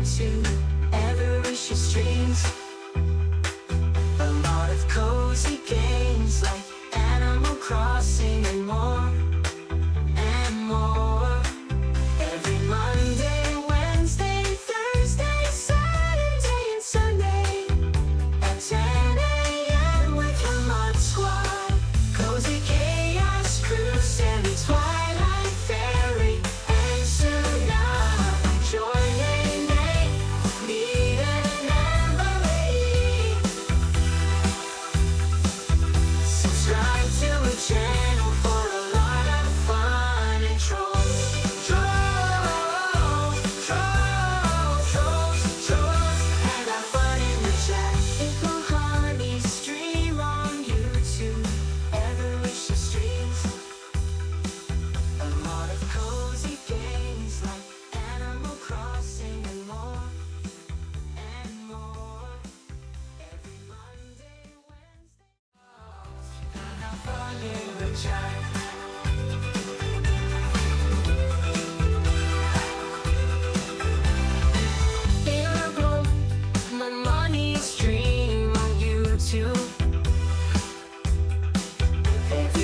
to avaricious streams. A lot of cozy games like Animal Crossing and more and more. Every Monday, Wednesday, Thursday, Saturday and Sunday at 10 a.m. with your mod squad. Cozy Chaos Crew, Sandy, Twilight Fairy, and Tsunami. Join Nate, Nita, and Emily. Subscribe to a channel for a lot of fun and trolls. Trolls, and have fun in the chat. Little Honey stream on YouTube, avaricious streams. A lot of cozy games like Animal Crossing and more and more. Every Monday, Wednesday, and have fun in the chat. Here my money stream on YouTube.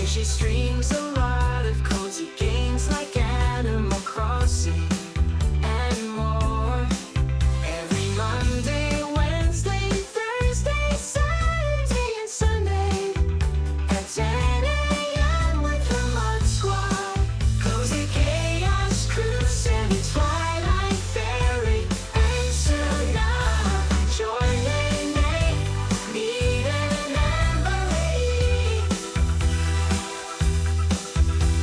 She streams a lot of cozy games like Animal Crossing and more. Every Monday, Wednesday, Thursday, Saturday, and Sunday at 10 a.m. with her mod squad. Cozy Chaos Crew, Sandy, Twilight Fairy, and Tsunami. Join Nate, Nita, and Emily.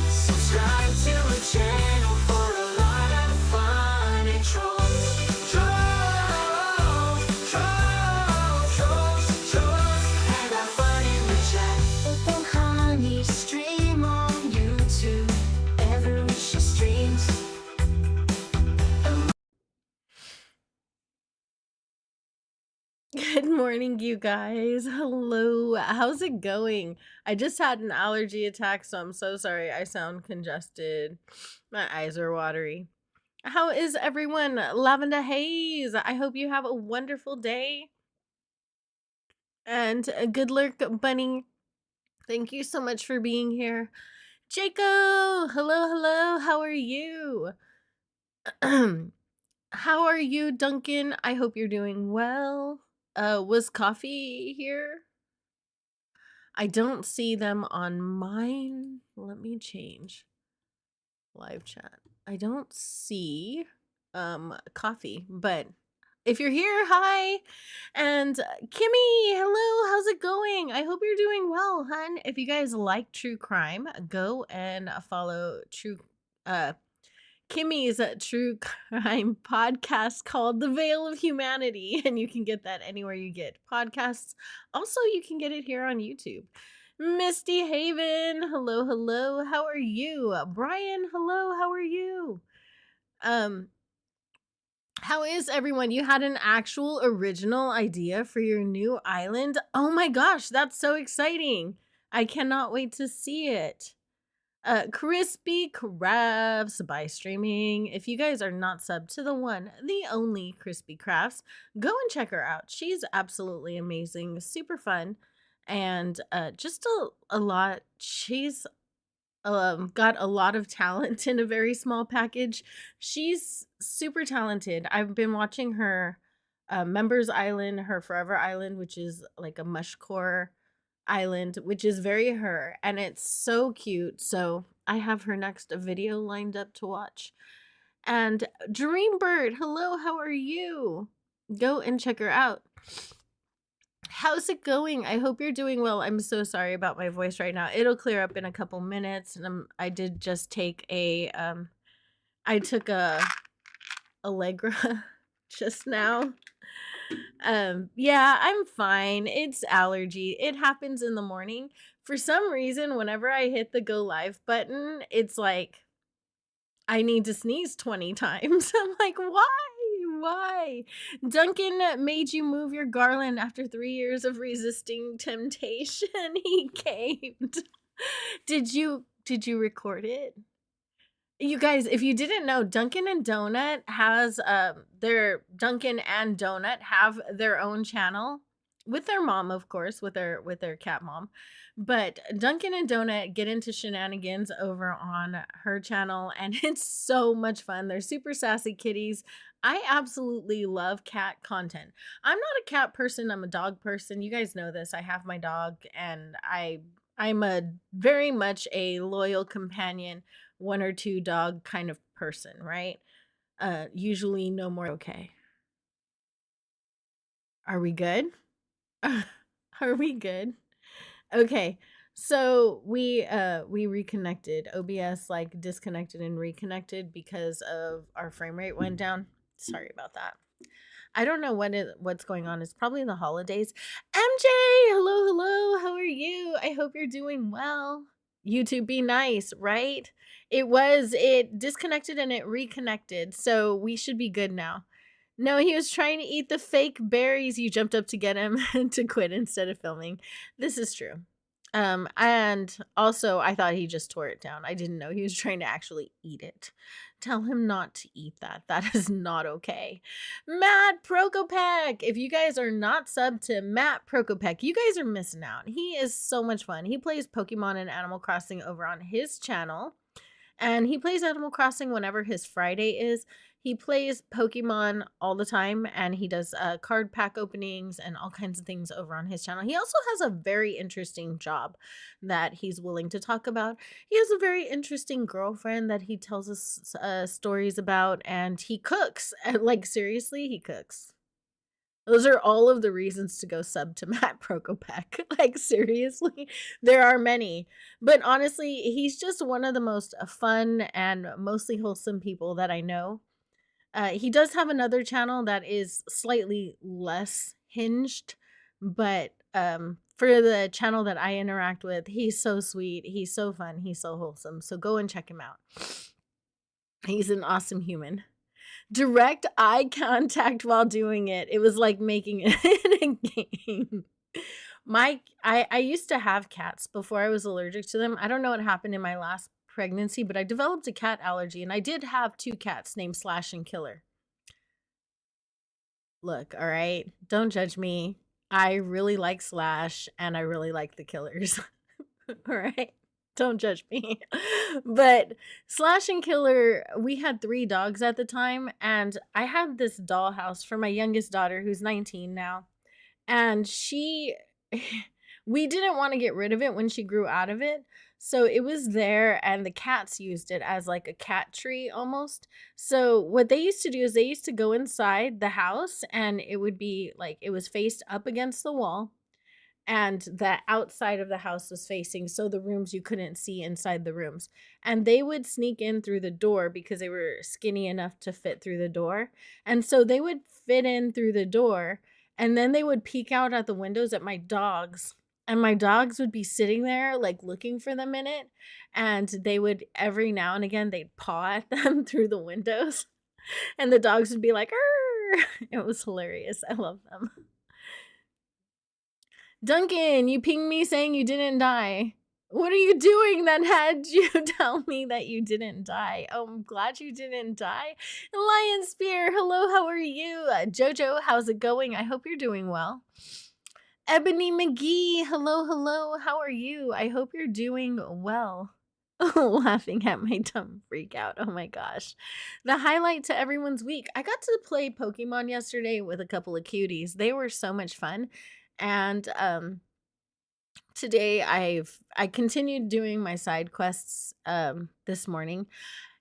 Subscribe to a channel for a lot of fun and trolls. Trolls, and have fun in the chat. Little Honey stream on YouTube, avaricious streams. Good morning, you guys. Hello. How's it going? I just had an allergy attack, so I'm so sorry. I sound congested. My eyes are watery. How is everyone? Lavender Haze. I hope you have a wonderful day. And good lurk, Bunny. Thank you so much for being here. Jaco. Hello. How are you? How are you, Duncan? I hope you're doing well. Was Coffee here? I don't see them on mine. Let me change live chat. I don't see Coffee, but if you're here, hi. And Kimmy, hello. How's it going? I hope you're doing well, hun. If you guys like true crime, go and follow Kimmy's true crime podcast called The Veil of Humanity, and you can get that anywhere you get podcasts. Also, you can get it here on YouTube. Misty Haven, hello. How are you? Brian, hello. How are you? How is everyone? You had an actual original idea for your new island? Oh my gosh, that's so exciting. I cannot wait to see it. Crispy Crafts by streaming. If you guys are not subbed to the one, the only Crispy Crafts, go and check her out. She's absolutely amazing, super fun, and just a lot. She's got a lot of talent in a very small package. She's super talented. I've been watching her Members Island, her Forever Island, which is like a mushcore island, which is very her, and it's so cute. So I have her next video lined up to watch. And Dreambird, hello, how are you? Go and check her out. How's it going? I hope you're doing well. I'm so sorry about my voice right now. It'll clear up in a couple minutes. And I did just take I took a Allegra just now. Yeah, I'm fine. It's allergy. It happens in the morning. For some reason, whenever I hit the go live button, it's like I need to sneeze 20 times. I'm like, why? Duncan made you move your garland after 3 years of resisting temptation. He caved. Did you record it? You guys, if you didn't know, Dunkin' and Donut has their Dunkin' and Donut have their own channel with their mom, of course, with their cat mom. But Dunkin' and Donut get into shenanigans over on her channel, and it's so much fun. They're super sassy kitties. I absolutely love cat content. I'm not a cat person, I'm a dog person. You guys know this. I have my dog, and I'm a very much a loyal companion, one or two dog kind of person, right? Usually no more okay. Are we good? Are we good? Okay. So we reconnected. OBS like disconnected and reconnected because of our frame rate went down. Sorry about that. I don't know what's going on. It's probably the holidays. MJ, hello, hello. How are you? I hope you're doing well. YouTube be nice, right? It disconnected and it reconnected. So we should be good now. No, he was trying to eat the fake berries. You jumped up to get him to quit instead of filming. This is true. And also I thought he just tore it down. I didn't know he was trying to actually eat it. Tell him not to eat that. That is not okay. Matt Prokopek. If you guys are not subbed to Matt Prokopek, you guys are missing out. He is so much fun. He plays Pokemon and Animal Crossing over on his channel. And he plays Animal Crossing whenever his Friday is. He plays Pokemon all the time, and he does card pack openings and all kinds of things over on his channel. He also has a very interesting job that he's willing to talk about. He has a very interesting girlfriend that he tells us stories about, and he cooks. Like, seriously, he cooks. Those are all of the reasons to go sub to Matt Prokopek. Like, seriously, there are many. But honestly, he's just one of the most fun and mostly wholesome people that I know. He does have another channel that is slightly less hinged, but for the channel that I interact with, he's so sweet, he's so fun, he's so wholesome. So go and check him out. He's an awesome human. Direct eye contact while doing it. It was like making it in a game. I used to have cats before I was allergic to them. I don't know what happened in my last pregnancy, but I developed a cat allergy, and I did have two cats named Slash and Killer. Look, all right, don't judge me. I really like Slash, and I really like the Killers. All right. Don't judge me. But Slash and Killer, we had 3 dogs at the time, and I had this dollhouse for my youngest daughter, who's 19 now. And we didn't want to get rid of it when she grew out of it. So it was there, and the cats used it as like a cat tree almost. So what they used to do is they used to go inside the house, and it would be like it was faced up against the wall, and the outside of the house was facing, so the rooms you couldn't see inside the rooms. And they would sneak in through the door because they were skinny enough to fit through the door. And so they would fit in through the door, and then they would peek out at the windows at my dogs. And my dogs would be sitting there like looking for them in it, and they would every now and again they'd paw at them through the windows. And the dogs would be like, "Arr!" It was hilarious. I love them. Duncan, you pinged me saying you didn't die. What are you doing that had you tell me that you didn't die? Oh, I'm glad you didn't die. Lion Spear, hello, how are you? Jojo, how's it going? I hope you're doing well. Ebony McGee, hello, hello, how are you? I hope you're doing well. Laughing at my dumb freak out. Oh my gosh. The highlight to everyone's week. I got to play Pokemon yesterday with a couple of cuties. They were so much fun. And today I continued doing my side quests this morning.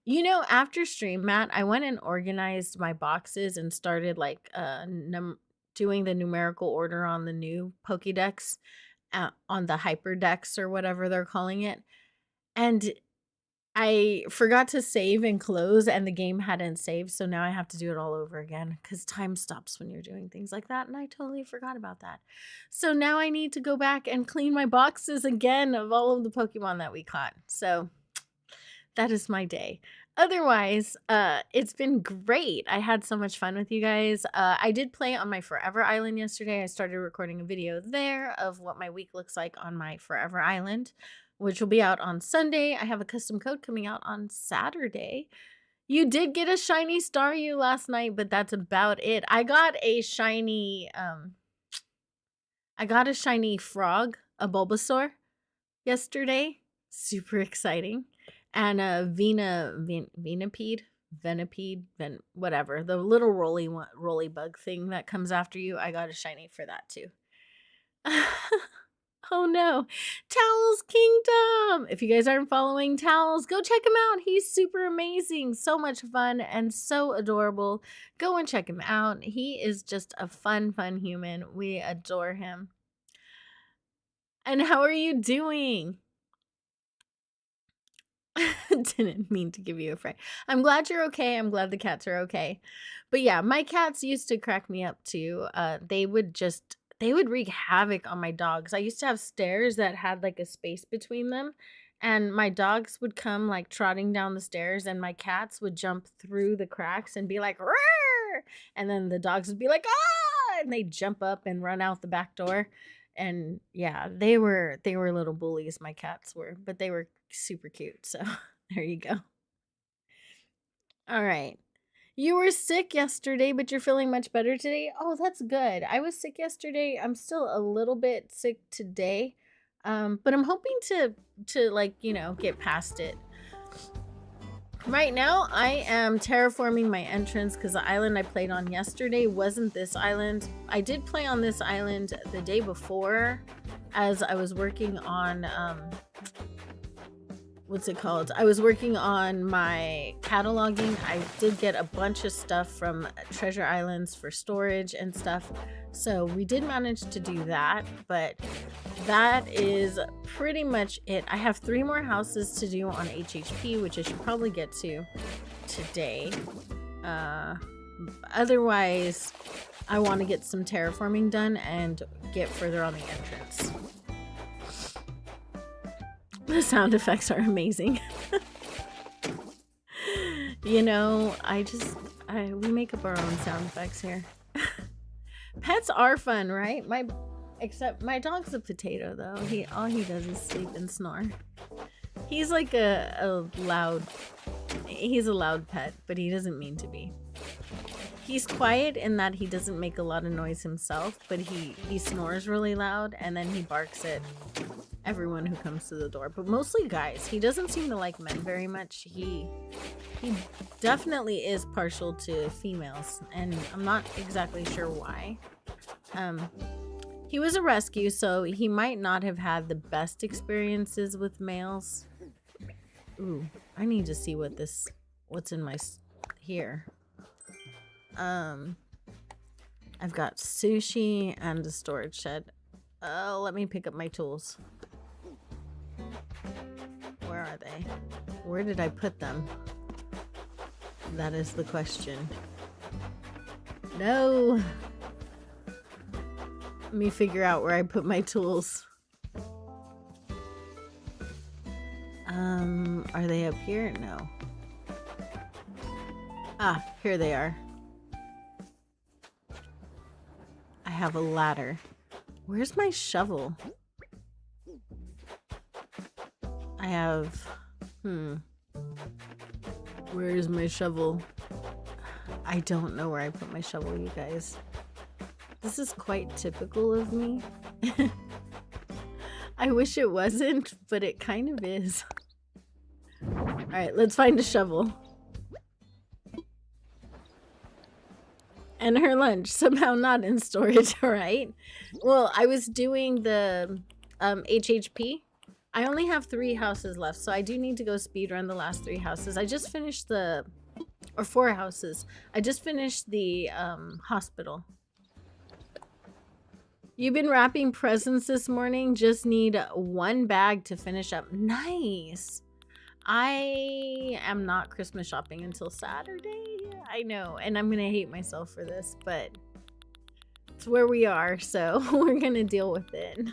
You know, after stream, Matt, I went and organized my boxes and started like doing the numerical order on the new Pokédex, on the Hyperdex or whatever they're calling it. And I forgot to save and close, and the game hadn't saved, so now I have to do it all over again because time stops when you're doing things like that, and I totally forgot about that. So now I need to go back and clean my boxes again of all of the Pokemon that we caught. So that is my day. Otherwise, it's been great. I had so much fun with you guys. I did play on my Forever Island yesterday. I started recording a video there of what my week looks like on my Forever Island. which will be out on Sunday. I have a custom code coming out on Saturday. You did get a shiny Staryu last night, but that's about it. I got a shiny frog, a Bulbasaur, yesterday. Super exciting. And a Venipede, whatever. The little roly bug thing that comes after you. I got a shiny for that too. Oh no. Towels Kingdom. If you guys aren't following Towels, go check him out. He's super amazing. So much fun and so adorable. Go and check him out. He is just a fun human. We adore him. And how are you doing? Didn't mean to give you a fright. I'm glad you're okay. I'm glad the cats are okay. But yeah, my cats used to crack me up too. They would wreak havoc on my dogs. I used to have stairs that had like a space between them, and my dogs would come like trotting down the stairs, and my cats would jump through the cracks and be like, "Roar!" And then the dogs would be like, "Ah!" And they'd jump up and run out the back door. And yeah, they were little bullies, my cats were, but they were super cute. So there you go. All right. You were sick yesterday, but you're feeling much better today. Oh, that's good. I was sick yesterday. I'm still a little bit sick today. But I'm hoping to like, get past it. Right now, I am terraforming my entrance because the island I played on yesterday wasn't this island. I did play on this island the day before as I was working on, what's it called? I was working on my cataloging. I did get a bunch of stuff from Treasure Islands for storage and stuff. So we did manage to do that, but that is pretty much it. I have 3 more houses to do on HHP, which I should probably get to today. Otherwise, I want to get some terraforming done and get further on the entrance. The sound effects are amazing. We make up our own sound effects here. Pets are fun, right? Except my dog's a potato though. All he does is sleep and snore. He's like he's a loud pet, but he doesn't mean to be. He's quiet in that he doesn't make a lot of noise himself, but he snores really loud, and then he barks at everyone who comes to the door, but mostly guys. He doesn't seem to like men very much. He definitely is partial to females, and I'm not exactly sure why. He was a rescue, so he might not have had the best experiences with males. Ooh, I need to see what's in my here. I've got sushi and a storage shed. Let me pick up my tools. Where are they? Where did I put them? That is the question. No! Let me figure out where I put my tools. Are they up here? No. Ah, here they are. I have a ladder. Where's my shovel? I have... Where is my shovel? I don't know where I put my shovel, you guys. This is quite typical of me. I wish it wasn't, but it kind of is. Alright, let's find a shovel. And her lunch, somehow not in storage, right? Well, I was doing the HHP. I only have 3 houses left, so I do need to go speedrun the last 3 houses. I just finished or 4 houses. I just finished the hospital. You've been wrapping presents this morning. Just need 1 bag to finish up. Nice. I am not Christmas shopping until Saturday. I know, and I'm gonna hate myself for this, but it's where we are, so we're gonna deal with it.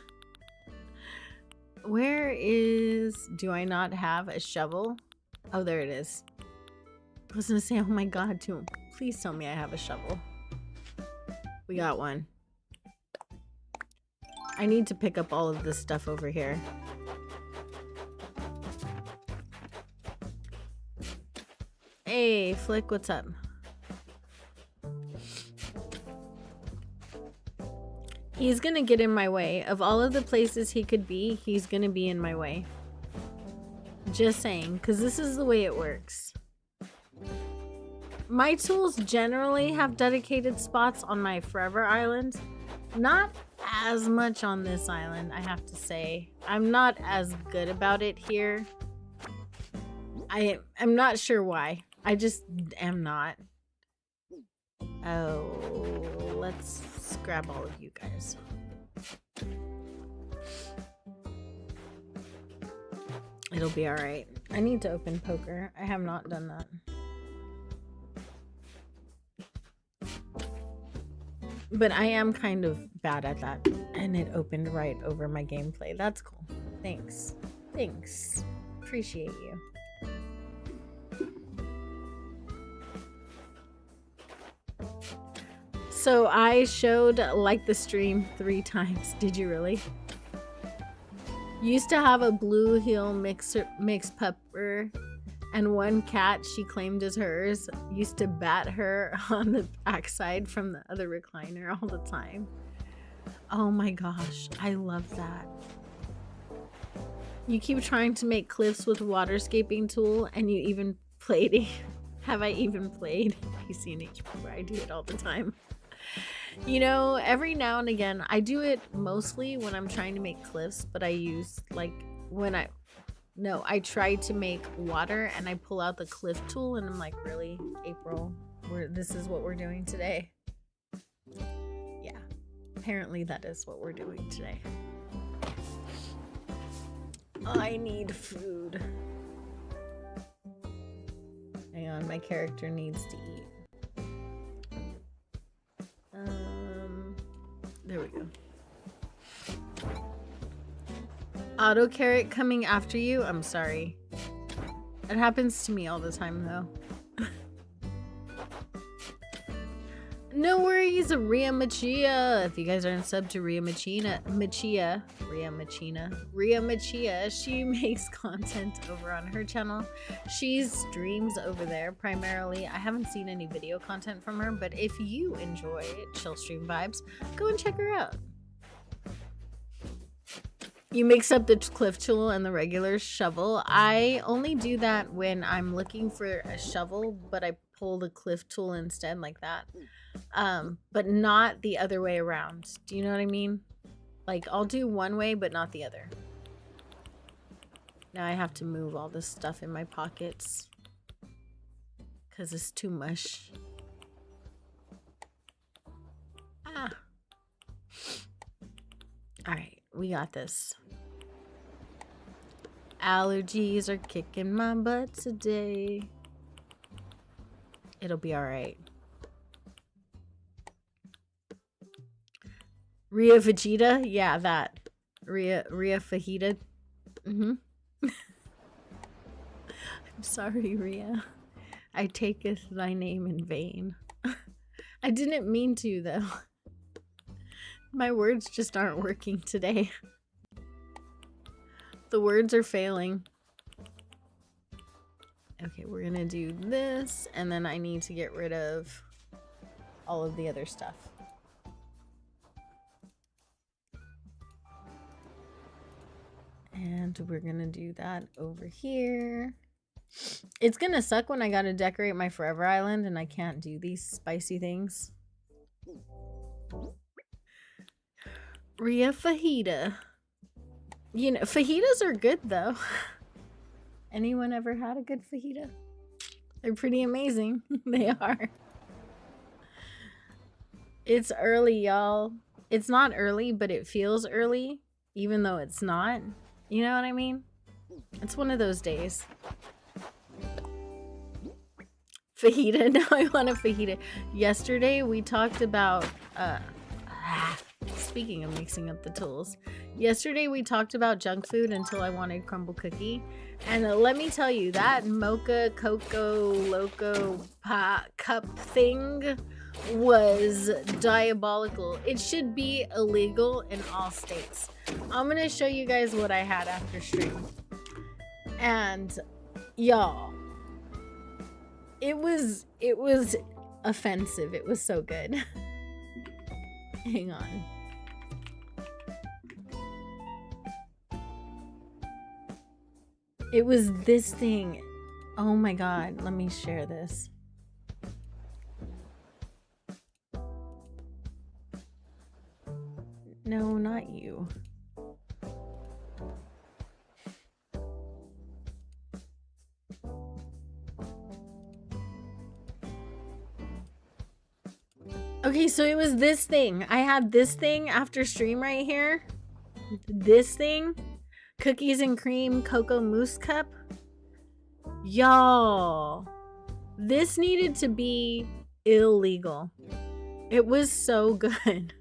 Do I not have a shovel? Oh, there it is. I was gonna say, oh my god, please tell me I have a shovel. We got one. I need to pick up all of this stuff over here. Hey, Flick, what's up? He's gonna get in my way. Of all of the places he could be, he's gonna be in my way. Just saying, because this is the way it works. My tools generally have dedicated spots on my Forever Island. Not as much on this island, I have to say. I'm not as good about it here. I'm not sure why. I just am not. Oh, let's grab all of you guys. It'll be all right. I need to open poker. I have not done that. But I am kind of bad at that. And it opened right over my gameplay. That's cool. Thanks. Thanks. Appreciate you. So I showed like the stream 3 times. Did you really? Used to have a blue heel mixed pupper and one cat she claimed as hers. Used to bat her on the backside from the other recliner all the time. Oh my gosh, I love that. You keep trying to make cliffs with waterscaping tool and you even played. Have I even played PCNH before? I do it all the time. You know, every now and again, I do it mostly when I'm trying to make cliffs, but I use like when I try to make water and I pull out the cliff tool and I'm like, really, April, this is what we're doing today. Yeah, apparently that is what we're doing today. I need food. Hang on, my character needs to eat. There we go. Auto carrot coming after you? I'm sorry. It happens to me all the time though. No worries, Ria Machia. If you guys aren't subbed to Ria Machia, she makes content over on her channel. She streams over there primarily. I haven't seen any video content from her, but if you enjoy chill stream vibes, go and check her out. You mix up the cliff tool and the regular shovel. I only do that when I'm looking for a shovel, but I pull the cliff tool instead like that. But not the other way around. Do you know what I mean? Like, I'll do one way, but not the other. Now I have to move all this stuff in my pockets because it's too much. Ah. All right, we got this. Allergies are kicking my butt today. It'll be all right. Ria Vegeta? Yeah, that. Ria Fajita. I'm sorry, Ria. I taketh thy name in vain. I didn't mean to, though. My words just aren't working today. The words are failing. Okay, we're gonna do this, and then I need to get rid of all of the other stuff. And we're gonna do that over here. It's gonna suck when I gotta decorate my Forever Island and I can't do these spicy things. Ria Fajita. You know, fajitas are good though. Anyone ever had a good fajita? They're pretty amazing. They are. It's early, y'all. It's not early, but it feels early, even though it's not. You know what I mean? It's one of those days. Fajita. Now I want a fajita. Yesterday we talked about speaking of mixing up the tools. Yesterday we talked about junk food until I wanted crumble cookie. And let me tell you, that mocha cocoa loco cup thing was diabolical. It should be illegal in all states. I'm gonna show you guys what I had after stream. And y'all, It was offensive. It was so good. Hang on. It was this thing. Oh my god, let me share this. No, not you. Okay, so it was this thing. I had this thing after stream right here. This thing. Cookies and cream cocoa mousse cup. Y'all. This needed to be illegal. It was so good.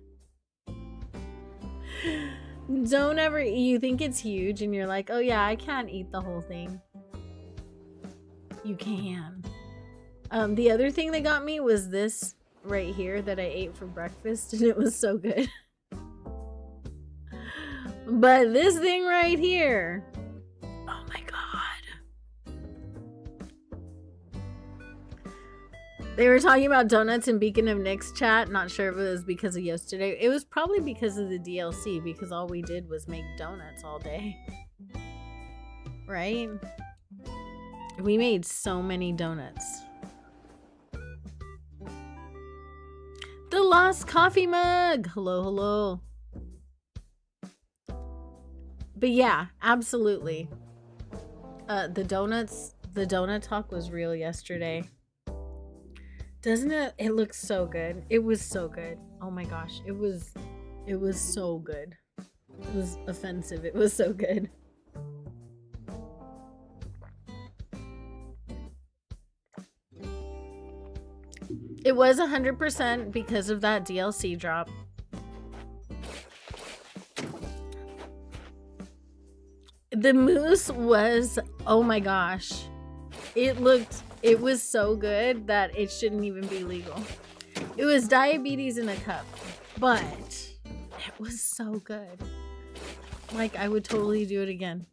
Don't ever, you think it's huge and you're like, oh yeah, I can't eat the whole thing. You can. The other thing that got me was this right here that I ate for breakfast, and it was so good. But this thing right here, oh my god. They were talking about donuts in Beacon of Nick's chat. Not sure if it was because of yesterday. It was probably because of the DLC, because all we did was make donuts all day. Right? We made so many donuts. The lost coffee mug. Hello, hello. But yeah, absolutely. The donut talk was real yesterday. Doesn't it? It looks so good. It was so good. Oh my gosh. It was so good. It was offensive. It was so good. It was 100% because of that DLC drop. The mousse was, oh my gosh. It was so good that it shouldn't even be legal. It was diabetes in a cup, but it was so good. Like, I would totally do it again.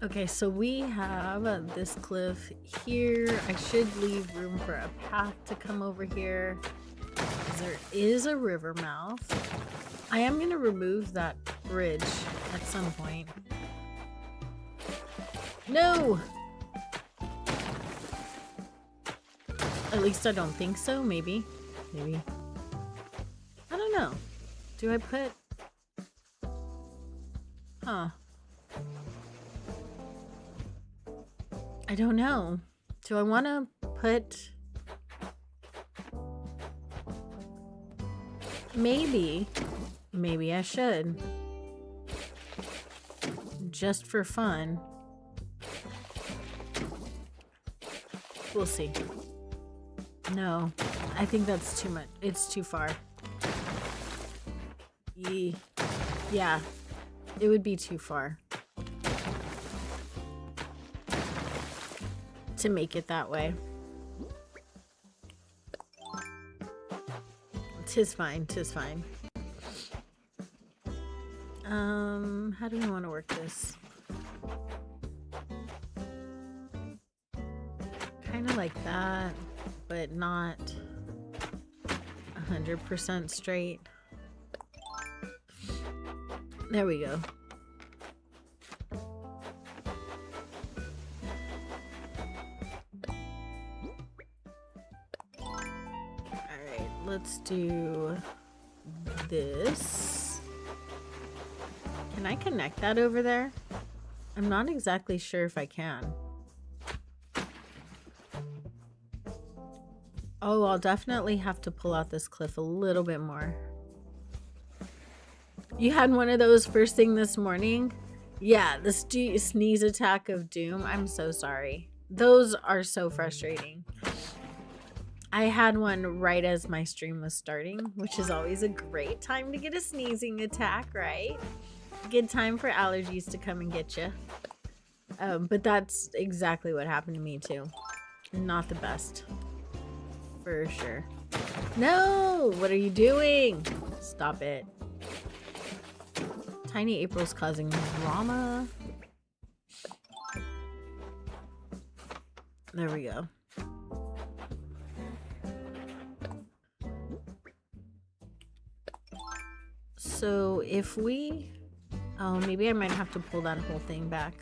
Okay, so we have this cliff here. I should leave room for a path to come over here. There is a river mouth. I am going to remove that bridge at some point. No! At least I don't think so. Maybe. Maybe. I don't know. Do I put... Huh. I don't know. Do I want to put... Maybe I should. Just for fun. We'll see. No, I think that's too much. It's too far. Yeah, it would be too far to make it that way. Tis fine, tis fine. How do we want to work this? Kind of like that, but not 100% straight. There we go. Alright, let's do this. Can I connect that over there? I'm not exactly sure if I can. Oh, I'll definitely have to pull out this cliff a little bit more. You had one of those first thing this morning? Yeah, the sneeze attack of doom. I'm so sorry. Those are so frustrating. I had one right as my stream was starting, which is always a great time to get a sneezing attack, right? Good time for allergies to come and get you. But that's exactly what happened to me too. Not the best. For sure. No! What are you doing? Stop it. Tiny April's causing drama. There we go. So if we... Oh, maybe I might have to pull that whole thing back.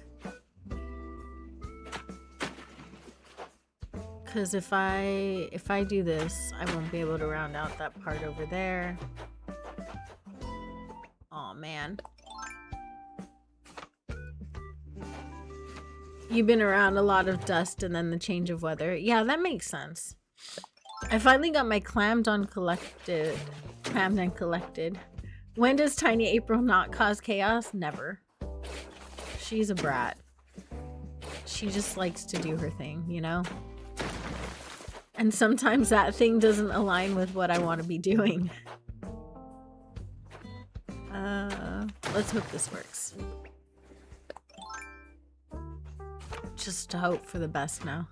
Because if I do this, I won't be able to round out that part over there. Oh man. You've been around a lot of dust and then the change of weather. Yeah, that makes sense. I finally got my clammed and collected. When does Tiny April not cause chaos? Never. She's a brat. She just likes to do her thing, you know? And sometimes that thing doesn't align with what I want to be doing. Let's hope this works. Just hope for the best now.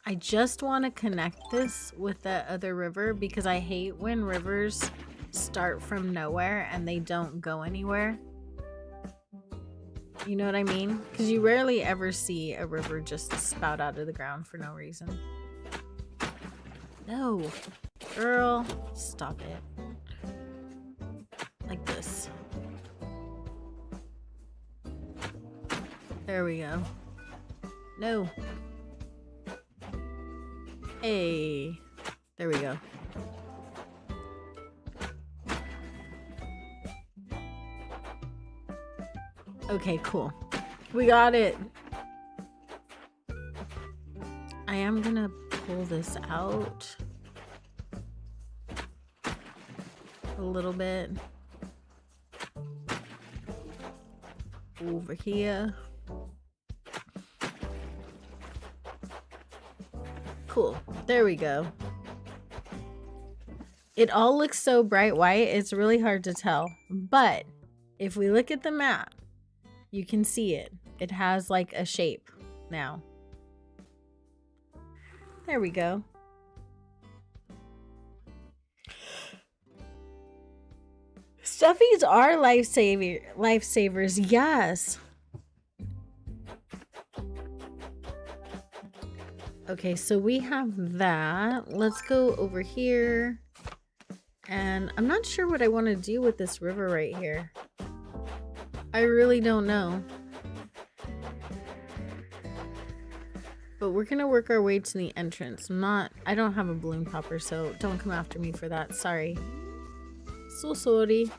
I just want to connect this with the other river because I hate when rivers start from nowhere and they don't go anywhere. You know what I mean? Because you rarely ever see a river just spout out of the ground for no reason. No. Girl, stop it. Like this. There we go. No. Hey. There we go. Okay, cool. We got it. I am gonna pull this out a little bit. Over here. Cool. There we go. It all looks so bright white, it's really hard to tell. But if we look at the map, you can see it. It has like a shape now. There we go. Stuffies are lifesavers, yes. Okay, so we have that. Let's go over here. And I'm not sure what I want to do with this river right here. I really don't know. But we're gonna work our way to the entrance. I don't have a balloon popper, so don't come after me for that. Sorry. So sorry.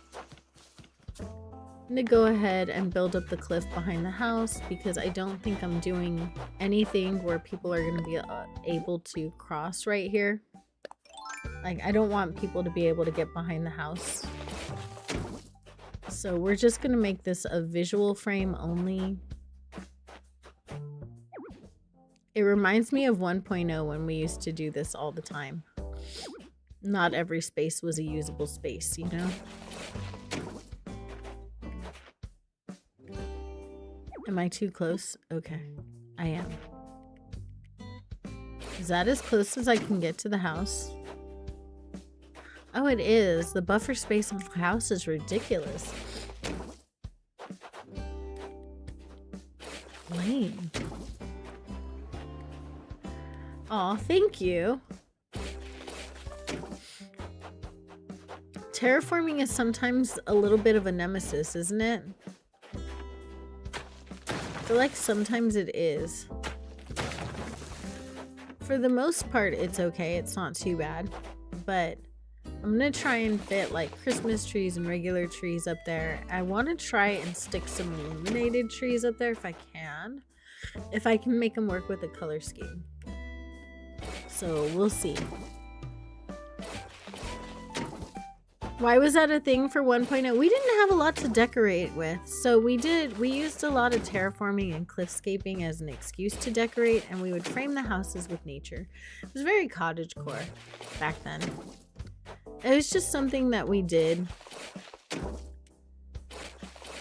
I'm gonna go ahead and build up the cliff behind the house because I don't think I'm doing anything where people are gonna be able to cross right here. Like, I don't want people to be able to get behind the house. So we're just gonna make this a visual frame only. It reminds me of 1.0 when we used to do this all the time. Not every space was a usable space, you know? Am I too close? Okay, I am. Is that as close as I can get to the house? Oh, it is. The buffer space on the house is ridiculous. Lame. Aw, thank you. Terraforming is sometimes a little bit of a nemesis, isn't it? I feel like sometimes it is. For the most part, it's okay. It's not too bad. But I'm gonna try and fit like Christmas trees and regular trees up there. I want to try and stick some illuminated trees up there if I can. If I can make them work with the color scheme. So we'll see. Why was that a thing for 1.0? We didn't have a lot to decorate with. So we used a lot of terraforming and cliffscaping as an excuse to decorate, and we would frame the houses with nature. It was very cottagecore back then. It was just something that we did.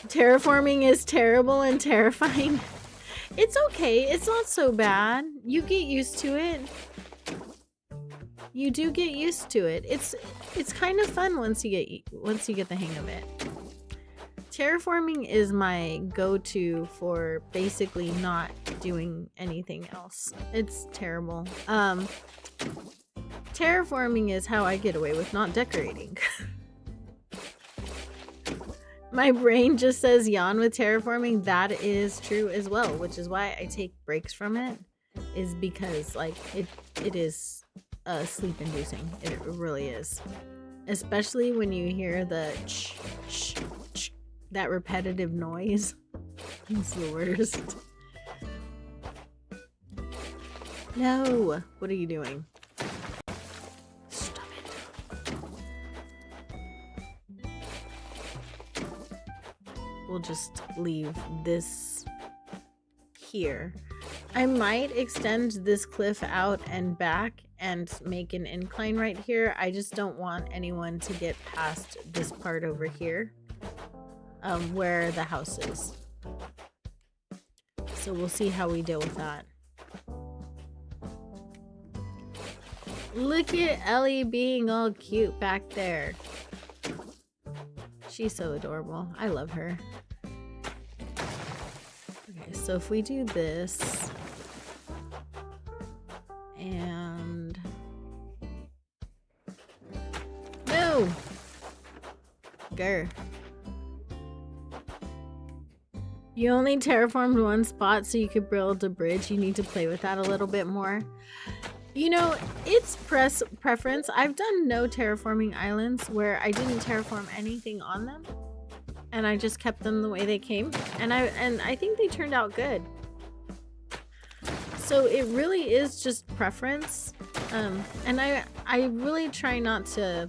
Terraforming is terrible and terrifying. It's okay. It's not so bad. You get used to it. You do get used to it. It's kind of fun once you get the hang of it. Terraforming is my go-to for basically not doing anything else. It's terrible. Terraforming is how I get away with not decorating. My brain just says yawn with terraforming. That is true as well, which is why I take breaks from it, is because like it is sleep inducing. It really is. Especially when you hear the that repetitive noise. It's the worst. No, what are you doing? Stop it. We'll just leave this here. I might extend this cliff out and back and make an incline right here. I just don't want anyone to get past this part over here, where the house is. So we'll see how we deal with that. Look at Ellie being all cute back there. She's so adorable. I love her. Okay, so if we do this and no, grr. You only terraformed one spot so you could build a bridge. You need to play with that a little bit more. You know, it's preference. I've done no terraforming islands where I didn't terraform anything on them, and I just kept them the way they came, and I think they turned out good. So it really is just preference, and I really try not to.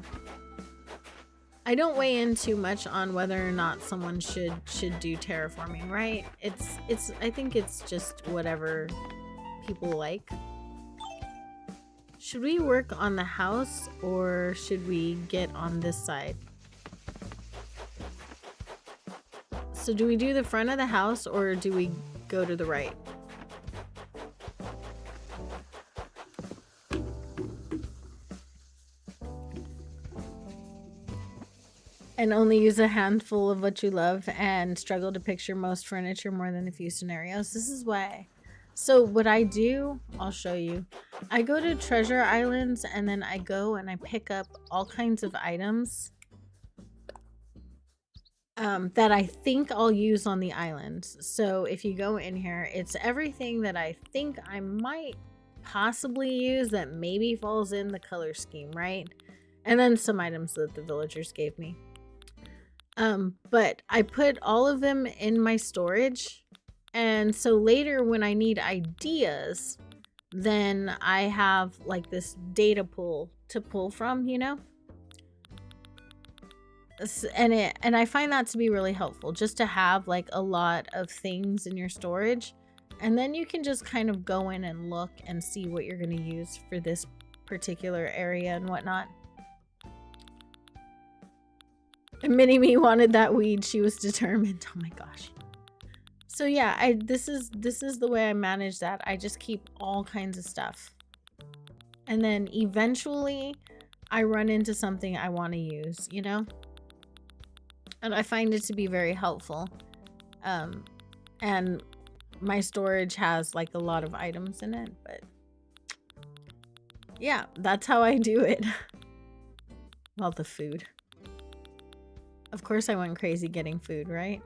I don't weigh in too much on whether or not someone should do terraforming, right? I think it's just whatever people like. Should we work on the house or should we get on this side? So do we do the front of the house or do we go to the right? And only use a handful of what you love and struggle to picture most furniture more than a few scenarios. This is why. So what I do, I'll show you. I go to treasure islands and then I go and I pick up all kinds of items that I think I'll use on the island. So if you go in here, it's everything that I think I might possibly use that maybe falls in the color scheme, right? And then some items that the villagers gave me. But I put all of them in my storage. And so later when I need ideas, then I have like this data pool to pull from, you know? And I find that to be really helpful, just to have like a lot of things in your storage. And then you can just kind of go in and look and see what you're going to use for this particular area and whatnot. And Mini-Me wanted that weed. She was determined. Oh my gosh. So yeah, this is the way I manage that. I just keep all kinds of stuff. And then eventually I run into something I want to use, you know? And I find it to be very helpful. And my storage has like a lot of items in it, but yeah, that's how I do it. Well, the food. Of course I went crazy getting food, right?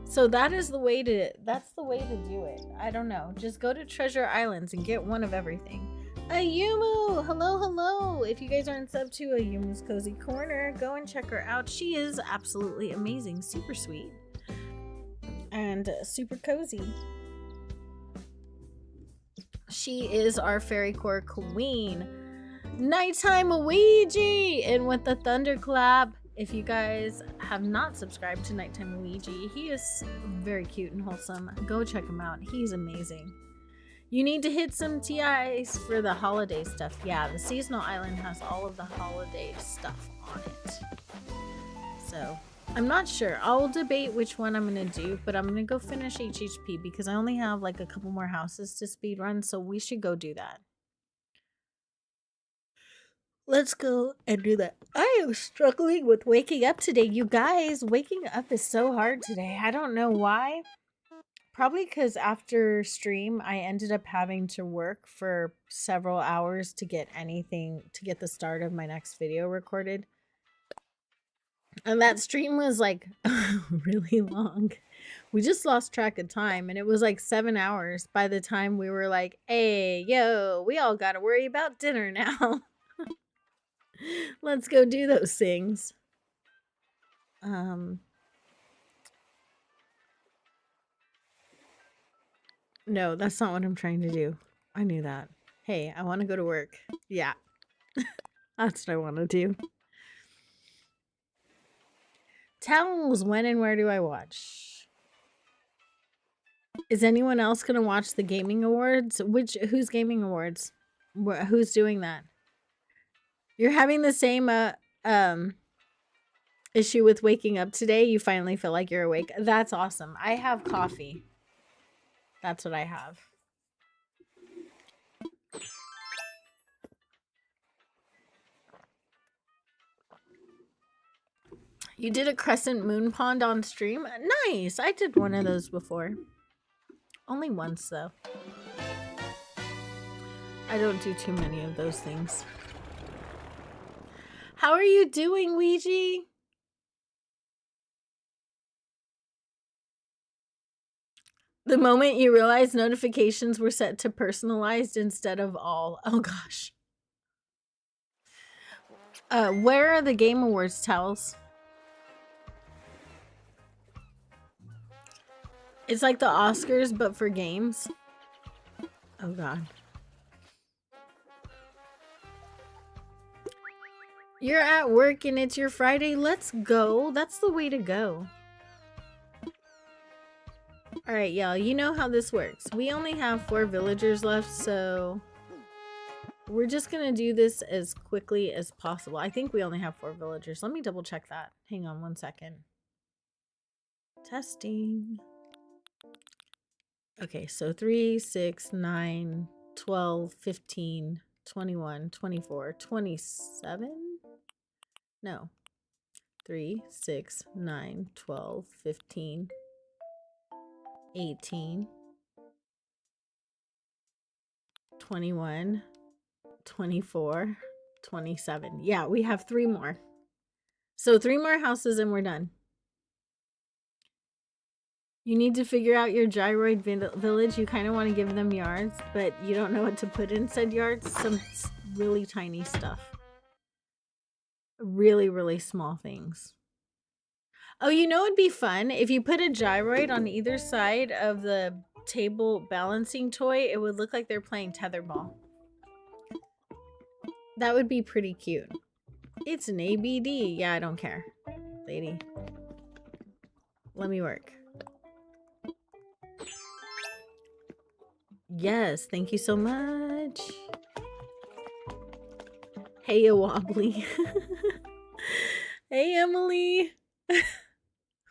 So that's the way to do it. I don't know. Just go to Treasure Islands and get one of everything. Ayumu! Hello. If you guys aren't subbed to Ayumu's Cozy Corner, go and check her out. She is absolutely amazing. Super sweet. And super cozy. She is our fairy core queen. Nighttime Luigi! And with the thunderclap. If you guys have not subscribed to Nighttime Luigi, he is very cute and wholesome. Go check him out. He's amazing. You need to hit some TIs for the holiday stuff. Yeah, the seasonal island has all of the holiday stuff on it. So, I'm not sure. I'll debate which one I'm going to do, but I'm going to go finish HHP because I only have like a couple more houses to speedrun, so we should go do that. Let's go and do that. I am struggling with waking up today. You guys, waking up is so hard today. I don't know why. Probably because after stream, I ended up having to work for several hours to get the start of my next video recorded. And that stream was like really long. We just lost track of time, and it was like 7 hours by the time we were like, hey, yo, we all got to worry about dinner now. Let's go do those things. No, that's not what I'm trying to do. I knew that. Hey, I want to go to work. Yeah. That's what I want to do. Towels, when and where do I watch? Is anyone else going to watch the gaming awards? Whose gaming awards? Who's doing that? You're having the same issue with waking up today. You finally feel like you're awake. That's awesome. I have coffee. That's what I have. You did a crescent moon pond on stream? Nice. I did one of those before. Only once, though. I don't do too many of those things. How are you doing, Ouija? The moment you realized notifications were set to personalized instead of all. Oh, gosh. Where are the Game Awards towels? It's like the Oscars, but for games. Oh, God. You're at work and it's your Friday. Let's go. That's the way to go. All right, y'all. You know how this works. We only have 4 villagers left, so we're just going to do this as quickly as possible. I think we only have 4 villagers. Let me double check that. Hang on one second. Testing. Okay, so 3, 6, 9, 12, 15, 21, 24, 27? No. 3, 6, 9, 12, 15, 18, 21, 24, 27. Yeah, we have 3 more. So 3 more houses and we're done. You need to figure out your gyroid village. You kind of want to give them yards, but you don't know what to put in said yards. Some really tiny stuff. Really, really small things. Oh, you know it'd be fun? If you put a gyroid on either side of the table balancing toy, it would look like they're playing tetherball. That would be pretty cute. It's an ABD. Yeah, I don't care, lady. Let me work. Yes, thank you so much. Hey, a wobbly. Hey, Emily.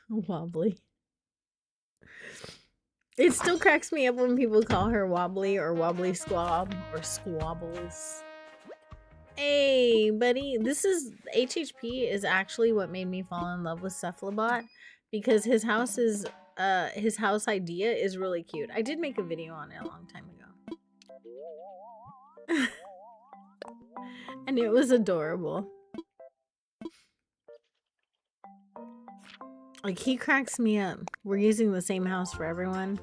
Wobbly. It still cracks me up when people call her wobbly or wobbly squab or squabbles. Hey, buddy. This is HHP is actually what made me fall in love with Cephalobot because his house idea is really cute. I did make a video on it a long time ago. And it was adorable. Like, he cracks me up. We're using the same house for everyone.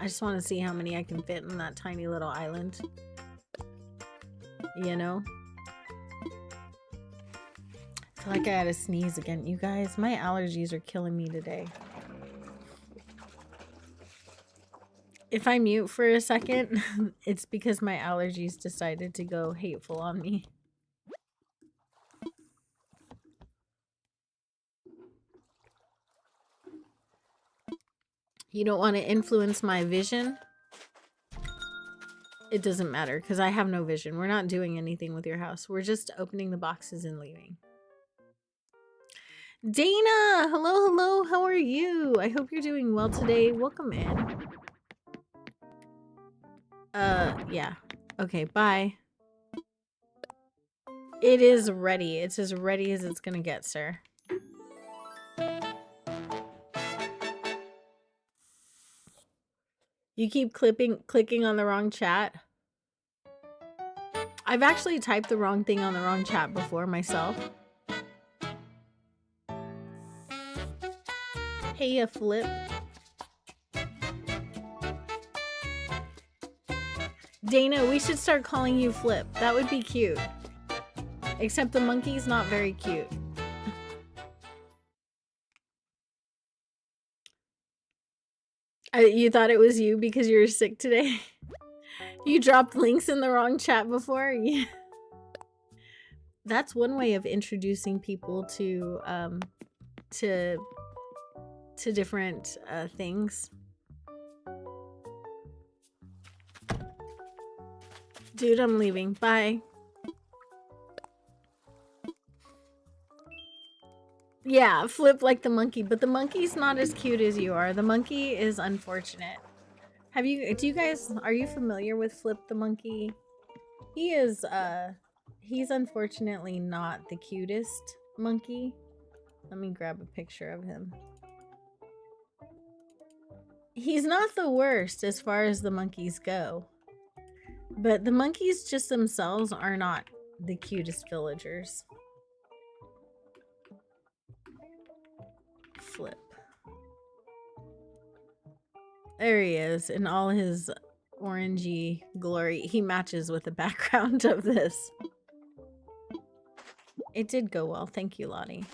I just want to see how many I can fit in that tiny little island. You know? I feel like I had to sneeze again. You guys, my allergies are killing me today. If I mute for a second, it's because my allergies decided to go hateful on me. You don't want to influence my vision? It doesn't matter because I have no vision. We're not doing anything with your house. We're just opening the boxes and leaving. Dana! Hello, hello. How are you? I hope you're doing well today. Welcome in. Yeah. Okay, bye. It is ready. It's as ready as it's gonna get, sir. You keep clicking on the wrong chat. I've actually typed the wrong thing on the wrong chat before myself. Hey, Flip. Dana, we should start calling you Flip. That would be cute. Except the monkey's not very cute. You thought it was you because you were sick today? You dropped links in the wrong chat before? Yeah. That's one way of introducing people to different things. Dude, I'm leaving. Bye. Yeah, Flip like the monkey, but the monkey's not as cute as you are. The monkey is unfortunate. Are you familiar with Flip the monkey? He is, he's unfortunately not the cutest monkey. Let me grab a picture of him. He's not the worst as far as the monkeys go. But the monkeys just themselves are not the cutest villagers. Flip. There he is in all his orangey glory. He matches with the background of this. It did go well. Thank you, Lottie.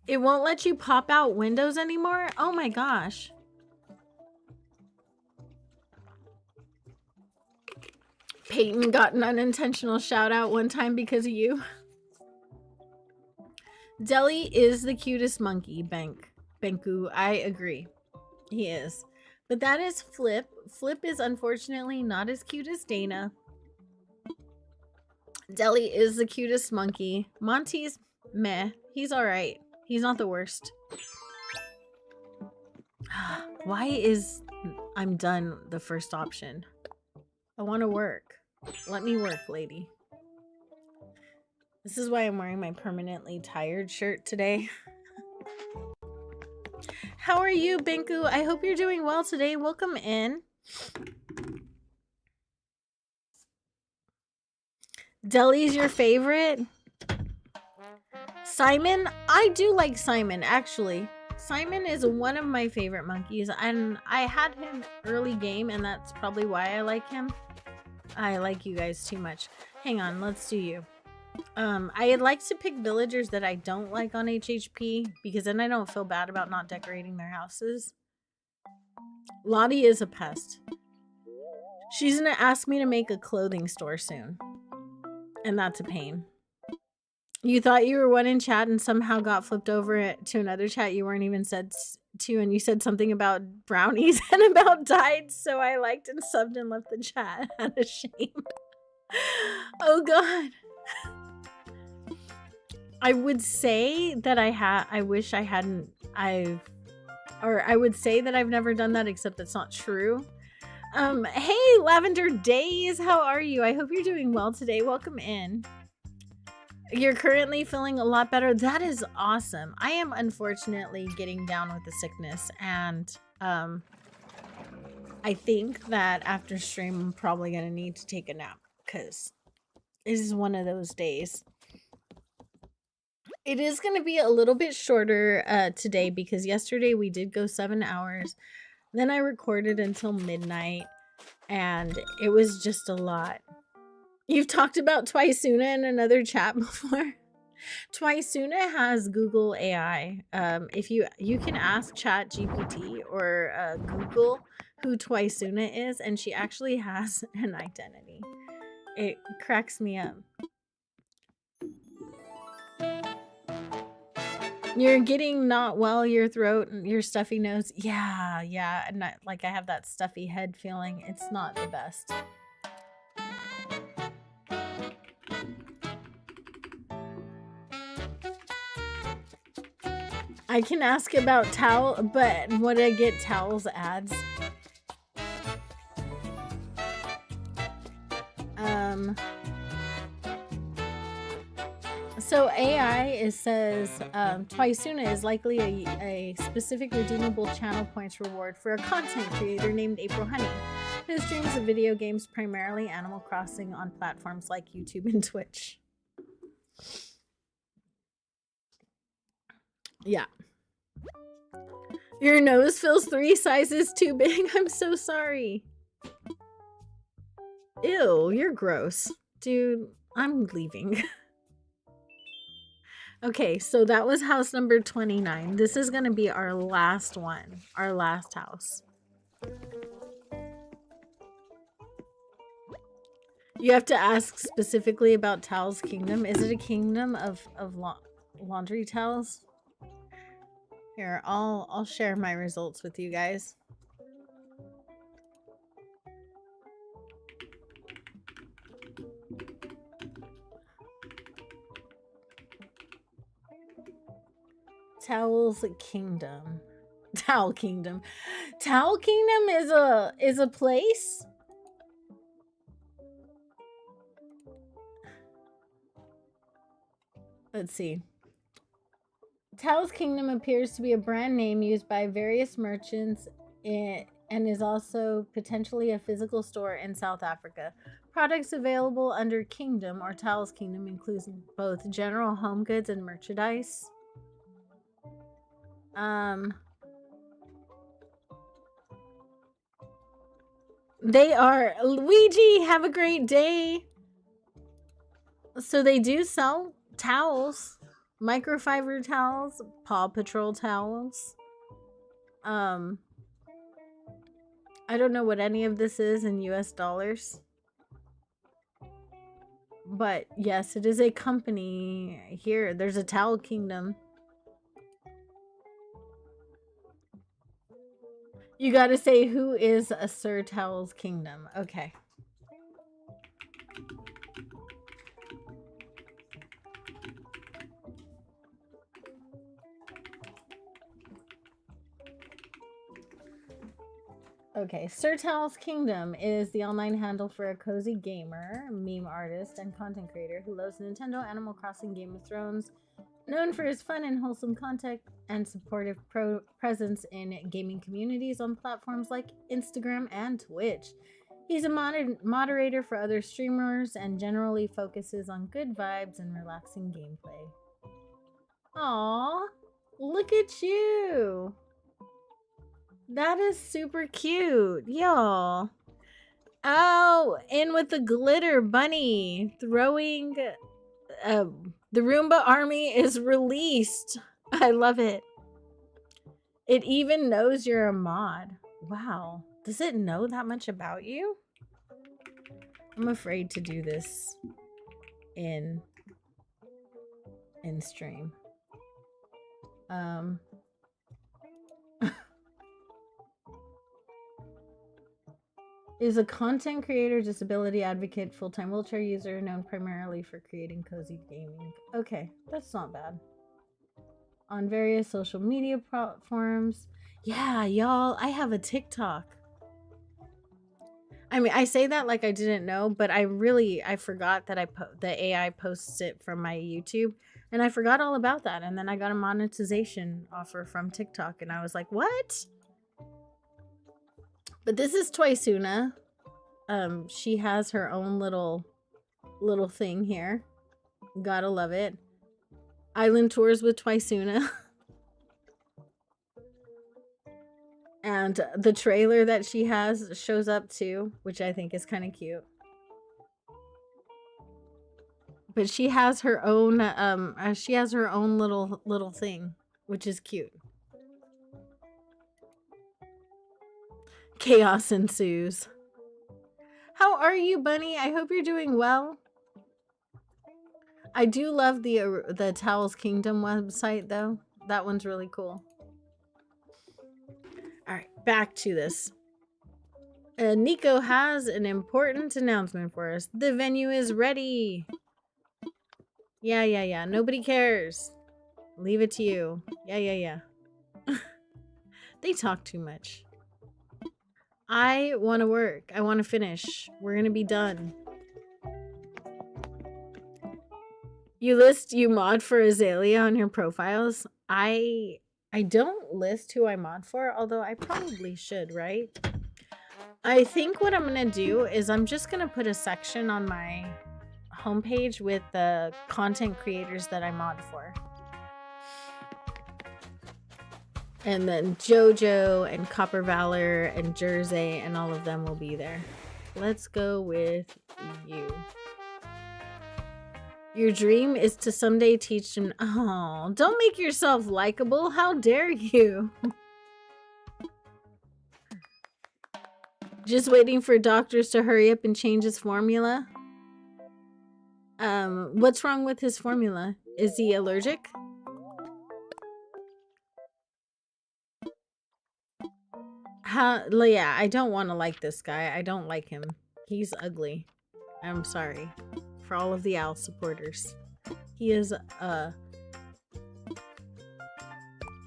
It won't let you pop out windows anymore? Oh my gosh. Peyton got an unintentional shout out one time because of you. Deli is the cutest monkey, Benku. I agree. He is. But that is Flip. Flip is unfortunately not as cute as Dana. Deli is the cutest monkey. Monty's meh. He's alright. He's not the worst. Why is I'm done the first option? I want to work. Let me work, lady. This is why I'm wearing my permanently tired shirt today. How are you, Binku? I hope you're doing well today. Welcome in. Deli's your favorite? Simon? I do like Simon, actually. Simon is one of my favorite monkeys, and I had him early game, and that's probably why I like him. I like you guys too much. Hang on, let's do you. I'd like to pick villagers that I don't like on HHP, because then I don't feel bad about not decorating their houses. Lottie is a pest. She's gonna ask me to make a clothing store soon. And that's a pain. You thought you were one in chat and somehow got flipped over to another chat you weren't even said to, and you said something about brownies and about died, so I liked and subbed and left the chat. Out of shame. Oh god. I would say that I wish I hadn't, I would say that I've never done that, except that's not true. Hey, Lavender Days, how are you? I hope you're doing well today. Welcome in. You're currently feeling a lot better. That is awesome. I am unfortunately getting down with the sickness, and I think that after stream, I'm probably gonna need to take a nap, because this is one of those days. It is going to be a little bit shorter today, because yesterday we did go 7 hours. Then I recorded until midnight, and it was just a lot. You've talked about twisuna in another chat before. Twisuna has Google AI. If you can ask Chat GPT or Google who Twisuna is, and she actually has an identity. It cracks me up. You're getting not well, your throat and your stuffy nose. Yeah, and I have that stuffy head feeling. It's not the best. I can ask about towel, but would I get towels ads? So AI says twisuna is likely a specific redeemable channel points reward for a content creator named April Honey, who streams of video games, primarily Animal Crossing, on platforms like YouTube and Twitch. Yeah. Your nose feels 3 sizes too big. I'm so sorry. Ew, you're gross. Dude, I'm leaving. Okay, so that was house number 29. This is going to be our last one, our last house. You have to ask specifically about Towel's Kingdom. Is it a kingdom of laundry towels? Here, I'll share my results with you guys. Towel's Kingdom. Towel Kingdom. Towel Kingdom is a place? Let's see. Towel's Kingdom appears to be a brand name used by various merchants and is also potentially a physical store in South Africa. Products available under Kingdom or Towel's Kingdom includes both general home goods and merchandise. They are Luigi, have a great day. So they do sell towels, microfiber towels, Paw Patrol towels. I don't know what any of this is in US dollars. But yes, it is a company here. There's a Towel Kingdom. You gotta say, who is a Sir Towel's Kingdom? Okay. Okay, Sir Towel's Kingdom is the online handle for a cozy gamer, meme artist, and content creator who loves Nintendo, Animal Crossing, Game of Thrones, known for his fun and wholesome content and supportive presence in gaming communities on platforms like Instagram and Twitch. He's a moderator for other streamers and generally focuses on good vibes and relaxing gameplay. Aww, look at you! That is super cute, y'all. Oh, in with the glitter bunny throwing. The Roomba army is released. I love it. It even knows you're a mod. Wow. Does it know that much about you? I'm afraid to do this in stream. Is a content creator, disability advocate, full-time wheelchair user, known primarily for creating cozy gaming. Okay, that's not bad. On various social media platforms. Yeah, y'all, I have a TikTok. I mean, I say that like I didn't know, but I forgot that the AI posts it from my YouTube, and I forgot all about that. And then I got a monetization offer from TikTok, and I was like, what? But this is Twisuna. She has her own little thing here. Gotta love it. Island tours with Twisuna. And the trailer that she has shows up too, which I think is kind of cute. But she has her own little thing, which is cute. Chaos ensues. How are you, Bunny? I hope you're doing well. I do love the Towel's Kingdom website, though. That one's really cool. All right, back to this. Nico has an important announcement for us. The venue is ready. Yeah. Nobody cares. Leave it to you. Yeah. They talk too much. I want to work. I want to finish. We're going to be done. You mod for Azalea on your profiles. I don't list who I mod for, although I probably should, right? I think what I'm gonna do is I'm just gonna put a section on my homepage with the content creators that I mod for. And then Jojo and Copper Valor and Jersey and all of them will be there. Let's go with you. Your dream is to someday teach them. Oh, don't make yourself likable. How dare you? Just waiting for doctors to hurry up and change his formula. What's wrong with his formula? Is he allergic? Yeah, I don't want to like this guy. I don't like him. He's ugly. I'm sorry for all of the Al supporters. He is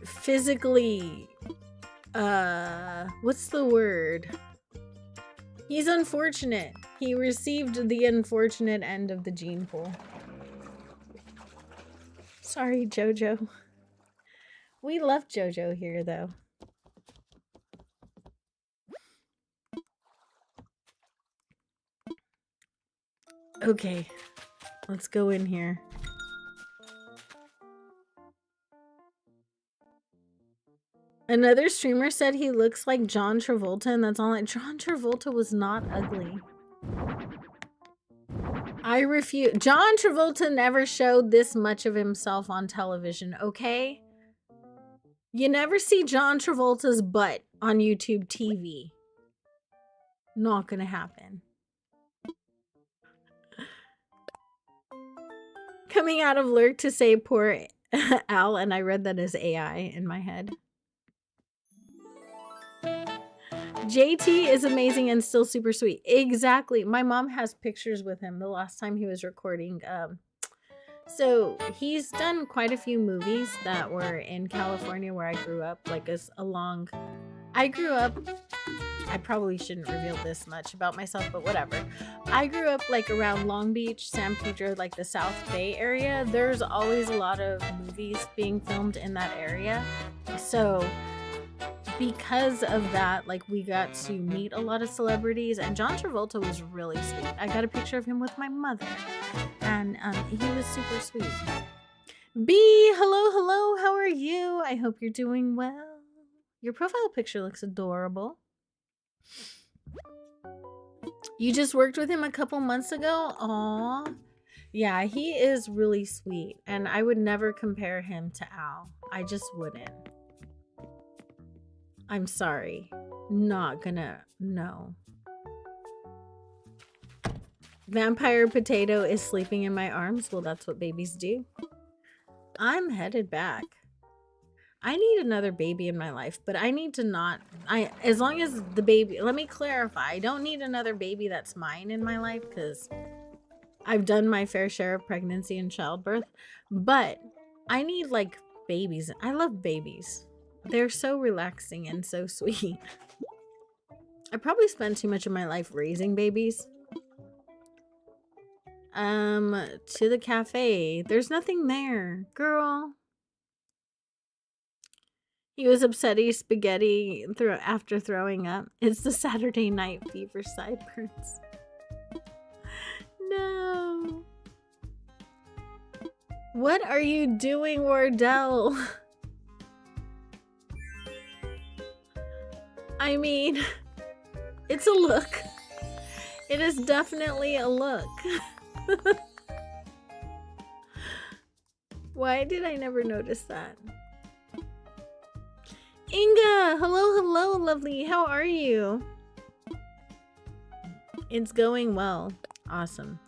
physically what's the word? He's unfortunate. He received the unfortunate end of the gene pool. Sorry, Jojo. We left Jojo here though. Okay, let's go in here. Another streamer said he looks like John Travolta, and that's all. John Travolta was not ugly. I refuse. John Travolta never showed this much of himself on television, okay? You never see John Travolta's butt on YouTube TV. Not gonna happen. Coming out of Lurk to say poor Al, and I read that as AI in my head. JT is amazing and still super sweet. Exactly. My mom has pictures with him the last time he was recording. So he's done quite a few movies that were in California where I grew up. Like I grew up, I probably shouldn't reveal this much about myself, but whatever. I grew up like around Long Beach, San Pedro, like the South Bay area. There's always a lot of movies being filmed in that area. So because of that, like we got to meet a lot of celebrities, and John Travolta was really sweet. I got a picture of him with my mother, and he was super sweet. B, hello, how are you? I hope you're doing well. Your profile picture looks adorable. You just worked with him a couple months ago? Aw. Yeah, he is really sweet, and I would never compare him to Al. I just wouldn't. I'm sorry. Not gonna, no. Vampire Potato is sleeping in my arms. Well, that's what babies do. I'm headed back. I need another baby in my life, but I need to not, as long as the baby, let me clarify, I don't need another baby that's mine in my life, because I've done my fair share of pregnancy and childbirth, but I need like babies. I love babies. They're so relaxing and so sweet. I probably spent too much of my life raising babies. To the cafe. There's nothing there, girl. He was upset he spaghetti after throwing up. It's the Saturday night fever sideburns. No. What are you doing, Wardell? I mean, it's a look. It is definitely a look. Why did I never notice that? Inga! Hello, lovely. How are you? It's going well. Awesome.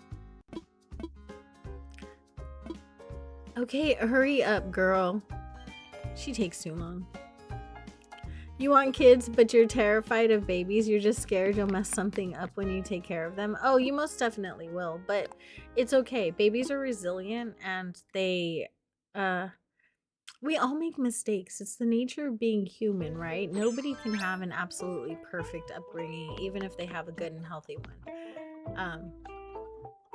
Okay, hurry up, girl. She takes too long. You want kids, but you're terrified of babies. You're just scared you'll mess something up when you take care of them. Oh, you most definitely will, but it's okay. Babies are resilient, and they, we all make mistakes. It's the nature of being human, right? Nobody can have an absolutely perfect upbringing, even if they have a good and healthy one.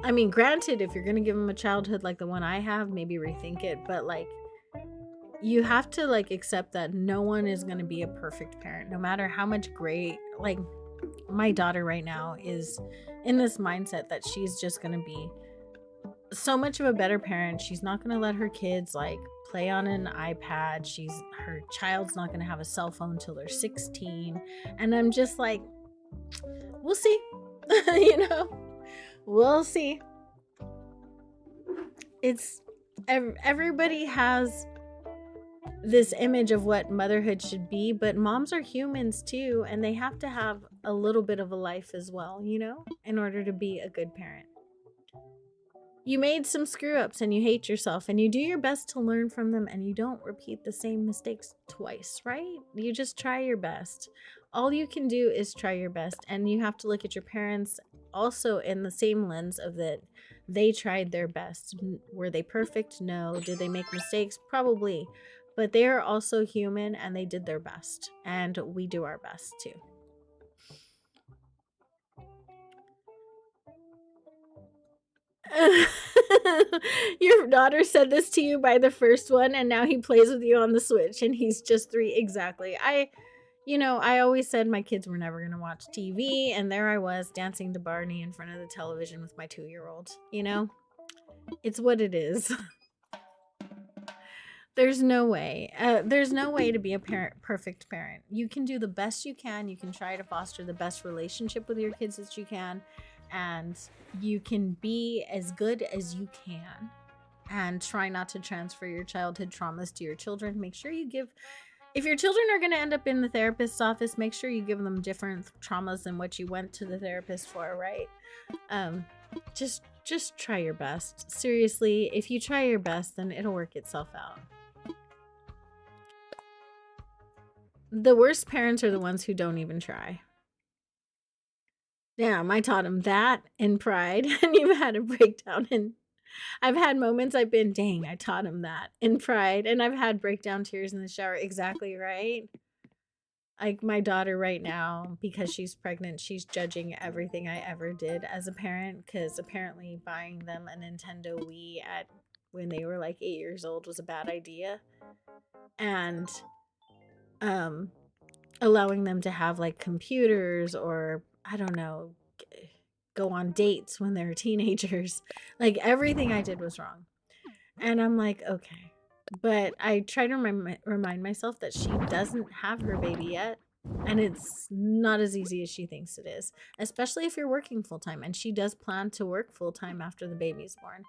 I mean, granted, if you're gonna give them a childhood like the one I have, maybe rethink it. But like, you have to like accept that no one is gonna be a perfect parent, no matter how much great. Like, my daughter right now is in this mindset that she's just gonna be so much of a better parent. She's not gonna let her kids like play on an iPad. Her child's not gonna have a cell phone till they're 16. And I'm just like, we'll see. You know, we'll see. It's everybody has this image of what motherhood should be, but moms are humans too, and they have to have a little bit of a life as well, you know, in order to be a good parent. You made some screw ups and you hate yourself, and you do your best to learn from them, and you don't repeat the same mistakes twice, right? You just try your best. All you can do is try your best, and you have to look at your parents also in the same lens of that they tried their best. Were they perfect? No. Did they make mistakes? Probably. But they are also human and they did their best, and we do our best too. Your daughter said this to you by the first one, and now he plays with you on the Switch, and he's just 3. Exactly. I always said my kids were never going to watch TV, and there I was dancing to Barney in front of the television with my 2-year-old. It's what it is. There's no way. There's no way to be a perfect parent. You can do the best you can. You can try to foster the best relationship with your kids that you can, and you can be as good as you can. And try not to transfer your childhood traumas to your children. Make sure you give. If your children are going to end up in the therapist's office, make sure you give them different traumas than what you went to the therapist for, right? Just try your best. Seriously, if you try your best, then it'll work itself out. The worst parents are the ones who don't even try. Damn, I taught him that in pride, and you've had a breakdown. And I've had moments I've been, dang, I taught him that in pride, and I've had breakdown tears in the shower. Exactly right. Like my daughter right now, because she's pregnant, she's judging everything I ever did as a parent, because apparently buying them a Nintendo Wii when they were like 8 years old was a bad idea. And allowing them to have like computers, or I don't know, go on dates when they're teenagers. Like everything I did was wrong. And I'm like, okay. But I try to remind myself that she doesn't have her baby yet. And it's not as easy as she thinks it is, especially if you're working full time. And she does plan to work full time after the baby's born.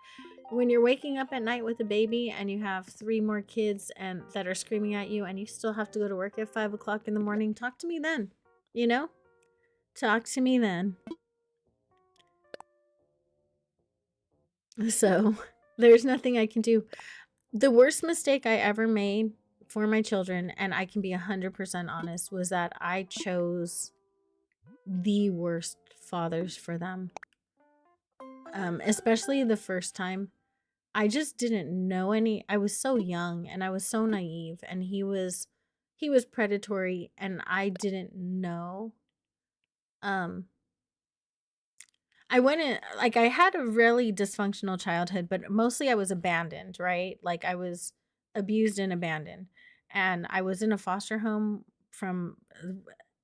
When you're waking up at night with a baby and you have 3 more kids and that are screaming at you, and you still have to go to work at 5 o'clock in the morning, talk to me then. Talk to me then. So there's nothing I can do. The worst mistake I ever made for my children, and I can be 100% honest, was that I chose the worst fathers for them. Especially the first time. I just didn't know any. I was so young and I was so naive, and he was predatory, and I didn't know. I went in, like, I had a really dysfunctional childhood, but mostly I was abandoned, right? Like, I was abused and abandoned. And I was in a foster home from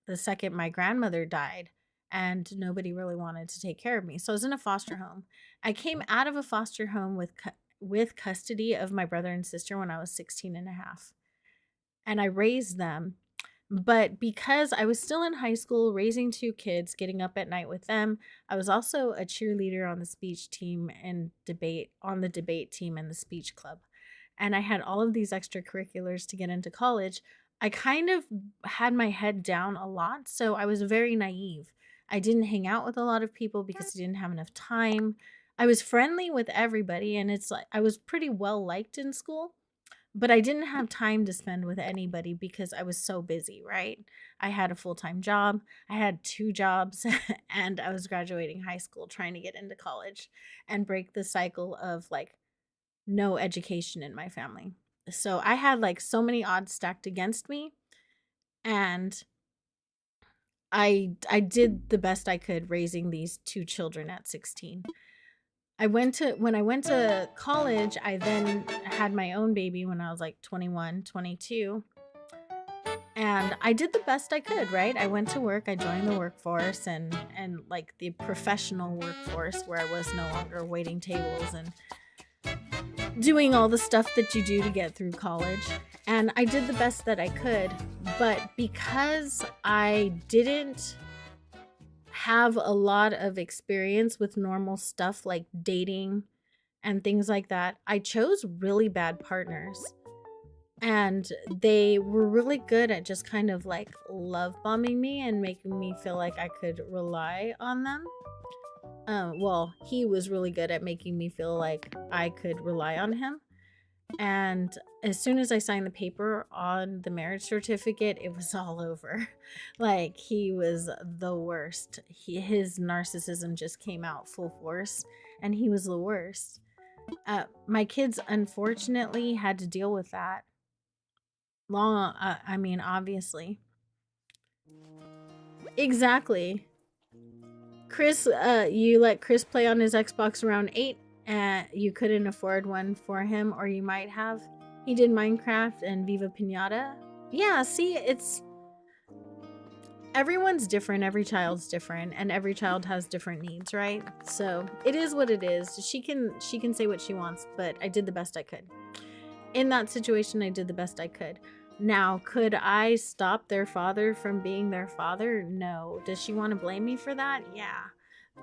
the second my grandmother died, and nobody really wanted to take care of me. So I was in a foster home. I came out of a foster home with custody of my brother and sister when I was 16 and a half. And I raised them. But because I was still in high school, raising 2 kids, getting up at night with them, I was also a cheerleader on the speech team and on the debate team and the speech club. And I had all of these extracurriculars to get into college. I kind of had my head down a lot, so I was very naive. I didn't hang out with a lot of people because I didn't have enough time. I was friendly with everybody, and it's like I was pretty well liked in school. But I didn't have time to spend with anybody because I was so busy, right? I had a full-time job. I had 2 jobs, and I was graduating high school trying to get into college and break the cycle of like no education in my family. So I had like so many odds stacked against me, and I did the best I could raising these 2 children at 16. when I went to college, I then had my own baby when I was like 21, 22. And I did the best I could, right? I went to work, I joined the workforce and like the professional workforce where I was no longer waiting tables and doing all the stuff that you do to get through college. And I did the best that I could, but because I didn't have a lot of experience with normal stuff like dating and things like that, I chose really bad partners. And they were really good at just kind of like love bombing me and making me feel like I could rely on them. Well, he was really good at making me feel like I could rely on him. And as soon as I signed the paper on the marriage certificate, it was all over. Like, he was the worst. His narcissism just came out full force, and he was the worst. My kids, unfortunately, had to deal with that. Obviously. Exactly. Chris, you let Chris play on his Xbox around 8, and you couldn't afford one for him, or you might have. He did Minecraft and Viva Pinata. Yeah, see, everyone's different, every child's different, and every child has different needs, right? So it is what it is. She can say what she wants, but I did the best I could. In that situation, I did the best I could. Now, could I stop their father from being their father? No. Does she want to blame me for that? Yeah.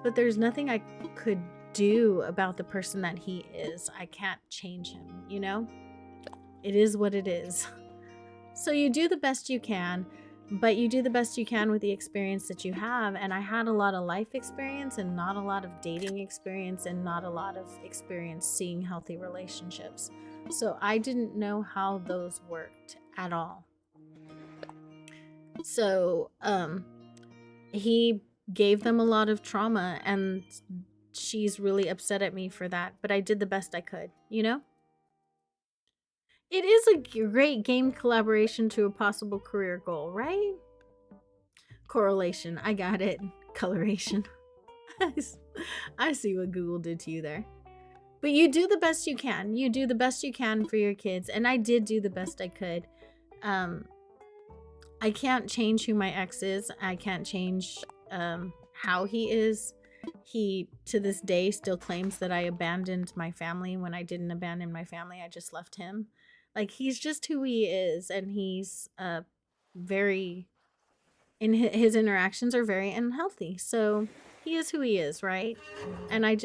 But there's nothing I could do about the person that he is. I can't change him, you know? It is what it is. So you do the best you can, but you do the best you can with the experience that you have. And I had a lot of life experience and not a lot of dating experience and not a lot of experience seeing healthy relationships. So I didn't know how those worked at all. So he gave them a lot of trauma, and she's really upset at me for that. But I did the best I could, you know? It is a great game collaboration to a possible career goal, right? Correlation. I got it. Coloration. I see what Google did to you there. But you do the best you can. You do the best you can for your kids. And I did do the best I could. I can't change who my ex is. I can't change how he is. He, to this day, still claims that I abandoned my family when I didn't abandon my family. I just left him. Like, he's just who he is. And he's his interactions are very unhealthy. So he is who he is, right? And I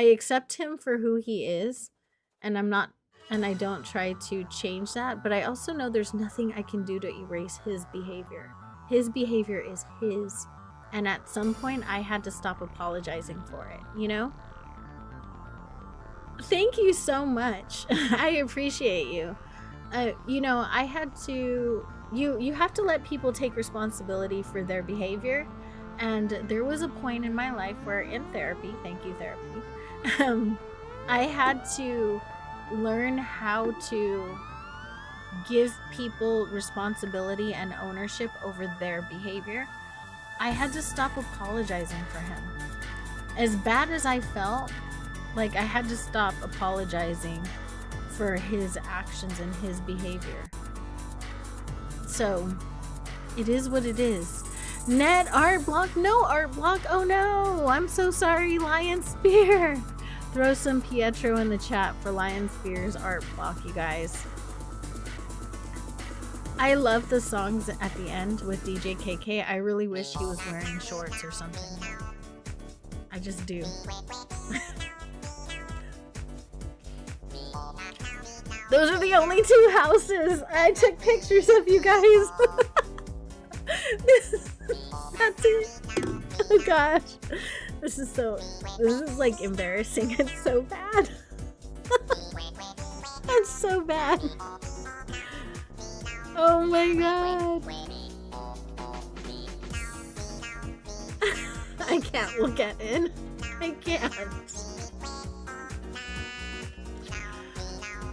accept him for who he is, and I don't try to change that, but I also know there's nothing I can do to erase his behavior. His behavior is his, and at some point I had to stop apologizing for it, you know? Thank you so much. I appreciate you. I had to, you have to let people take responsibility for their behavior, and there was a point in my life where in therapy, thank you therapy, I had to learn how to give people responsibility and ownership over their behavior. I had to stop apologizing for him. As bad as I felt, like, I had to stop apologizing for his actions and his behavior. So it is what it is. Net art block, no art block. Oh no, I'm so sorry, Lion Spear. Throw some Pietro in the chat for Lion Spear's art block, you guys. I love the songs at the end with DJ KK. I really wish he was wearing shorts or something. I just do. Those are the only 2 houses. I took pictures of you guys. That's it. Oh gosh. This is like embarrassing. It's so bad. That's so bad. Oh my god. I can't look at it. I can't.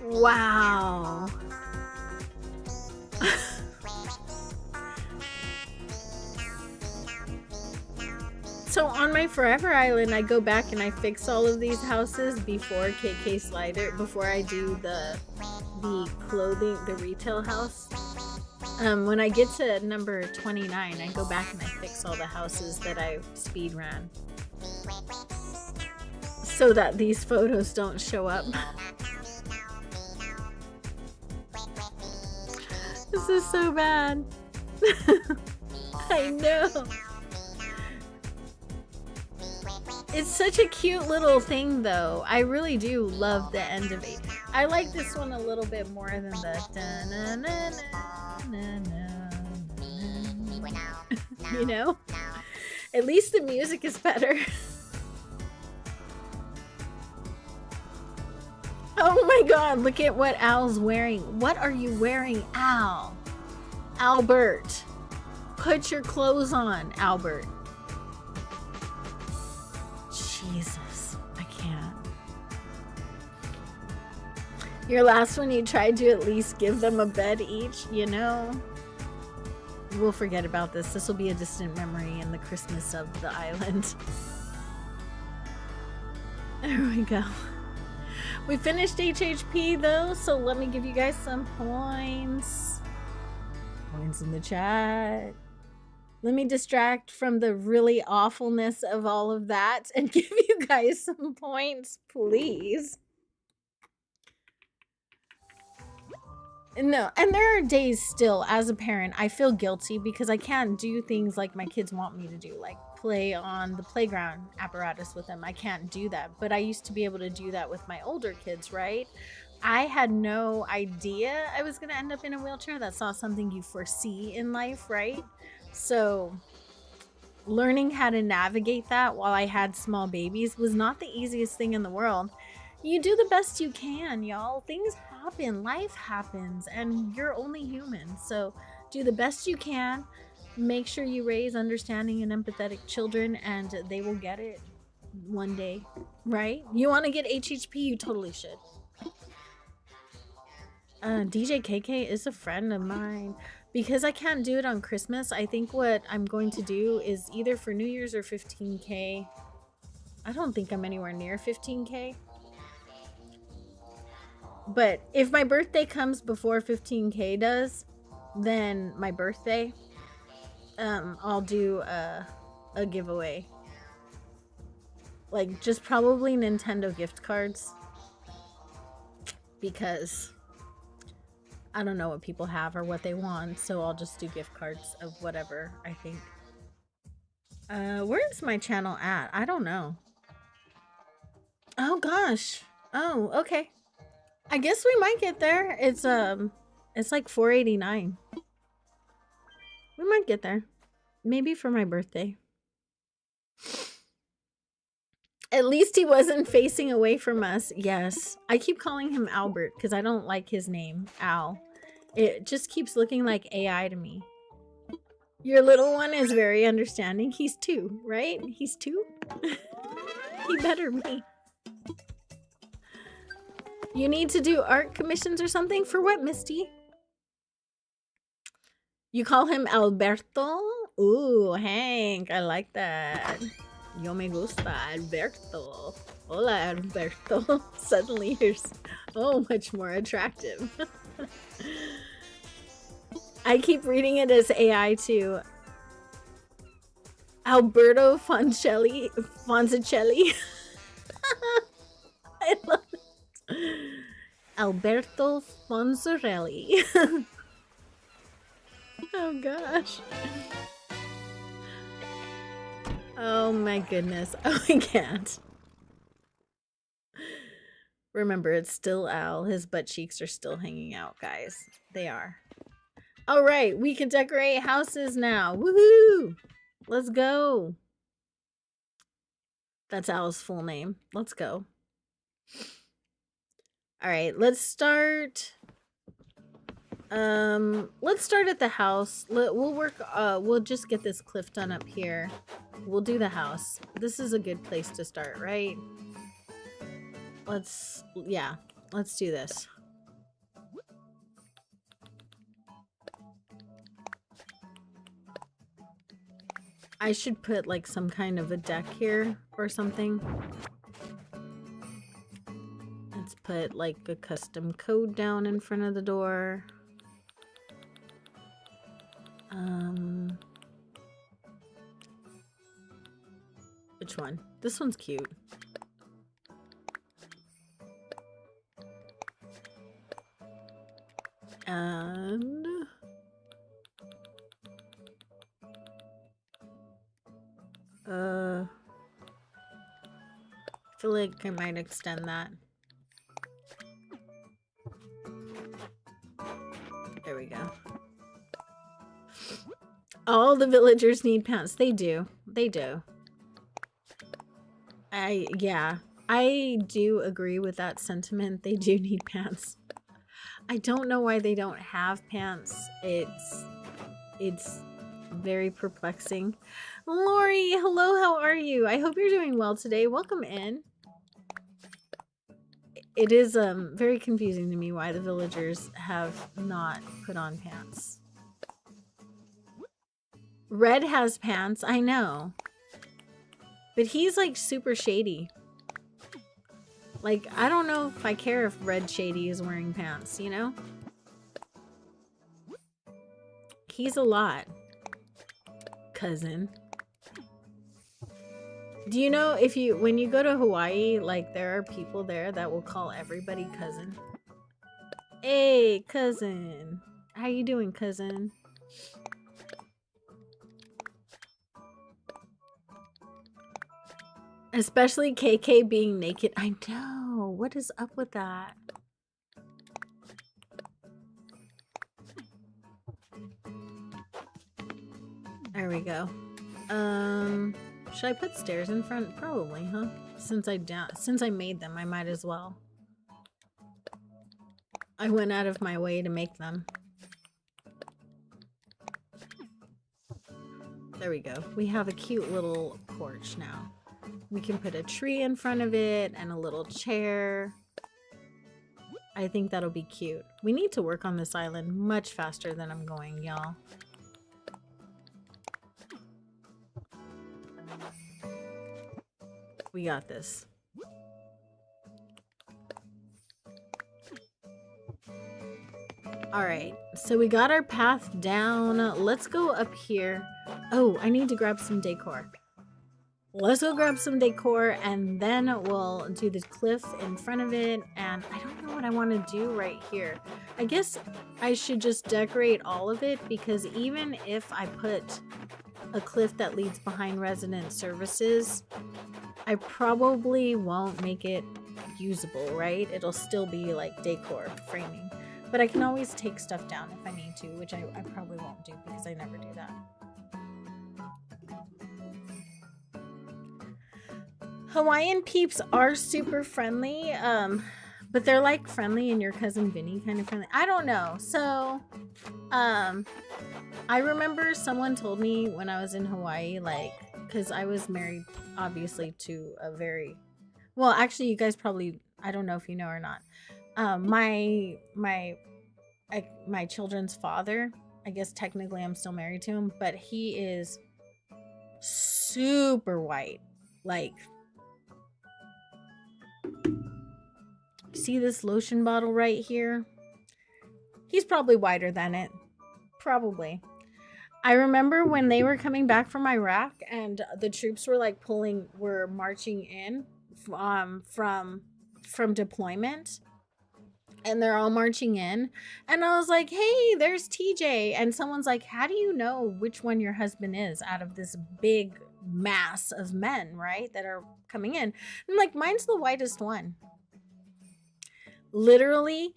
Wow. So on my Forever Island, I go back and I fix all of these houses before KK Slider, before I do the clothing, the retail house. When I get to number 29, I go back and I fix all the houses that I speed ran, so that these photos don't show up. This is so bad. I know. It's such a cute little thing, though. I really do love the end of it. I like this one a little bit more than the you know? At least the music is better. Oh my god, look at what Al's wearing. What are you wearing, Al? Albert. Put your clothes on, Albert. Jesus, I can't. Your last one, you tried to at least give them a bed each, you know? We'll forget about this. This will be a distant memory in the Christmas of the island. There we go. We finished HHP though, so let me give you guys some points. Points in the chat. Let me distract from the really awfulness of all of that and give you guys some points, please. No, and there are days still, as a parent, I feel guilty because I can't do things like my kids want me to do, like play on the playground apparatus with them. I can't do that, but I used to be able to do that with my older kids, right? I had no idea I was going to end up in a wheelchair. That's not something you foresee in life, right? So learning how to navigate that while I had small babies was not the easiest thing in the world. You do the best you can, y'all. Things happen, life happens, and you're only human. So do the best you can. Make sure you raise understanding and empathetic children, and they will get it one day, right? You want to get HHP, you totally should. DJ KK is a friend of mine. Because I can't do it on Christmas, I think what I'm going to do is either for New Year's or 15K. I don't think I'm anywhere near 15K. But if my birthday comes before 15K does, then my birthday, I'll do a giveaway. Like, just probably Nintendo gift cards. Because I don't know what people have or what they want, so I'll just do gift cards of whatever, I think. Where is my channel at? I don't know. Oh gosh. Oh, okay. I guess we might get there. It's like 489. We might get there. Maybe for my birthday. At least he wasn't facing away from us. Yes. I keep calling him Albert because I don't like his name, Al. It just keeps looking like AI to me. Your little one is very understanding. He's 2, right? He's 2? He better be. You need to do art commissions or something? For what, Misty? You call him Alberto? Ooh, Hank. I like that. Yo me gusta, Alberto. Hola, Alberto. Suddenly you're so much more attractive. I keep reading it as AI too. Alberto Foncelli. I love it. Alberto Fonzarelli. Oh gosh. Oh my goodness. Oh, I can't. Remember, it's still Al. His butt cheeks are still hanging out, guys. They are. All right, we can decorate houses now. Woohoo! Let's go. That's Al's full name. Let's go. All right, let's start. Let's start at the house. We'll work. We'll just get this cliff done up here. We'll do the house. This is a good place to start, right? Let's do this. I should put like some kind of a deck here or something. Let's put like a custom code down in front of the door. Which one? This one's cute. And I feel like I might extend that. There we go. All the villagers need pants. They do. They do. Yeah, I do agree with that sentiment. They do need pants. I don't know why they don't have pants. It's very perplexing. Lori, hello, how are you? I hope you're doing well today. Welcome in. It is very confusing to me why the villagers have not put on pants. Red has pants, I know. But he's like super shady. Like, I don't know if I care if Red Shady is wearing pants, you know? He's a lot. Cousin. Do you know if when you go to Hawaii, like there are people there that will call everybody cousin? Hey, cousin. How you doing, cousin? Especially KK being naked. I know. What is up with that? There we go. Should I put stairs in front? Probably, huh? Since I made them, I might as well. I went out of my way to make them. There we go. We have a cute little porch now. We can put a tree in front of it and a little chair. I think that'll be cute. We need to work on this island much faster than I'm going, y'all. We got this. Alright, so we got our path down. Let's go up here. Oh, I need to grab some decor. Let's go grab some decor and then we'll do the cliff in front of it. And I don't know what I want to do right here. I guess I should just decorate all of it because even if I put a cliff that leads behind resident services, I probably won't make it usable, right? It'll still be like decor framing. But I can always take stuff down if I need to, which I probably won't do because I never do that. Hawaiian peeps are super friendly, but they're like friendly and your cousin Vinny kind of friendly. I don't know. So, I remember someone told me when I was in Hawaii, like, because I was married, obviously, to a very, well, actually, you guys probably, I don't know if you know or not. My children's father, I guess technically I'm still married to him, but he is super white. Like, see this lotion bottle right here? He's probably whiter than it. Probably. I remember when they were coming back from Iraq and the troops were like were marching in from deployment. And they're all marching in. And I was like, hey, there's TJ. And someone's like, how do you know which one your husband is out of this big mass of men, right? That are coming in. I'm like, mine's the whitest one. Literally,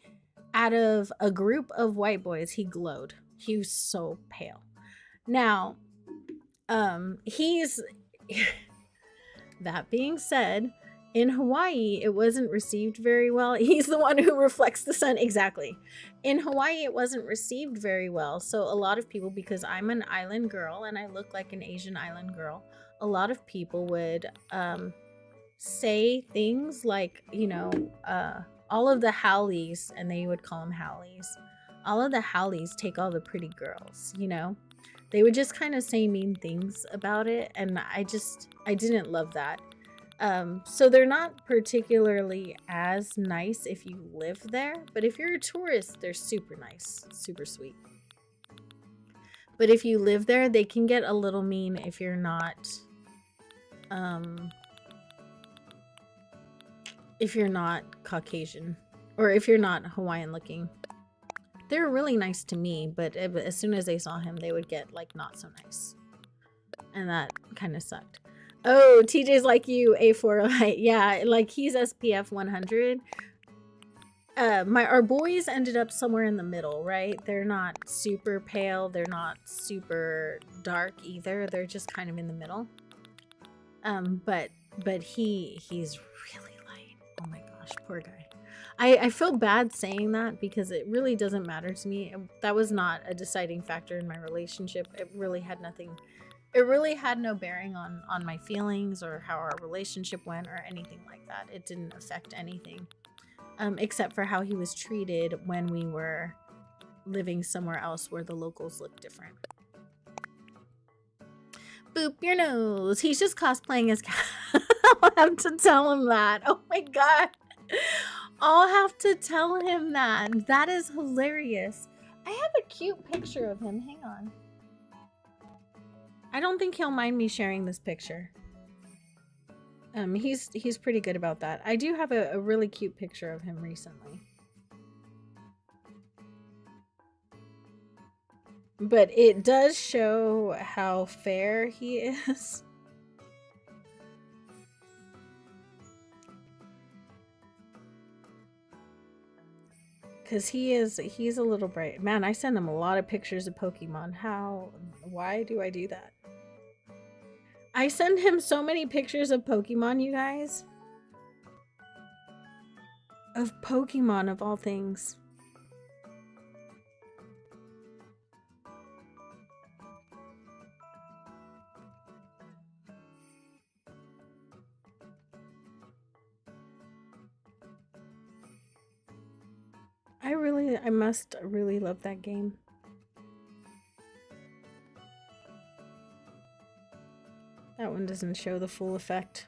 out of a group of white boys, he glowed. He was so pale. Now, he's... That being said, in Hawaii, it wasn't received very well. He's the one who reflects the sun. Exactly. In Hawaii, it wasn't received very well. So a lot of people, because I'm an island girl and I look like an Asian island girl, a lot of people would say things like, you know, all of the haoles, and they would call them haoles. All of the haoles take all the pretty girls, you know? they would just kind of say mean things about it, and I didn't love that. So they're not particularly as nice if you live there, but if you're a tourist, they're super nice, super sweet. But if you live there, they can get a little mean if you're not Caucasian, or if you're not Hawaiian looking. They were really nice to me, but as soon as they saw him, they would get like not so nice, and that kind of sucked. Oh, TJ's like you, A4 light. Yeah, like he's SPF 100. Our boys ended up somewhere in the middle, right? They're not super pale, they're not super dark either. They're just kind of in the middle. But he's really light. Oh my gosh, poor guy. I feel bad saying that because it really doesn't matter to me. That was not a deciding factor in my relationship. It really had nothing. It really had no bearing on my feelings or how our relationship went or anything like that. It didn't affect anything. Except for how he was treated when we were living somewhere else where the locals looked different. Boop your nose. He's just cosplaying as Cat. I'll have to tell him that. Oh my god. I'll have to tell him that. That is hilarious. I have a cute picture of him. Hang on. I don't think he'll mind me sharing this picture. He's pretty good about that. I do have a really cute picture of him recently. But it does show how fair he is. Cause he's a little bright. Man, I send him a lot of pictures of Pokemon. Why do I do that? I send him so many pictures of Pokemon, you guys. Of Pokemon, of all things. I must really love that game. That one doesn't show the full effect.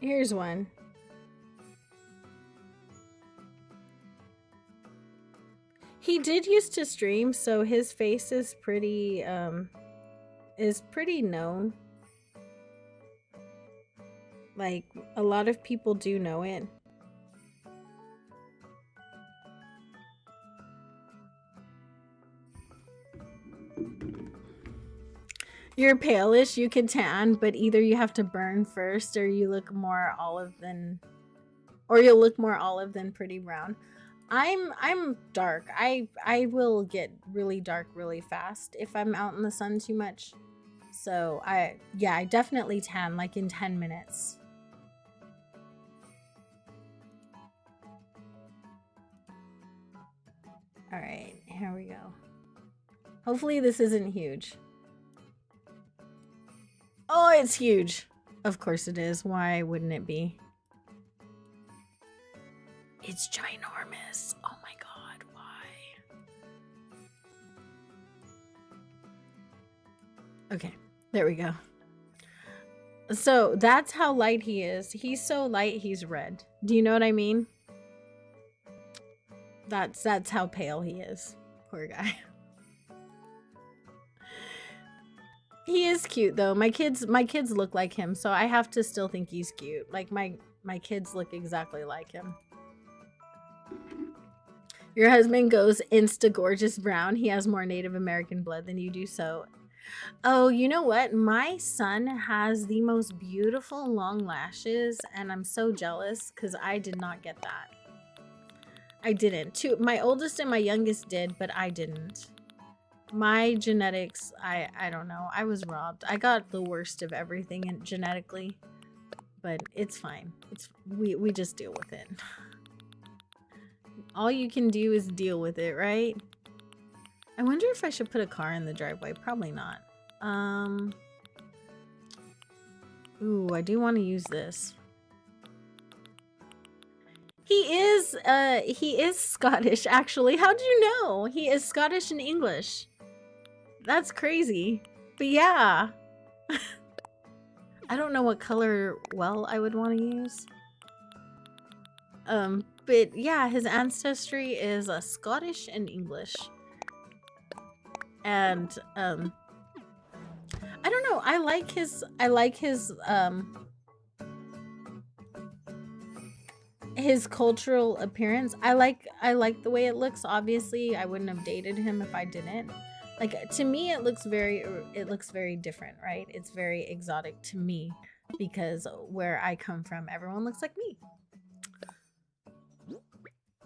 Here's one. He did used to stream, so his face is pretty known. Like, a lot of people do know it. You're palish, you can tan, but either you have to burn first or you look more olive than, or you'll look more olive than pretty brown. I'm dark. I will get really dark really fast if I'm out in the sun too much. So I definitely tan like in 10 minutes. All right, here we go. Hopefully this isn't huge. Oh, it's huge. Of course it is. Why wouldn't it be? It's ginormous. Oh my god, why? Okay, there we go. So that's how light he is. He's so light, he's red. Do you know what I mean? That's how pale he is. Poor guy. He is cute though. My kids look like him, so I have to still think he's cute. Like my kids look exactly like him. Your husband goes insta gorgeous brown. He has more Native American blood than you do, so. Oh, you know what? My son has the most beautiful long lashes, and I'm so jealous because I did not get that. I didn't. My oldest and my youngest did, but I didn't. My genetics, I don't know. I was robbed. I got the worst of everything genetically, but it's fine. We just deal with it. All you can do is deal with it, right? I wonder if I should put a car in the driveway. Probably not. Ooh, I do want to use this. He is Scottish, actually. How'd you know? He is Scottish and English. That's crazy. But yeah. I don't know what color well I would want to use. But yeah, his ancestry is Scottish and English. And I don't know. I like his cultural appearance. I like the way it looks. Obviously, I wouldn't have dated him if I didn't. Like, to me it looks very different, right? It's very exotic to me because where I come from, everyone looks like me.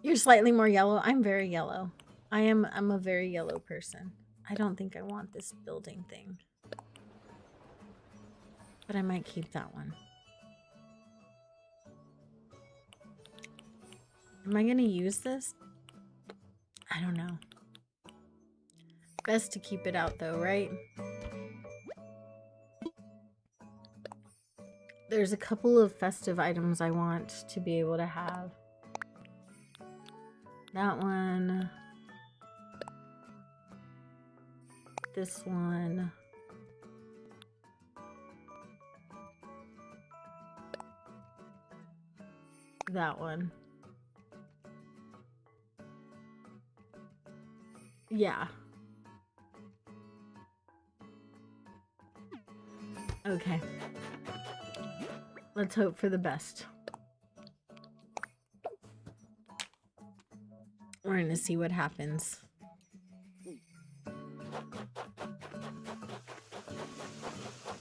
You're slightly more yellow. I'm very yellow. I'm a very yellow person. I don't think I want this building thing. But I might keep that one. Am I gonna use this? I don't know. Best to keep it out though, right? There's a couple of festive items I want to be able to have. That one. This one. That one. Yeah. Okay. Let's hope for the best. We're gonna see what happens.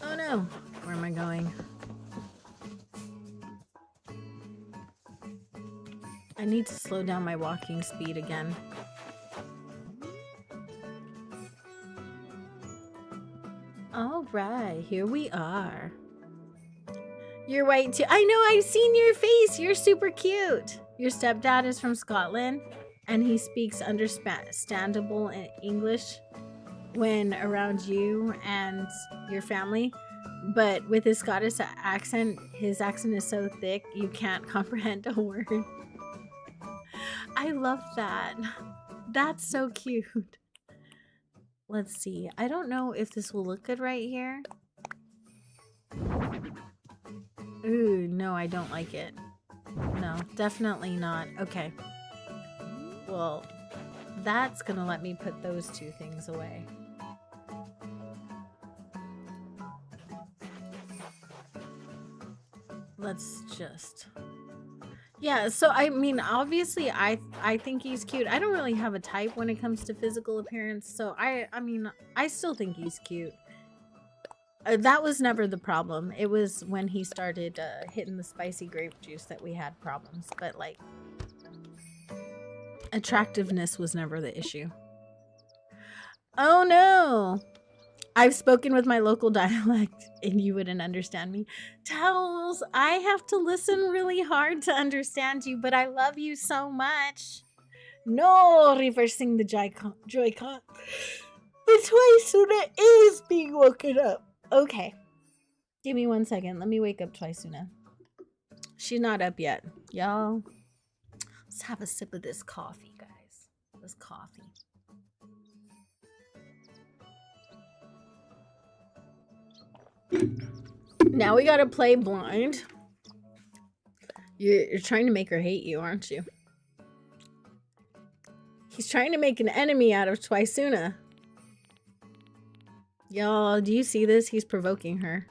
Oh no! Where am I going? I need to slow down my walking speed again. Alright, here we are. You're white too. I know, I've seen your face. You're super cute. Your stepdad is from Scotland and he speaks understandable English when around you and your family. But with his Scottish accent, his accent is so thick you can't comprehend a word. I love that. That's so cute. Let's see. I don't know if this will look good right here. Ooh, no, I don't like it. No, definitely not. Okay. Well, that's gonna let me put those two things away. Let's just... Yeah, so I mean, obviously I think he's cute. I don't really have a type when it comes to physical appearance, so I mean, I still think he's cute. That was never the problem. It was when he started hitting the spicy grape juice that we had problems, but like attractiveness was never the issue. Oh no! I've spoken with my local dialect and you wouldn't understand me. Towels, I have to listen really hard to understand you, but I love you so much. No, reversing the Joycon. The twisuna is being woken up. Okay. Give me 1 second. Let me wake up Twisuna. She's not up yet. Y'all, let's have a sip of this coffee, guys. This coffee. Now we gotta play blind. You're trying to make her hate you, aren't you? He's trying to make an enemy out of Twisuna. Y'all, do you see this? He's provoking her.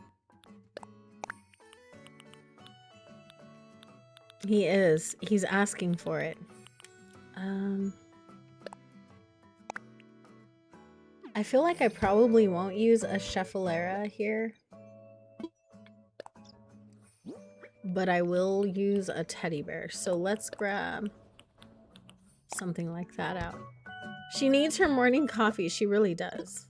He is. He's asking for it. I feel like I probably won't use a Chefalera here. But I will use a teddy bear. So let's grab something like that out. She needs her morning coffee. She really does.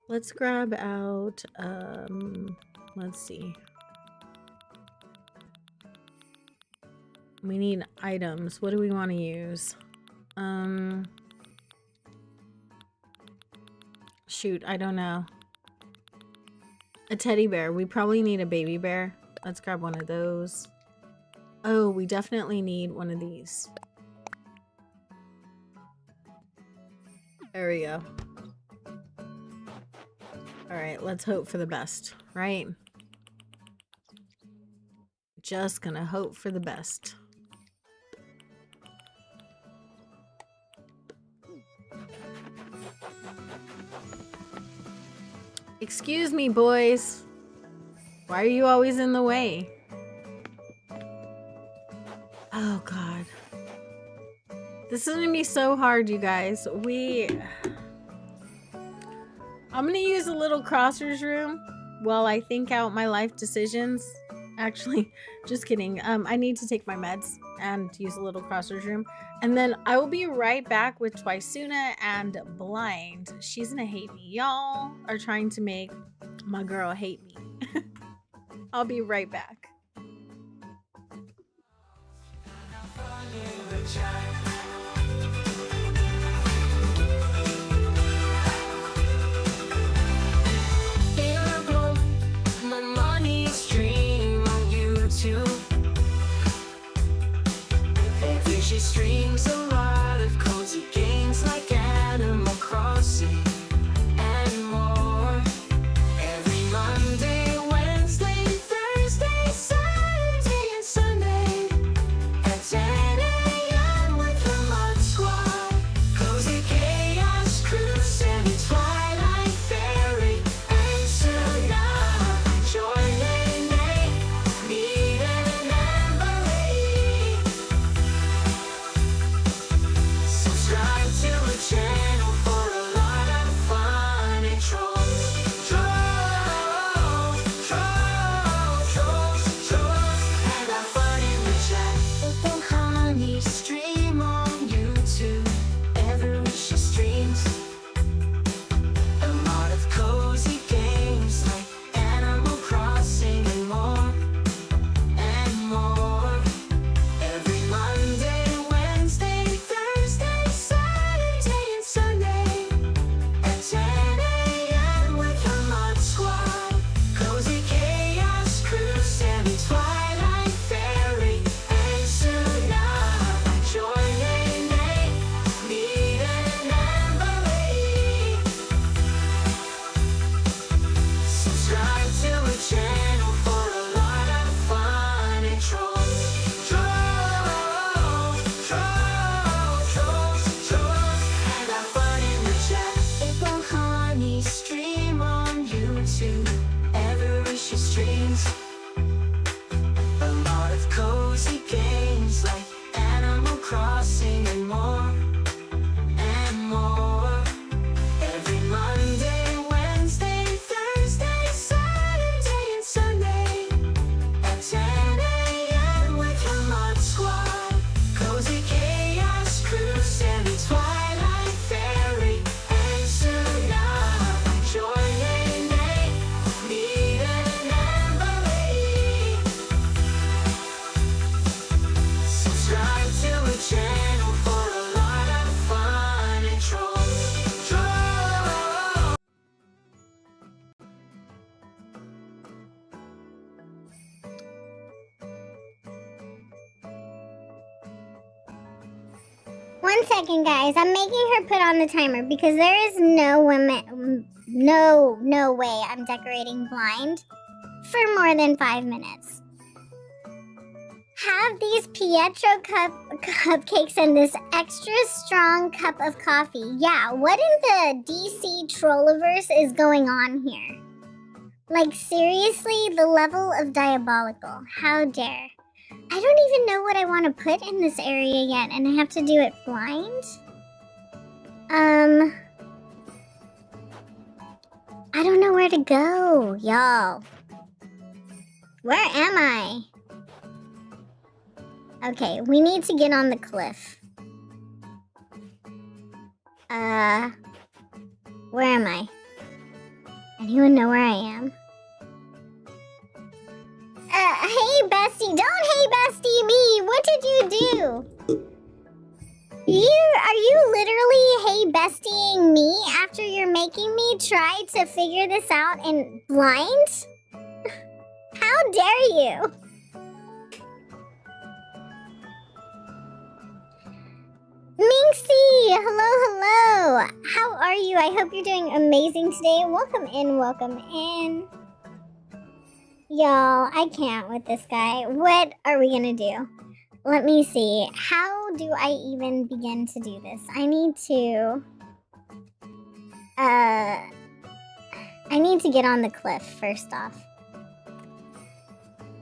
Let's grab out, let's see. We need items. What do we want to use? Shoot, I don't know. A teddy bear. We probably need a baby bear. Let's grab one of those. Oh, we definitely need one of these. There we go. Alright, let's hope for the best, right? Just gonna hope for the best. Excuse me, boys. Why are you always in the way? Oh, God. This is gonna be so hard, you guys. I'm gonna use a little crossers room while I think out my life decisions. Actually, just kidding. I need to take my meds and use a little crossers room. And then I will be right back with Twisuna and Blind. She's gonna hate me. Y'all are trying to make my girl hate me. I'll be right back. My money stream on YouTube. She streams a lot of cozy games like Animal Crossing and more. Every Monday, Wednesday, Thursday, Saturday, and Sunday at 10 a.m. with the Mod Squad. Cozy Chaos Crew, Semi Twilight Fairy, and Suna. Join Nate, Meet and Emily. Subscribe to the channel for a lot of fun and trolls. And have fun in the chat. Open Honey stream on YouTube. Everywhere she streams. A lot of cozy games like Animal Crossing and more. And more. Every Monday, Wednesday, Thursday, Saturday, and Sunday at 10 a.m. with her Mod Squad. Cozy Chaos Crew, Semi Twilight Fairy, and Suna. Join Nate, Meet and Emily. Subscribe to the channel for a lot of fun and trolls. And have fun in the chat. April Honey stream on YouTube. Everywhere she streams. A lot of cozy games like Animal Crossing and more. And more. Every Monday, Wednesday, Thursday, Saturday, and Sunday at 10 a.m. with her Mod Squad. Cozy Chaos Crew, Semi Twilight Fairy, and Suna. Join Nate, Meet and Emily. Subscribe to the channel for a lot of fun and trolls. One second, guys. I'm making her put on the timer because there is no way I'm decorating Blind for more than 5 minutes. Have these Pietro cupcakes and this extra strong cup of coffee. Yeah, what in the DC Trolliverse is going on here? Like, seriously, the level of diabolical. How dare. I don't even know what I want to put in this area yet, and I have to do it blind? I don't know where to go, y'all. Where am I? Okay, we need to get on the cliff. Where am I? Anyone know where I am? Hey bestie, don't hey bestie me! What did you do? Are you literally hey bestieing me after you're making me try to figure this out in blind? How dare you? Minxie, hello, hello. How are you? I hope you're doing amazing today. Welcome in, welcome in. Y'all, I can't with this guy. What are we gonna do? Let me see. How do I even begin to do this? I need to get on the cliff first off.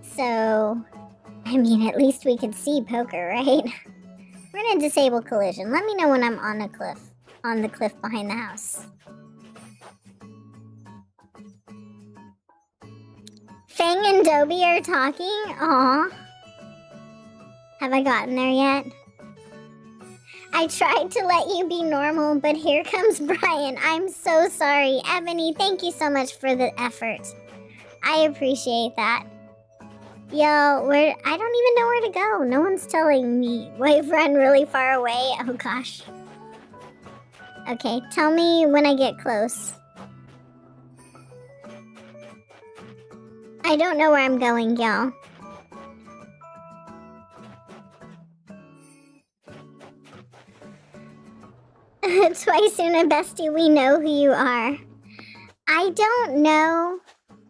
So, I mean, at least we could see poker, right? We're gonna disable collision. Let me know when I'm on the cliff behind the house. Fang and Dobie are talking? Aw. Have I gotten there yet? I tried to let you be normal, but here comes Brian. I'm so sorry. Ebony, thank you so much for the effort. I appreciate that. Yo, I don't even know where to go. No one's telling me. Wave run really far away. Oh gosh. Okay, tell me when I get close. I don't know where I'm going, y'all. Twisuna bestie, we know who you are. I don't know.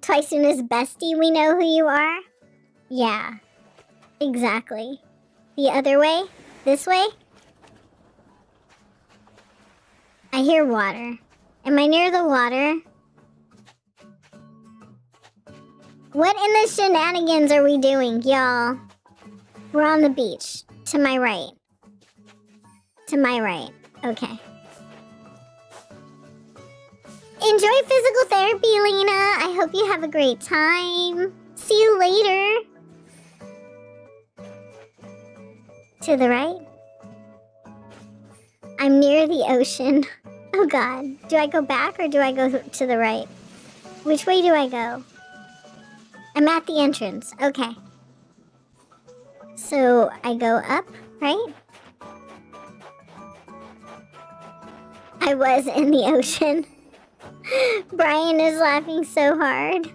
Twisuna's bestie, we know who you are. Yeah, exactly. The other way? This way? I hear water. Am I near the water? What in the shenanigans are we doing, y'all? We're on the beach. To my right. To my right. Okay. Enjoy physical therapy, Lena. I hope you have a great time. See you later. To the right? I'm near the ocean. Oh god. Do I go back or do I go to the right? Which way do I go? I'm at the entrance. Okay. So I go up, right? I was in the ocean. Brian is laughing so hard.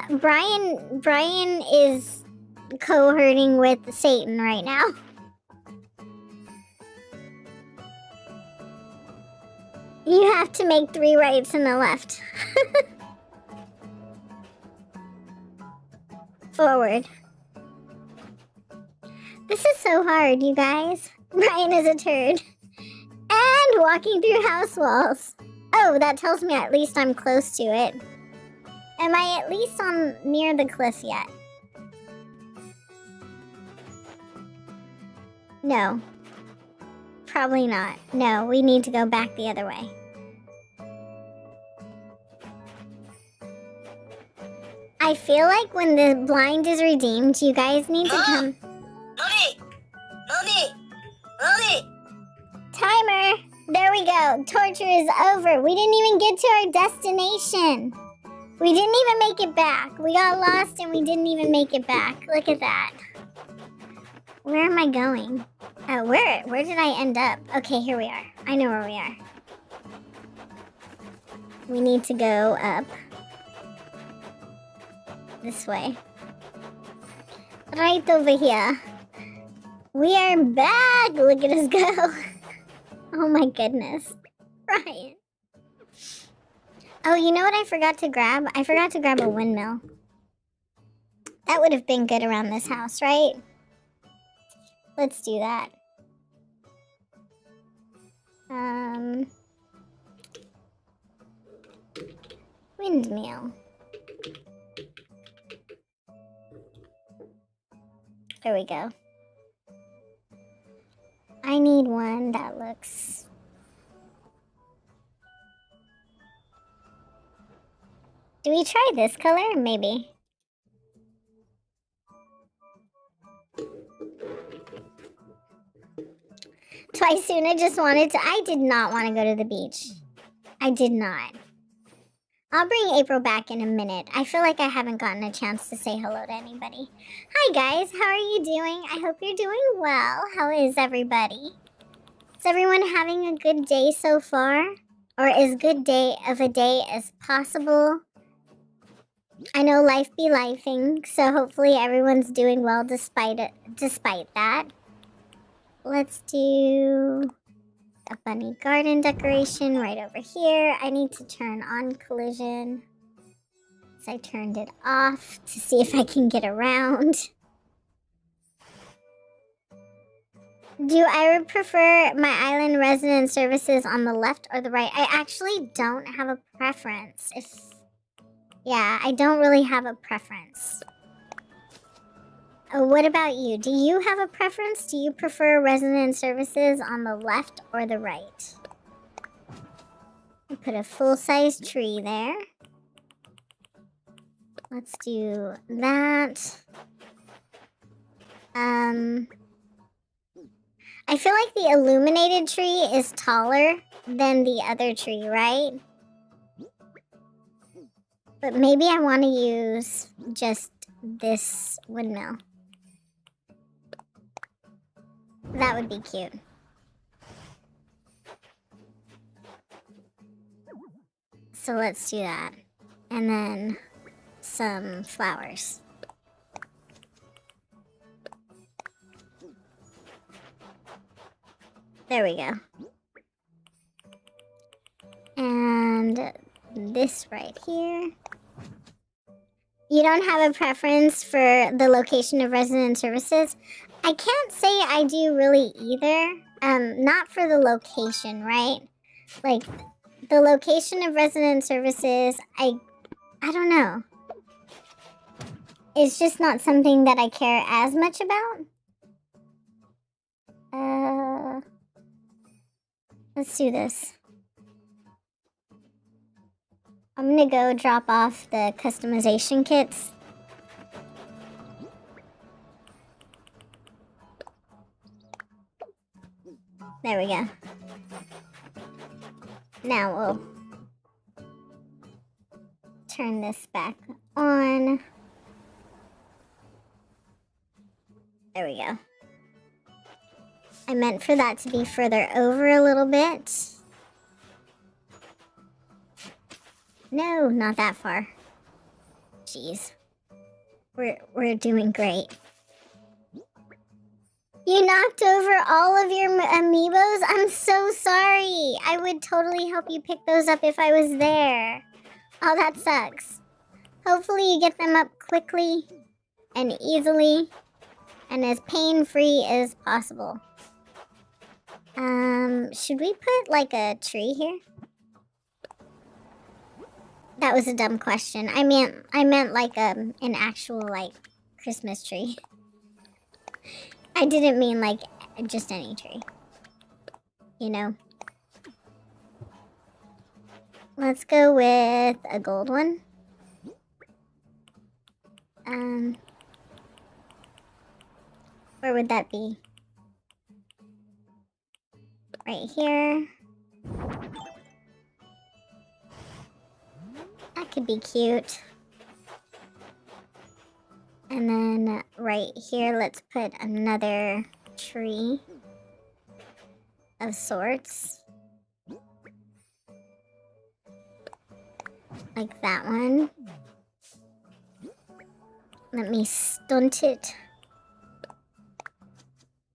Brian is cohorting with Satan right now. You have to make 3 rights and a left. Forward. This is so hard, you guys. Brian is a turd. And walking through house walls. Oh, that tells me at least I'm close to it. Am I at least near the cliff yet? No. Probably not. No, we need to go back the other way. I feel like when the blind is redeemed, you guys need to come... Timer! There we go. Torture is over. We didn't even get to our destination. We didn't even make it back. We got lost and we didn't even make it back. Look at that. Where am I going? Where did I end up? Okay, here we are. I know where we are. We need to go up. This way. Right over here. We are back! Look at us go. Oh my goodness. Ryan. Oh, you know what I forgot to grab? I forgot to grab a windmill. That would have been good around this house, right? Let's do that. Windmill. There we go. I need one that looks... Do we try this color? Maybe. Twisuna just wanted to... I did not want to go to the beach. I did not. I'll bring April back in a minute. I feel like I haven't gotten a chance to say hello to anybody. Hi guys, how are you doing? I hope you're doing well. How is everybody? Is everyone having a good day so far? Or as good day of a day as possible? I know life be lifing, so hopefully everyone's doing well despite that. Let's do a bunny garden decoration right over here. I need to turn on collision. So I turned it off to see if I can get around. Do I prefer my island resident services on the left or the right? I actually don't have a preference. Yeah, I don't really have a preference. Oh, what about you? Do you have a preference? Do you prefer resident services on the left or the right? I put a full-size tree there. Let's do that. I feel like the illuminated tree is taller than the other tree, right? But maybe I want to use just this windmill. That would be cute. So let's do that. And then some flowers. There we go. And this right here. You don't have a preference for the location of resident services? I can't say I do really either. Not for the location, right? Like, the location of resident services, I don't know. It's just not something that I care as much about. Let's do this. I'm gonna go drop off the customization kits. There we go. Now we'll turn this back on. There we go. I meant for that to be further over a little bit. No, not that far. Jeez. We're doing great. You knocked over all of your amiibos? I'm so sorry. I would totally help you pick those up if I was there. Oh, that sucks. Hopefully you get them up quickly and easily and as pain-free as possible. Should we put like a tree here? That was a dumb question. I meant like an actual like Christmas tree. I didn't mean like just any tree. You know? Let's go with a gold one. Where would that be? Right here. That could be cute. And then right here, let's put another tree of sorts. Like that one. Let me stunt it.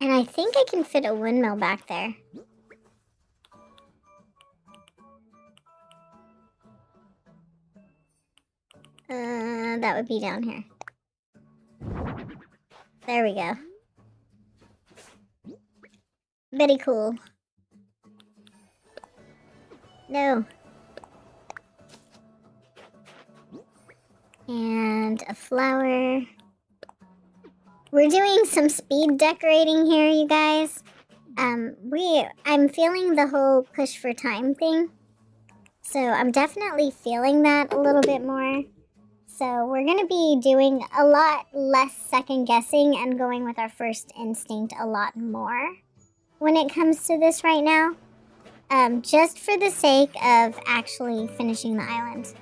And I think I can fit a windmill back there. That would be down here. There we go. Very cool. No. And a flower. We're doing some speed decorating here, you guys. I'm feeling the whole push for time thing. So I'm definitely feeling that a little bit more. So we're going to be doing a lot less second guessing and going with our first instinct a lot more when it comes to this right now. Just for the sake of actually finishing the island.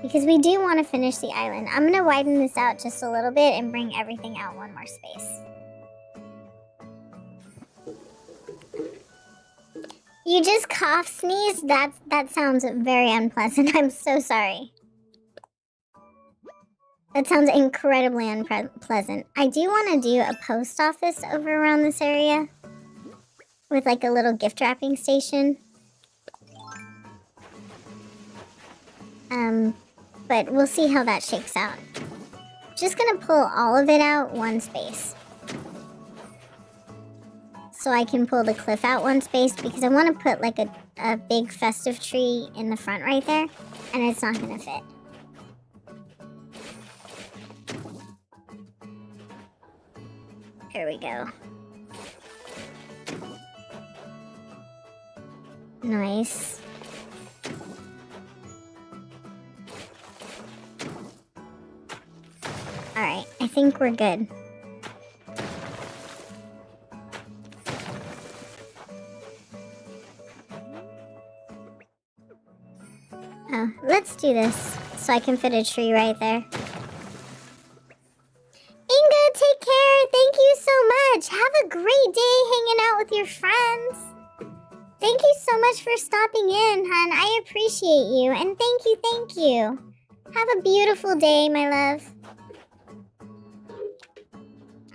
Because we do want to finish the island. I'm going to widen this out just a little bit and bring everything out one more space. You just cough sneeze? That sounds very unpleasant. I'm so sorry. That sounds incredibly unpleasant. I do want to do a post office over around this area with like a little gift wrapping station. But we'll see how that shakes out. Just gonna pull all of it out one space. So I can pull the cliff out one space because I want to put like a big festive tree in the front right there, and it's not gonna fit. There we go. Nice. Alright, I think we're good. Oh, let's do this so I can fit a tree right there. Inga, take care. Thank you so much. Have a great day hanging out with your friends. Thank you so much for stopping in, hon. I appreciate you. And thank you. Have a beautiful day, my love.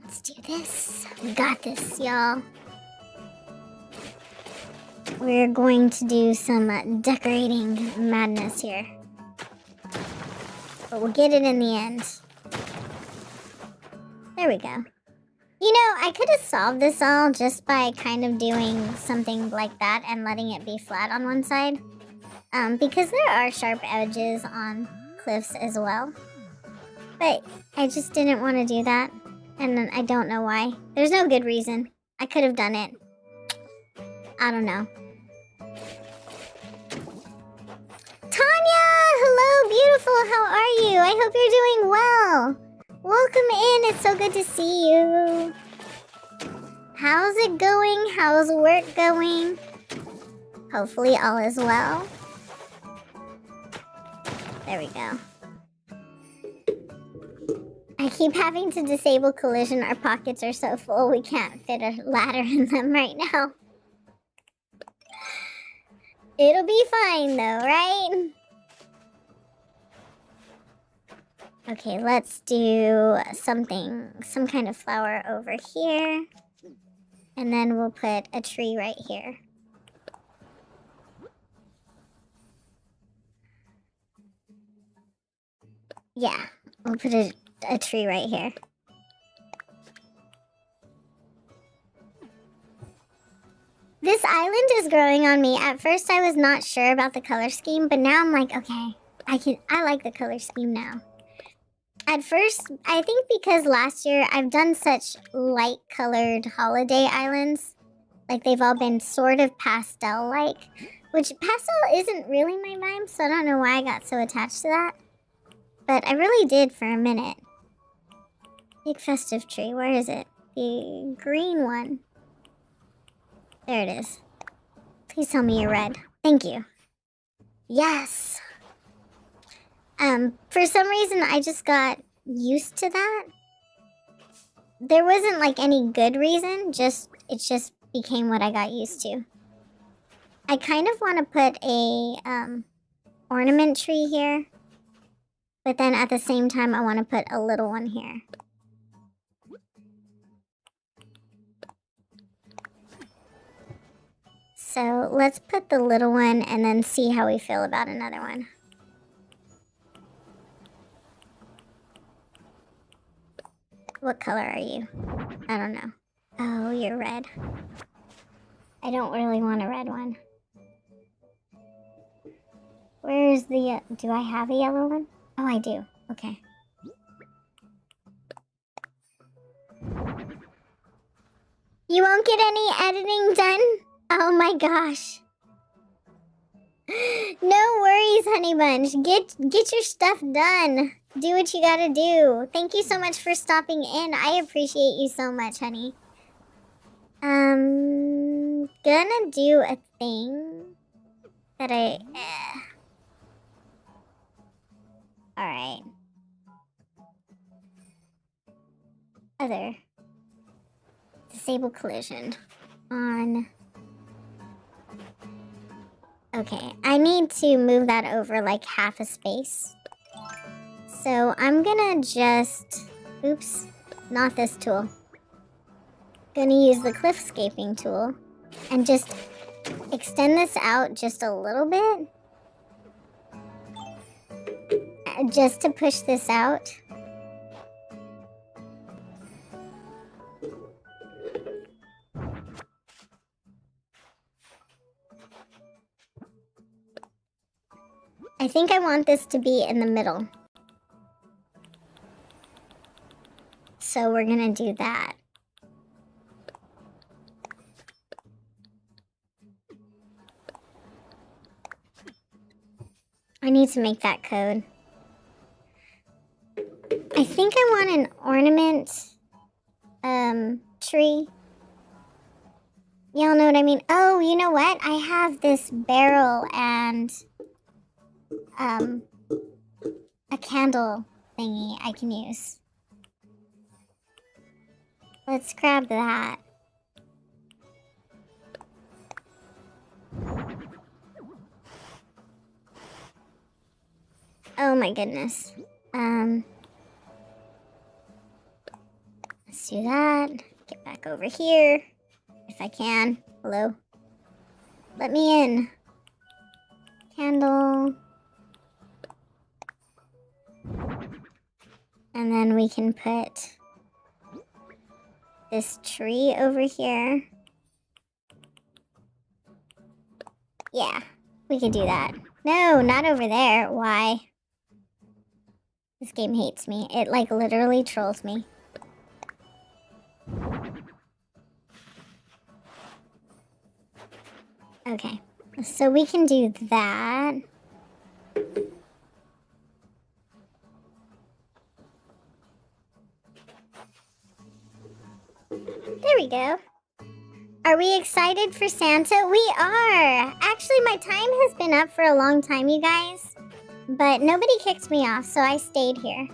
Let's do this. We got this, y'all. We're going to do some decorating madness here. But we'll get it in the end. There we go. You know, I could have solved this all just by kind of doing something like that and letting it be flat on one side. Because there are sharp edges on cliffs as well. But I just didn't want to do that. And I don't know why. There's no good reason. I could have done it. I don't know. Tanya! Hello, beautiful. How are you? I hope you're doing well. Welcome in. It's so good to see you. How's it going? How's work going? Hopefully all is well. There we go. I keep having to disable collision. Our pockets are so full we can't fit a ladder in them right now. It'll be fine though, right? Okay, let's do some kind of flower over here. And then we'll put a tree right here. Yeah, we'll put a tree right here. This island is growing on me. At first I was not sure about the color scheme, but now I'm like, okay, I like the color scheme now. At first, I think because last year I've done such light colored holiday islands. Like they've all been sort of pastel-like. Which pastel isn't really my vibe, so I don't know why I got so attached to that. But I really did for a minute. Big festive tree, where is it? The green one. There it is. Please tell me you're red. Thank you. Yes! For some reason, I just got used to that. There wasn't, like, any good reason. It just became what I got used to. I kind of want to put a, ornament tree here. But then at the same time, I want to put a little one here. So, let's put the little one and then see how we feel about another one. What color are you? I don't know. Oh, you're red. I don't really want a red one. Where's the... do I have a yellow one? Oh, I do. Okay. You won't get any editing done? Oh my gosh. No worries, honey bunch. Get your stuff done. Do what you gotta do. Thank you so much for stopping in. I appreciate you so much, honey. Gonna do a thing that Alright. Other. Disable collision. On. Okay, I need to move that over like half a space. So I'm gonna just, oops, not this tool. Gonna use the cliffscaping tool and just extend this out just a little bit. Just to push this out. I think I want this to be in the middle. So we're gonna do that. I need to make that code. I think I want an ornament tree. Y'all know what I mean? Oh, you know what? I have this barrel and a candle thingy I can use. Let's grab that. Oh my goodness. Let's do that. Get back over here. If I can. Hello? Let me in. Candle. And then we can put this tree over here. Yeah, we can do that. No, not over there. Why? This game hates me. It, like, literally trolls me. Okay, so we can do that. There we go. Are we excited for Santa? We are! Actually, my time has been up for a long time, you guys. But nobody kicked me off, so I stayed here.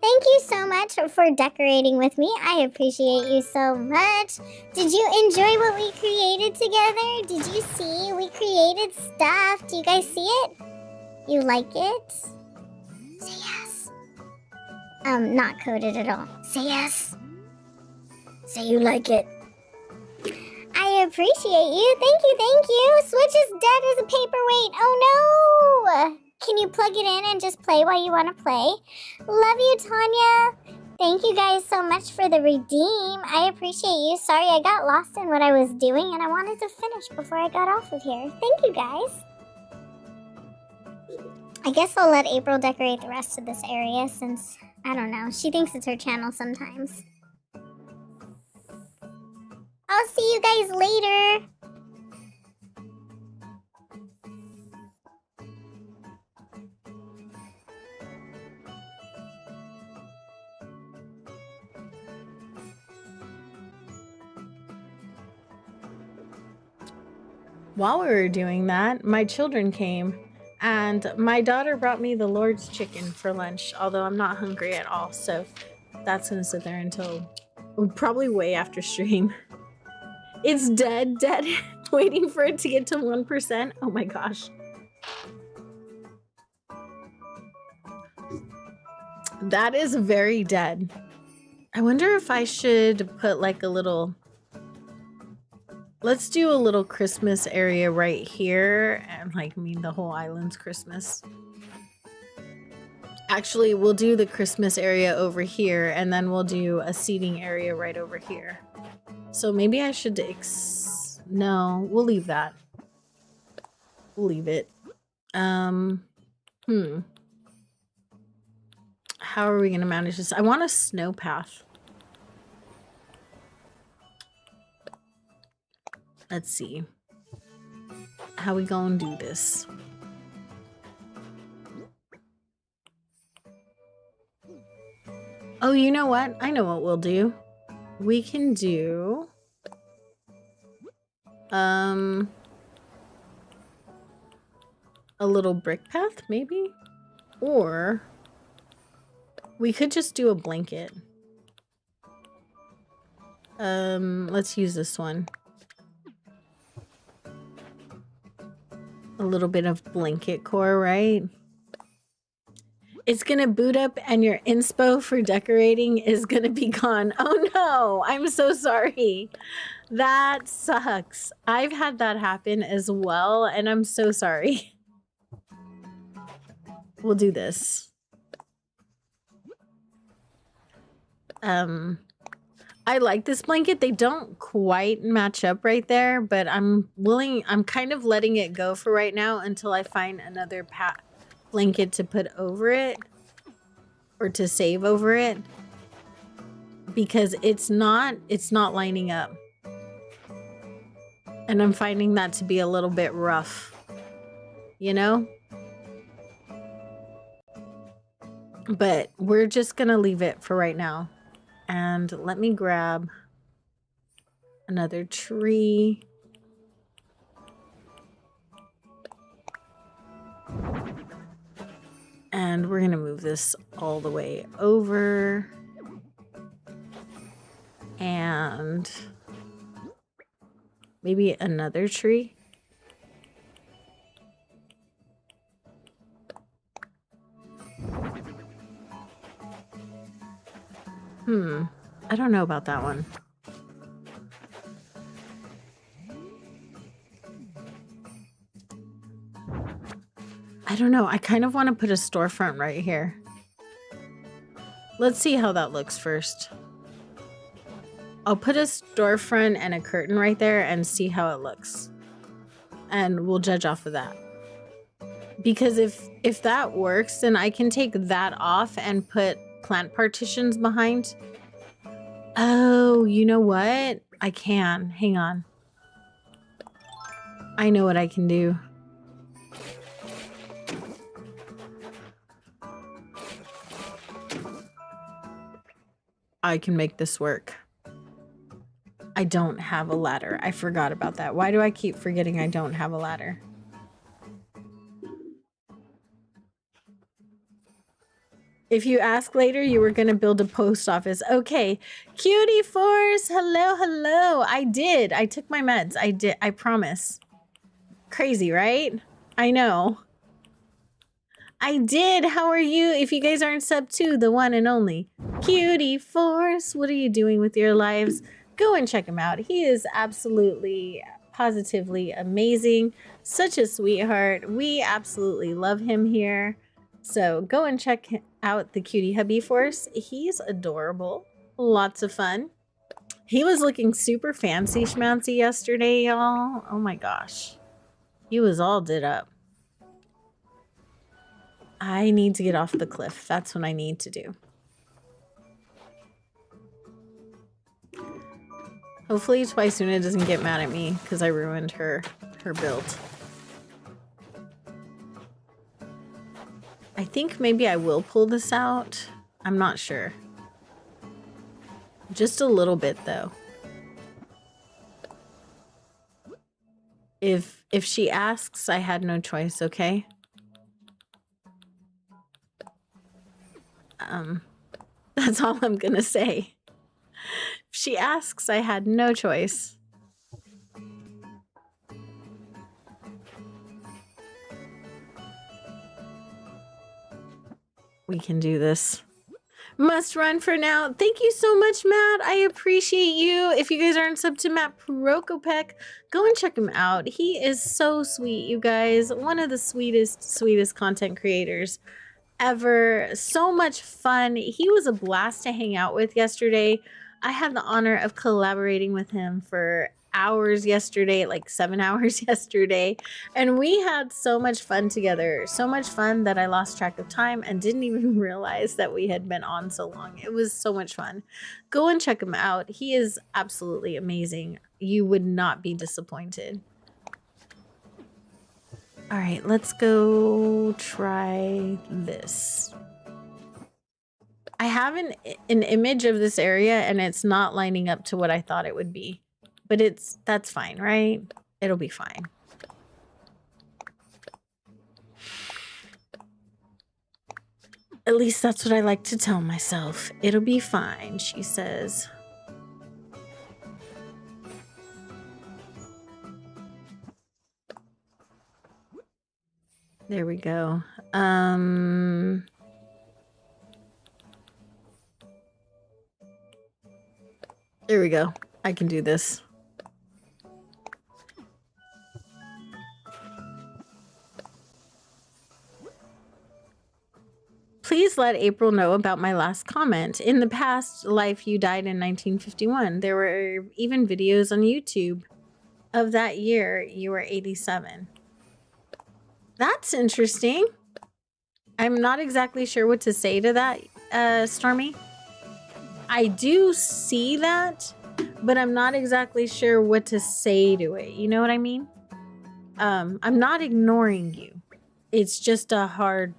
Thank you so much for decorating with me. I appreciate you so much. Did you enjoy what we created together? Did you see? We created stuff. Do you guys see it? You like it? Say yes. Not coded at all. Say yes. Say you like it. I appreciate you. Thank you, thank you. Switch is dead as a paperweight. Oh no! Can you plug it in and just play while you want to play? Love you, Tanya. Thank you guys so much for the redeem. I appreciate you. Sorry, I got lost in what I was doing and I wanted to finish before I got off of here. Thank you guys. I guess I'll let April decorate the rest of this area since, I don't know, she thinks it's her channel sometimes. I'll see you guys later. While we were doing that, my children came and my daughter brought me the Lord's chicken for lunch, although I'm not hungry at all. So that's going to sit there until probably way after stream. It's dead, waiting for it to get to 1%. Oh my gosh. That is very dead. I wonder if I should put like a little... Let's do a little Christmas area right here and like mean the whole island's Christmas. Actually, we'll do the Christmas area over here and then we'll do a seating area right over here. So maybe I should no, we'll leave that. We'll leave it. How are we gonna manage this? I want a snow path. Let's see. How we gonna do this? Oh, you know what? I know what we'll do. We can do... a little brick path, maybe? Or... we could just do a blanket. Let's use this one. A little bit of blanket core, right? It's gonna boot up and your inspo for decorating is gonna be gone. Oh no, I'm so sorry. That sucks. I've had that happen as well, and I'm so sorry. We'll do this. I like this blanket. They don't quite match up right there, but I'm kind of letting it go for right now until I find another blanket to put over it or to save over it, because it's not lining up. And I'm finding that to be a little bit rough, you know? But we're just gonna leave it for right now. And let me grab another tree. And we're gonna move this all the way over. And maybe another tree. I don't know about that one. I don't know. I kind of want to put a storefront right here. Let's see how that looks first. I'll put a storefront and a curtain right there and see how it looks. And we'll judge off of that. Because if that works, then I can take that off and put plant partitions behind. Oh, you know what? I can. Hang on. I know what I can do. I can make this work. I don't have a ladder. I forgot about that. Why do I keep forgetting I don't have a ladder? If you ask later, you were going to build a post office. Okay. Cutie Force. Hello, hello. I did. I took my meds. I did. I promise. Crazy, right? I know. I did. How are you? If you guys aren't sub to, the one and only Cutie Force. What are you doing with your lives? Go and check him out. He is absolutely, positively amazing. Such a sweetheart. We absolutely love him here. So go and check out the Cutie Hubby Force. He's adorable. Lots of fun. He was looking super fancy schmancy yesterday, y'all. Oh my gosh. He was all did up. I need to get off the cliff. That's what I need to do. Hopefully Twisuna doesn't get mad at me because I ruined her build. I think maybe I will pull this out. I'm not sure. Just a little bit though. If she asks, I had no choice, okay? That's all I'm gonna say. If she asks, I had no choice. We can do this. Must run for now. Thank you so much, Matt. I appreciate you. If you guys aren't sub to Matt Prokopek, go and check him out. He is so sweet, you guys. One of the sweetest content creators ever. So much fun. He was a blast to hang out with yesterday. I had the honor of collaborating with him for hours yesterday, like 7 hours yesterday, and we had so much fun together. So much fun that I lost track of time and didn't even realize that we had been on so long. It was so much fun. Go and check him out. He is absolutely amazing. You would not be disappointed. All right, let's go try this. I have an image of this area and it's not lining up to what I thought it would be. But that's fine, right? It'll be fine. At least that's what I like to tell myself. It'll be fine, she says. There we go. There we go. I can do this. Please let April know about my last comment. In the past life, you died in 1951. There were even videos on YouTube of that year. You were 87. That's interesting. I'm not exactly sure what to say to that, Stormy. I do see that, but I'm not exactly sure what to say to it. You know what I mean? I'm not ignoring you. It's just a hard,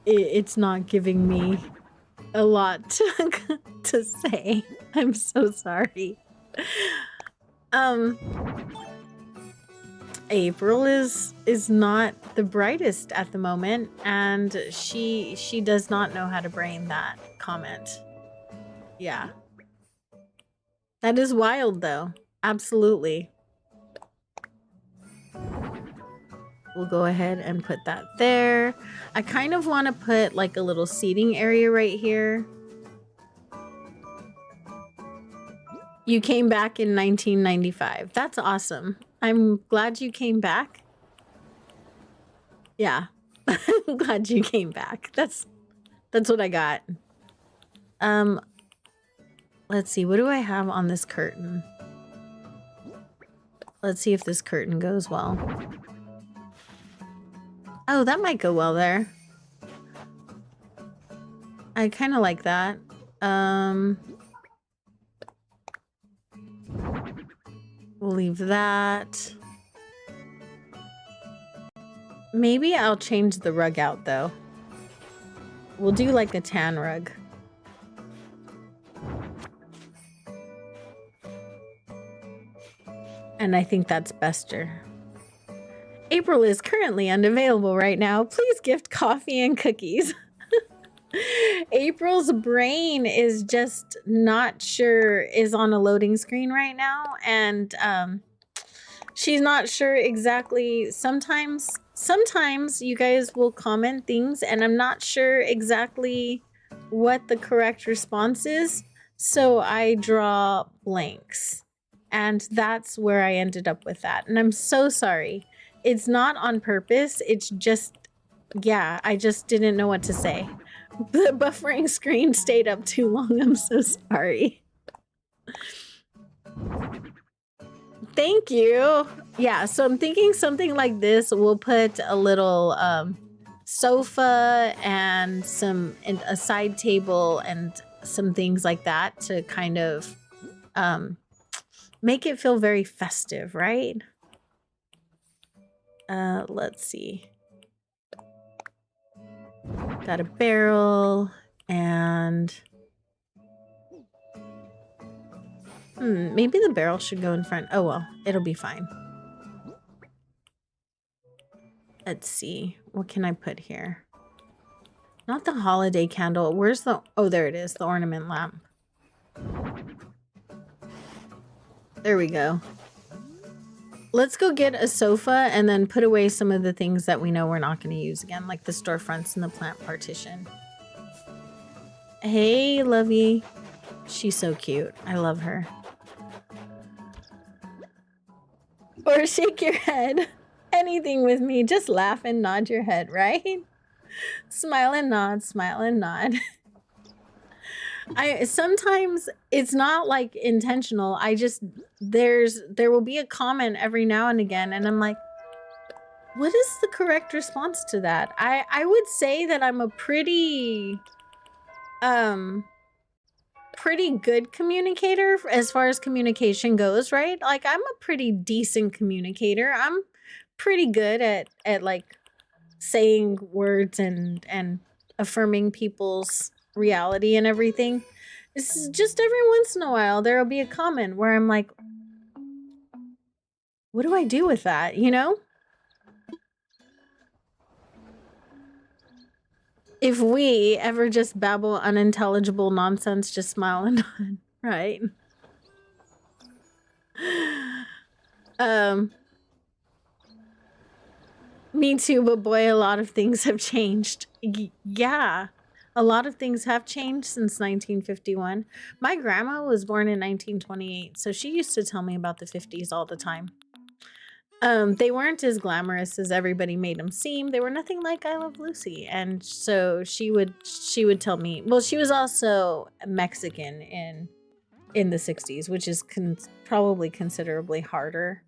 it's not giving me a lot to say. I'm so sorry. April is not the brightest at the moment, and she does not know how to brain that comment. Yeah. That is wild though. Absolutely. We'll go ahead and put that there. I kind of want to put like a little seating area right here. You came back in 1995. That's awesome. I'm glad you came back. Yeah. I'm glad you came back. That's what I got. Let's see. What do I have on this curtain? Let's see if this curtain goes well. Oh, that might go well there. I kind of like that. We'll leave that. Maybe I'll change the rug out though. We'll do like a tan rug. And I think that's bester. April is currently unavailable right now. Please gift coffee and cookies. April's brain is just not sure, is on a loading screen right now, and she's not sure exactly. Sometimes you guys will comment things and I'm not sure exactly what the correct response is, so I draw blanks, and that's where I ended up with that, and I'm so sorry. It's not on purpose, it's just, yeah, I just didn't know what to say. The buffering screen stayed up too long. I'm so sorry. Thank you. Yeah, so I'm thinking something like this. We'll put a little sofa and a side table and some things like that to kind of make it feel very festive, right? Let's see. Got a barrel and maybe the barrel should go in front. Oh well, it'll be fine. Let's see. What can I put here? Not the holiday candle. Where's the... Oh, there it is. The ornament lamp. There we go. Let's go get a sofa and then put away some of the things that we know we're not going to use again, like the storefronts and the plant partition. Hey, Lovey. She's so cute. I love her. Or shake your head. Anything with me. Just laugh and nod your head, right? Smile and nod, smile and nod. Sometimes it's not like intentional. I just, there will be a comment every now and again and I'm like, what is the correct response to that? I would say that I'm a pretty good communicator as far as communication goes, right? Like I'm a pretty decent communicator. I'm pretty good at like saying words and affirming people's reality and everything. This is just every once in a while there'll be a comment where I'm like, what do I do with that, you know? If we ever just babble unintelligible nonsense, just smile and nod, right? Me too, but boy, a lot of things have changed. Yeah, a lot of things have changed since 1951. My grandma was born in 1928, so she used to tell me about the 50s all the time. They weren't as glamorous as everybody made them seem. They were nothing like I Love Lucy, and so she would tell me. Well, she was also Mexican in the 60s, which is probably considerably harder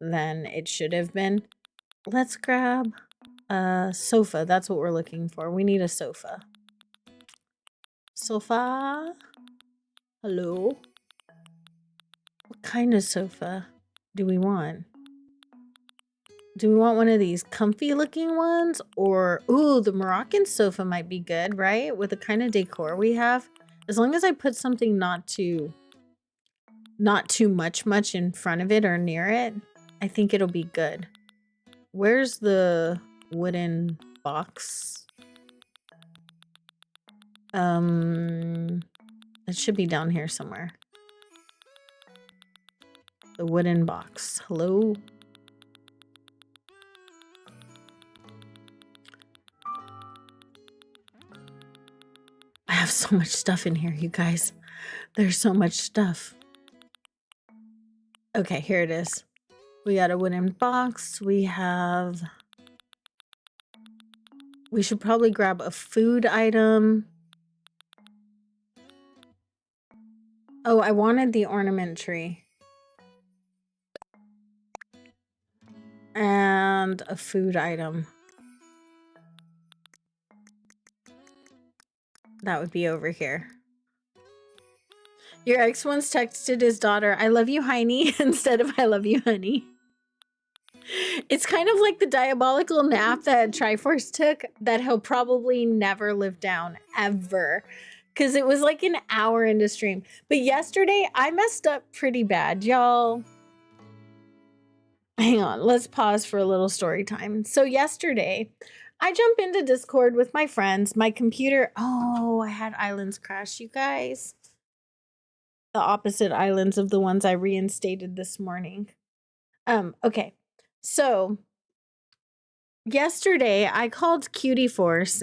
than it should have been. Let's grab a sofa. That's what we're looking for. We need a sofa. Sofa? Hello? What kind of sofa do we want? Do we want one of these comfy looking ones? Or, ooh, the Moroccan sofa might be good, right? With the kind of decor we have. As long as I put something not too much in front of it or near it, I think it'll be good. Where's the wooden box? It should be down here somewhere. The wooden box. Hello? I have so much stuff in here, you guys. There's so much stuff. Okay, here it is. We got a wooden box. We should probably grab a food item. Oh, I wanted the ornament tree. And a food item. That would be over here. Your ex once texted his daughter, "I love you, Heiny," instead of "I love you, honey." It's kind of like the diabolical nap that Triforce took that he'll probably never live down, ever. Because it was like an hour into stream. But yesterday, I messed up pretty bad, y'all. Hang on, let's pause for a little story time. So yesterday, I jump into Discord with my friends. My computer, oh, I had islands crash, you guys. The opposite islands of the ones I reinstated this morning. Okay. So yesterday I called Cutie Force.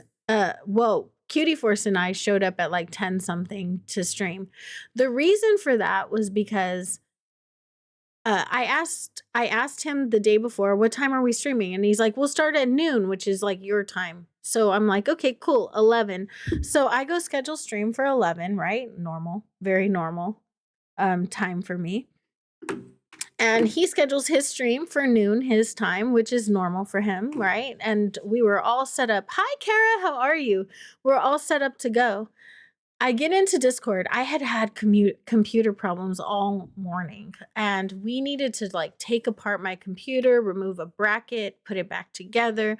Cutie Force and I showed up at like 10 something to stream. The reason for that was because I asked him the day before, what time are we streaming? And he's like, we'll start at noon, which is like your time. So I'm like, okay, cool, 11. So I go schedule stream for 11, right? Normal, very normal time for me. And he schedules his stream for noon, his time, which is normal for him, right? And we were all set up. Hi, Kara, how are you? We're all set up to go. I get into Discord. I had computer problems all morning, and we needed to like take apart my computer, remove a bracket, put it back together,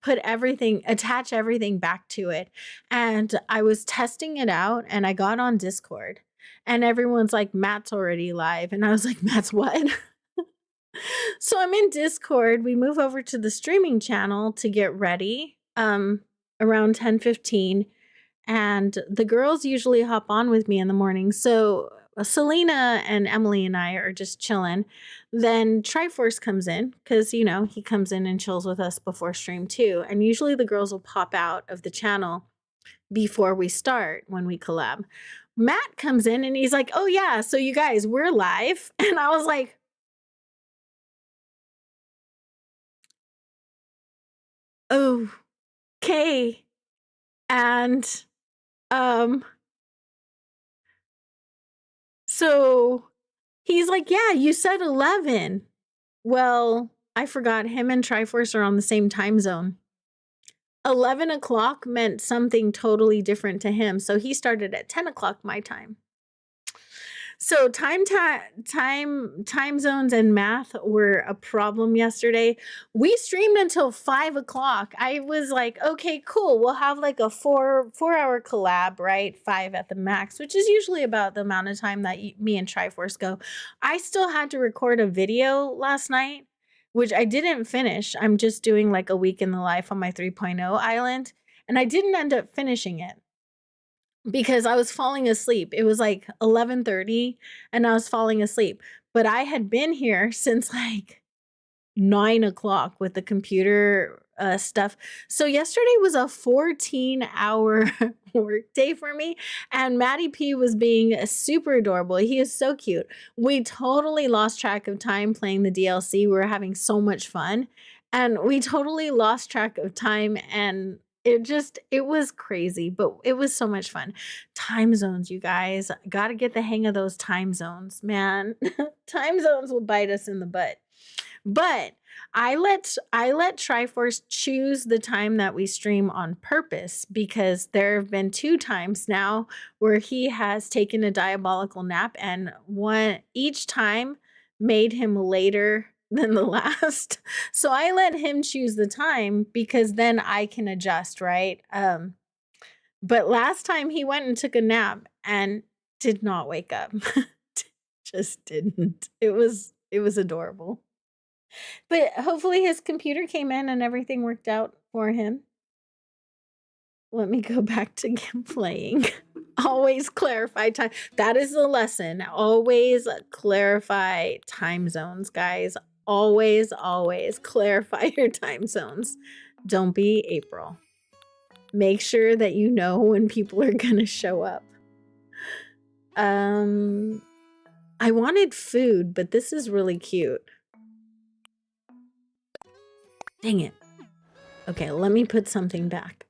attach everything back to it. And I was testing it out, and I got on Discord, and everyone's like, Matt's already live. And I was like, Matt's what? So I'm in Discord. We move over to the streaming channel to get ready around 10:15. And the girls usually hop on with me in the morning. So Selena and Emily and I are just chilling. Then Triforce comes in because, you know, he comes in and chills with us before stream too. And usually the girls will pop out of the channel before we start when we collab. Matt comes in and he's like, oh yeah, so you guys, we're live. And I was like, oh, okay. And so he's like, yeah, you said 11. Well, I forgot him and Triforce are on the same time zone. 11 o'clock meant something totally different to him. So he started at 10 o'clock my time. So time zones and math were a problem yesterday. We streamed until 5 o'clock. I was like, okay, cool. We'll have like a 4-hour collab, right? 5 at the max, which is usually about the amount of time that me and Triforce go. I still had to record a video last night, which I didn't finish. I'm just doing like a week in the life on my 3.0 island. And I didn't end up finishing it because I was falling asleep. It was like 11:30 and I was falling asleep. But I had been here since like 9 o'clock with the computer stuff. So yesterday was a 14-hour work day for me, and Maddie P was being super adorable. He is so cute. We totally lost track of time playing the DLC. We were having so much fun, and we totally lost track of time, and it was crazy, but it was so much fun. Time zones, you guys. Got to get the hang of those time zones, man. Time zones will bite us in the butt. But I let Triforce choose the time that we stream on purpose, because there have been 2 times now where he has taken a diabolical nap, and each time made him later than the last. So I let him choose the time because then I can adjust, right? But last time he went and took a nap and did not wake up. Just didn't. It was adorable. But hopefully his computer came in and everything worked out for him. Let me go back to playing. Always clarify time. That is the lesson. Always clarify time zones, guys. Always, always clarify your time zones. Don't be April. Make sure that you know when people are going to show up. I wanted food, but this is really cute. Dang it. Okay, let me put something back.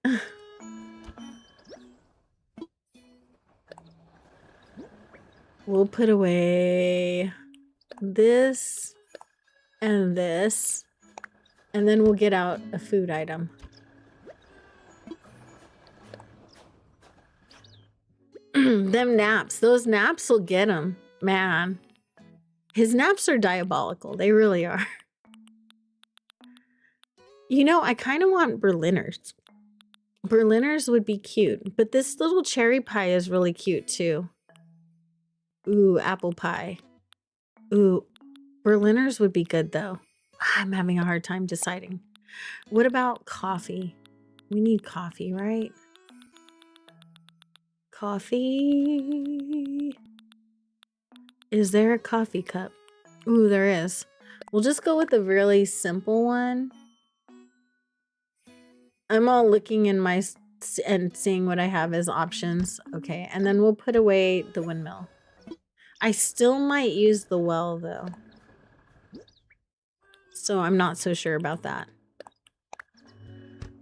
We'll put away this, and then we'll get out a food item. Them naps, those naps will get him, man. His naps are diabolical. They really are. You know, I kind of want Berliners. Berliners would be cute, but this little cherry pie is really cute too. Ooh, apple pie. Ooh, Berliners would be good though. I'm having a hard time deciding. What about coffee? We need coffee, right? Coffee. Is there a coffee cup? Ooh, there is. We'll just go with a really simple one. I'm all looking in my and seeing what I have as options. Okay, and then we'll put away the windmill. I still might use the well though. So I'm not so sure about that.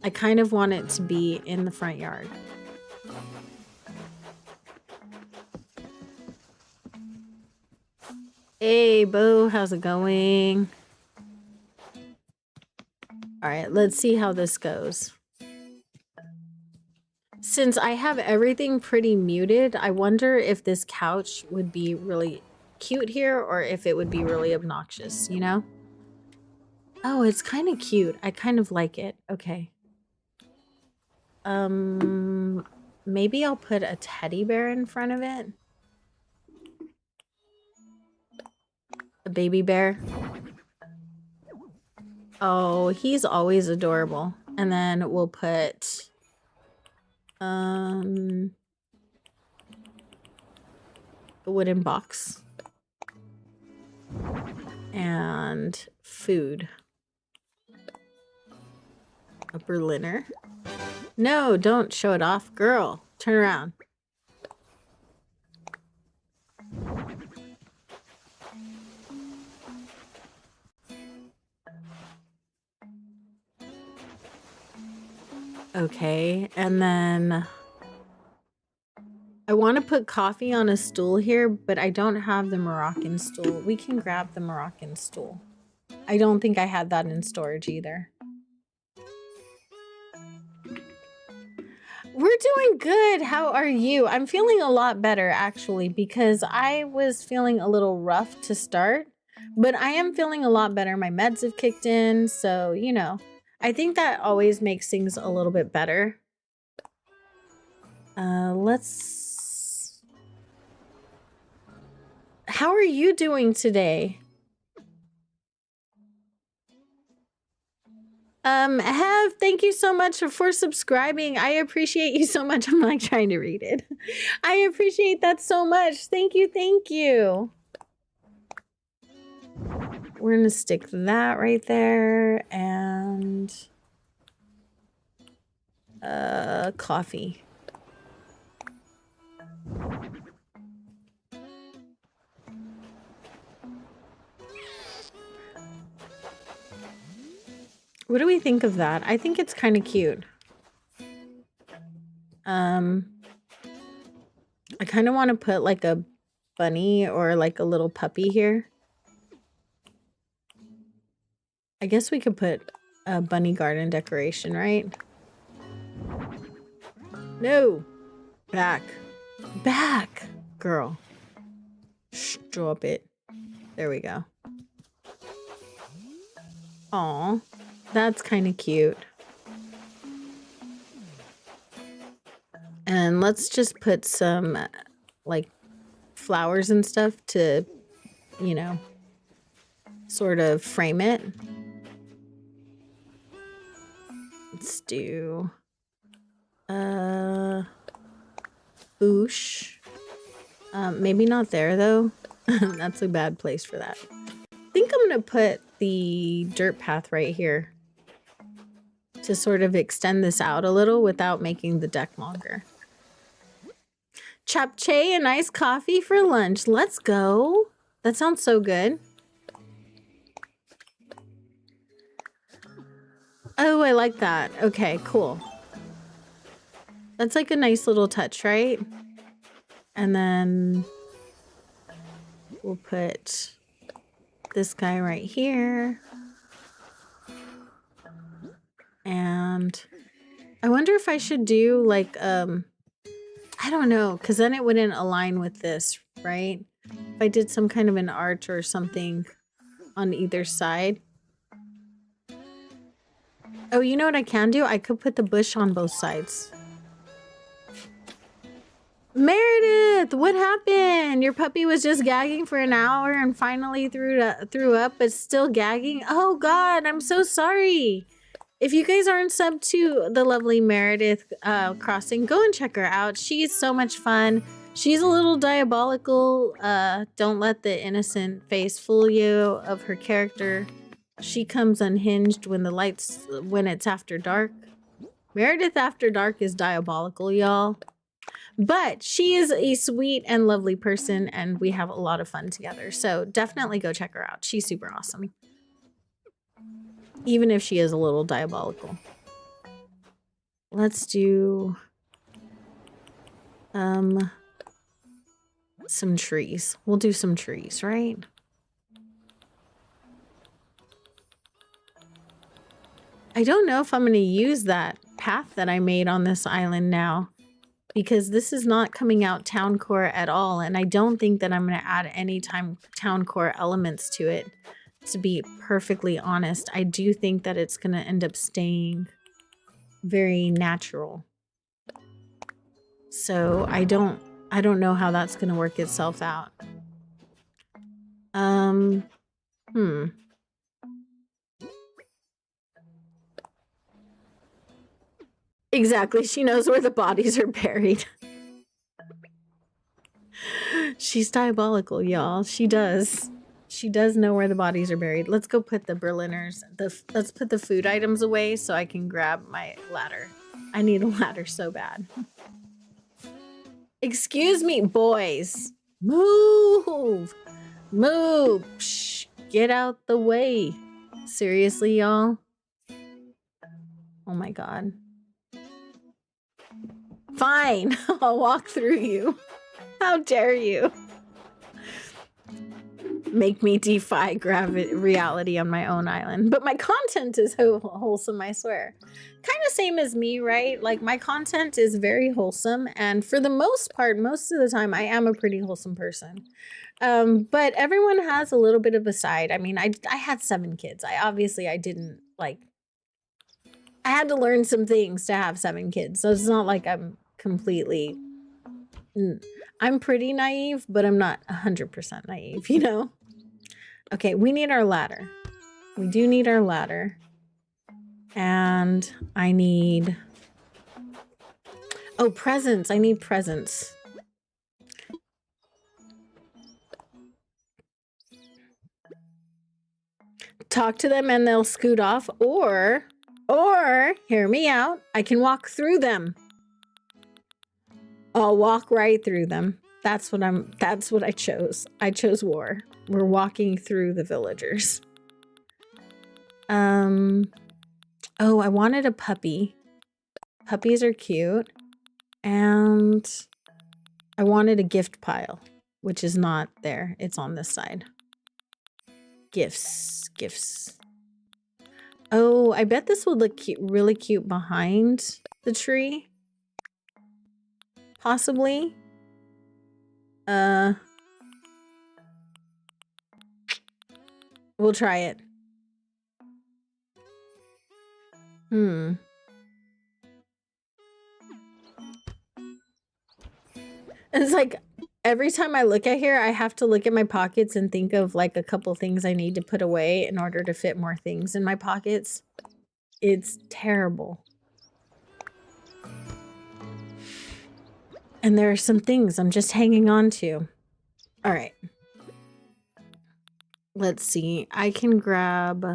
I kind of want it to be in the front yard. Hey, Bo, how's it going? All right, let's see how this goes. Since I have everything pretty muted, I wonder if this couch would be really cute here or if it would be really obnoxious, you know? Oh, it's kind of cute. I kind of like it. Okay. Maybe I'll put a teddy bear in front of it. A baby bear. Oh, he's always adorable. And then we'll put a wooden box and food. A Berliner. No, don't show it off. Girl, turn around. Okay, and then I want to put coffee on a stool here, but I don't have the Moroccan stool. We can grab the Moroccan stool. I don't think I had that in storage either. We're doing good. How are you? I'm feeling a lot better actually, because I was feeling a little rough to start, but I am feeling a lot better. My meds have kicked in, so you know, I think that always makes things a little bit better. How are you doing today? Thank you so much for subscribing. I appreciate you so much. I'm like trying to read it. I appreciate that so much. Thank you. Thank you. we're gonna stick that right there and coffee. What do we think of that? I think it's kind of cute. I kind of want to put like a bunny or like a little puppy here. I guess we could put a bunny garden decoration, right? No! Back. Back! Girl. Shh, drop it. There we go. Aw, that's kind of cute. And let's just put some, like, flowers and stuff to, you know, sort of frame it. Let's do, boosh. Maybe not there, though. That's a bad place for that. I think I'm going to put the dirt path right here to sort of extend this out a little without making the deck longer. Japchae and iced coffee for lunch. Let's go. That sounds so good. Oh, I like that. Okay, cool. That's like a nice little touch, right? And then we'll put this guy right here. And I wonder if I should do like, I don't know, because then it wouldn't align with this, right? If I did some kind of an arch or something on either side. Oh, you know what I can do? I could put the bush on both sides. Meredith, what happened? Your puppy was just gagging for an hour and finally threw up, but still gagging? Oh God, I'm so sorry. If you guys aren't subbed to the lovely Meredith Crossing, go and check her out. She's so much fun. She's a little diabolical. Don't let the innocent face fool you of her character. She comes unhinged when it's after dark. Meredith After Dark is diabolical, y'all. But she is a sweet and lovely person, and we have a lot of fun together. So definitely go check her out. She's super awesome. Even if she is a little diabolical. Let's do some trees. We'll do some trees, right? I don't know if I'm going to use that path that I made on this island now, because this is not coming out town core at all, and I don't think that I'm going to add any town core elements to it. To be perfectly honest, I do think that it's going to end up staying very natural. So I don't know how that's going to work itself out. Exactly, she knows where the bodies are buried. She's diabolical, y'all. She does. She does know where the bodies are buried. Let's go put the Berliners. Let's put the food items away so I can grab my ladder. I need a ladder so bad. Excuse me, boys. Move. Move. Psh, get out the way. Seriously, y'all? Oh my God. Fine. I'll walk through you. How dare you? Make me defy reality on my own island. But my content is wholesome, I swear. Kind of same as me, right? Like, my content is very wholesome, and for the most part, most of the time, I am a pretty wholesome person. But everyone has a little bit of a side. I mean, I had 7 kids. I didn't, like... I had to learn some things to have 7 kids, so it's not like I'm completely... I'm pretty naive, but I'm not 100% naive, you know? Okay, we need our ladder. We do need our ladder. And I need... Oh, presents. I need presents. talk to them and they'll scoot off, or hear me out, I can walk through them. I'll walk right through them. That's what I chose. I chose war. We're walking through the villagers. Oh, I wanted a puppy. Puppies are cute. And I wanted a gift pile, which is not there. It's on this side. Gifts. Oh, I bet this would look cute, really cute behind the tree. Possibly. We'll try it. It's like every time I look at here, I have to look at my pockets and think of like a couple things I need to put away in order to fit more things in my pockets. It's terrible. And there are some things I'm just hanging on to. All right. Let's see. I can grab...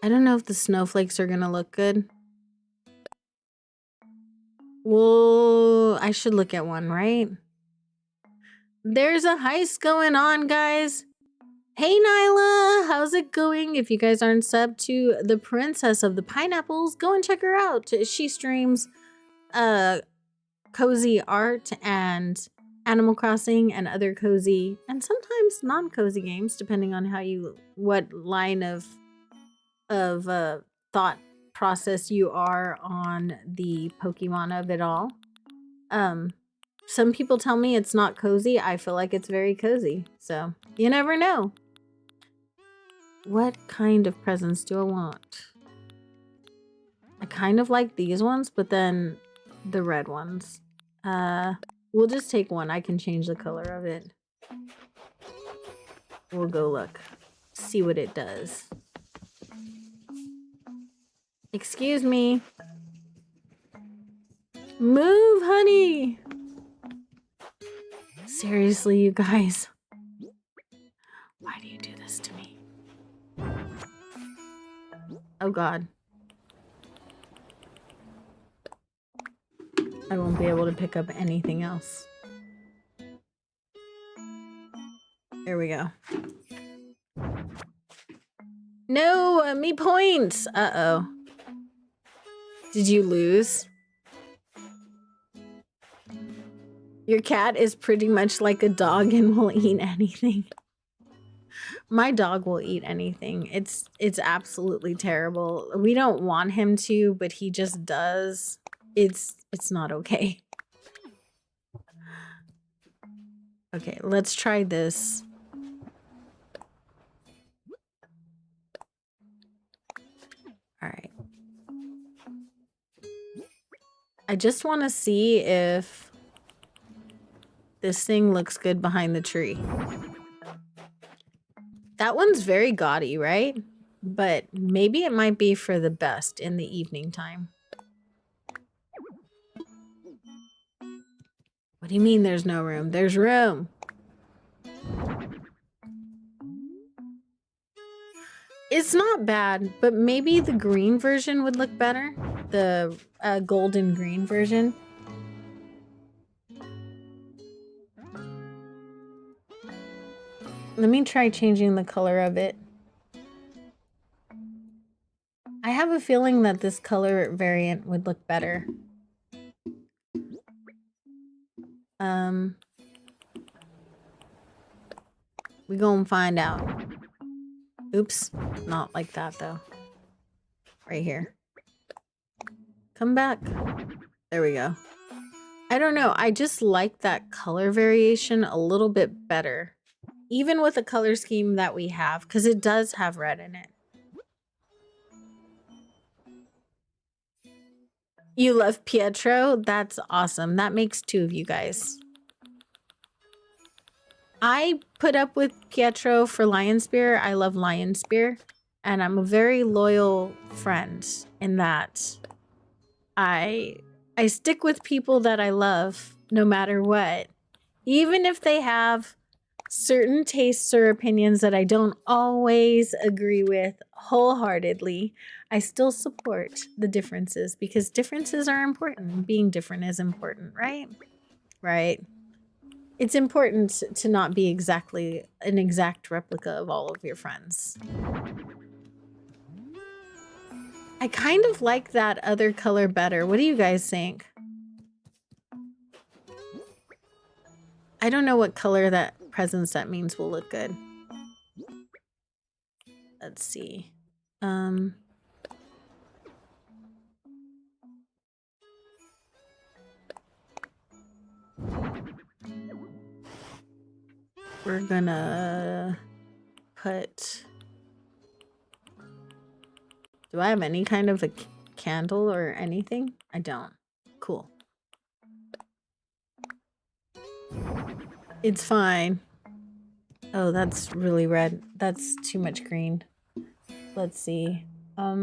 I don't know if the snowflakes are gonna look good. Well, I should look at one, right? There's a heist going on, guys. Hey, Nyla, how's it going? If you guys aren't subbed to the Princess of the Pineapples, go and check her out. She streams cozy art and Animal Crossing and other cozy and sometimes non-cozy games, depending on what line of thought process you are on the Pokemon of it all. Some people tell me it's not cozy. I feel like it's very cozy. So you never know. What kind of presents do I want? I kind of like these ones, but then the red ones. We'll just take one. I can change the color of it. We'll go look. See what it does. Excuse me. Move, honey. Seriously, you guys. Why do you do this to me? Oh, God. I won't be able to pick up anything else. There we go. No, me points. Uh-oh. Did you lose? Your cat is pretty much like a dog and will eat anything. My dog will eat anything. It's absolutely terrible. We don't want him to, but he just does. It's not okay. Okay, let's try this. All right. I just want to see if this thing looks good behind the tree. That one's very gaudy, right? But maybe it might be for the best in the evening time. What do you mean there's no room? There's room. It's not bad, but maybe the green version would look better. The golden green version. Let me try changing the color of it. I have a feeling that this color variant would look better. We gonna find out. Oops, not like that though. Right here. Come back. There we go. I don't know. I just like that color variation a little bit better. Even with the color scheme that we have, because it does have red in it. You love Pietro? That's awesome. That makes two of you guys. I put up with Pietro for Lion Spear. I love Lion Spear. And I'm a very loyal friend in that I stick with people that I love no matter what. Even if they have certain tastes or opinions that I don't always agree with wholeheartedly, I still support the differences because differences are important. Being different is important, right? Right. It's important to not be exactly an exact replica of all of your friends. I kind of like that other color better. What do you guys think? I don't know what color that presents that means will look good. Let's see. We're gonna put... Do I have any kind of a candle or anything? I don't. Cool. It's fine. Oh, that's really red. That's too much green. Let's see. I'll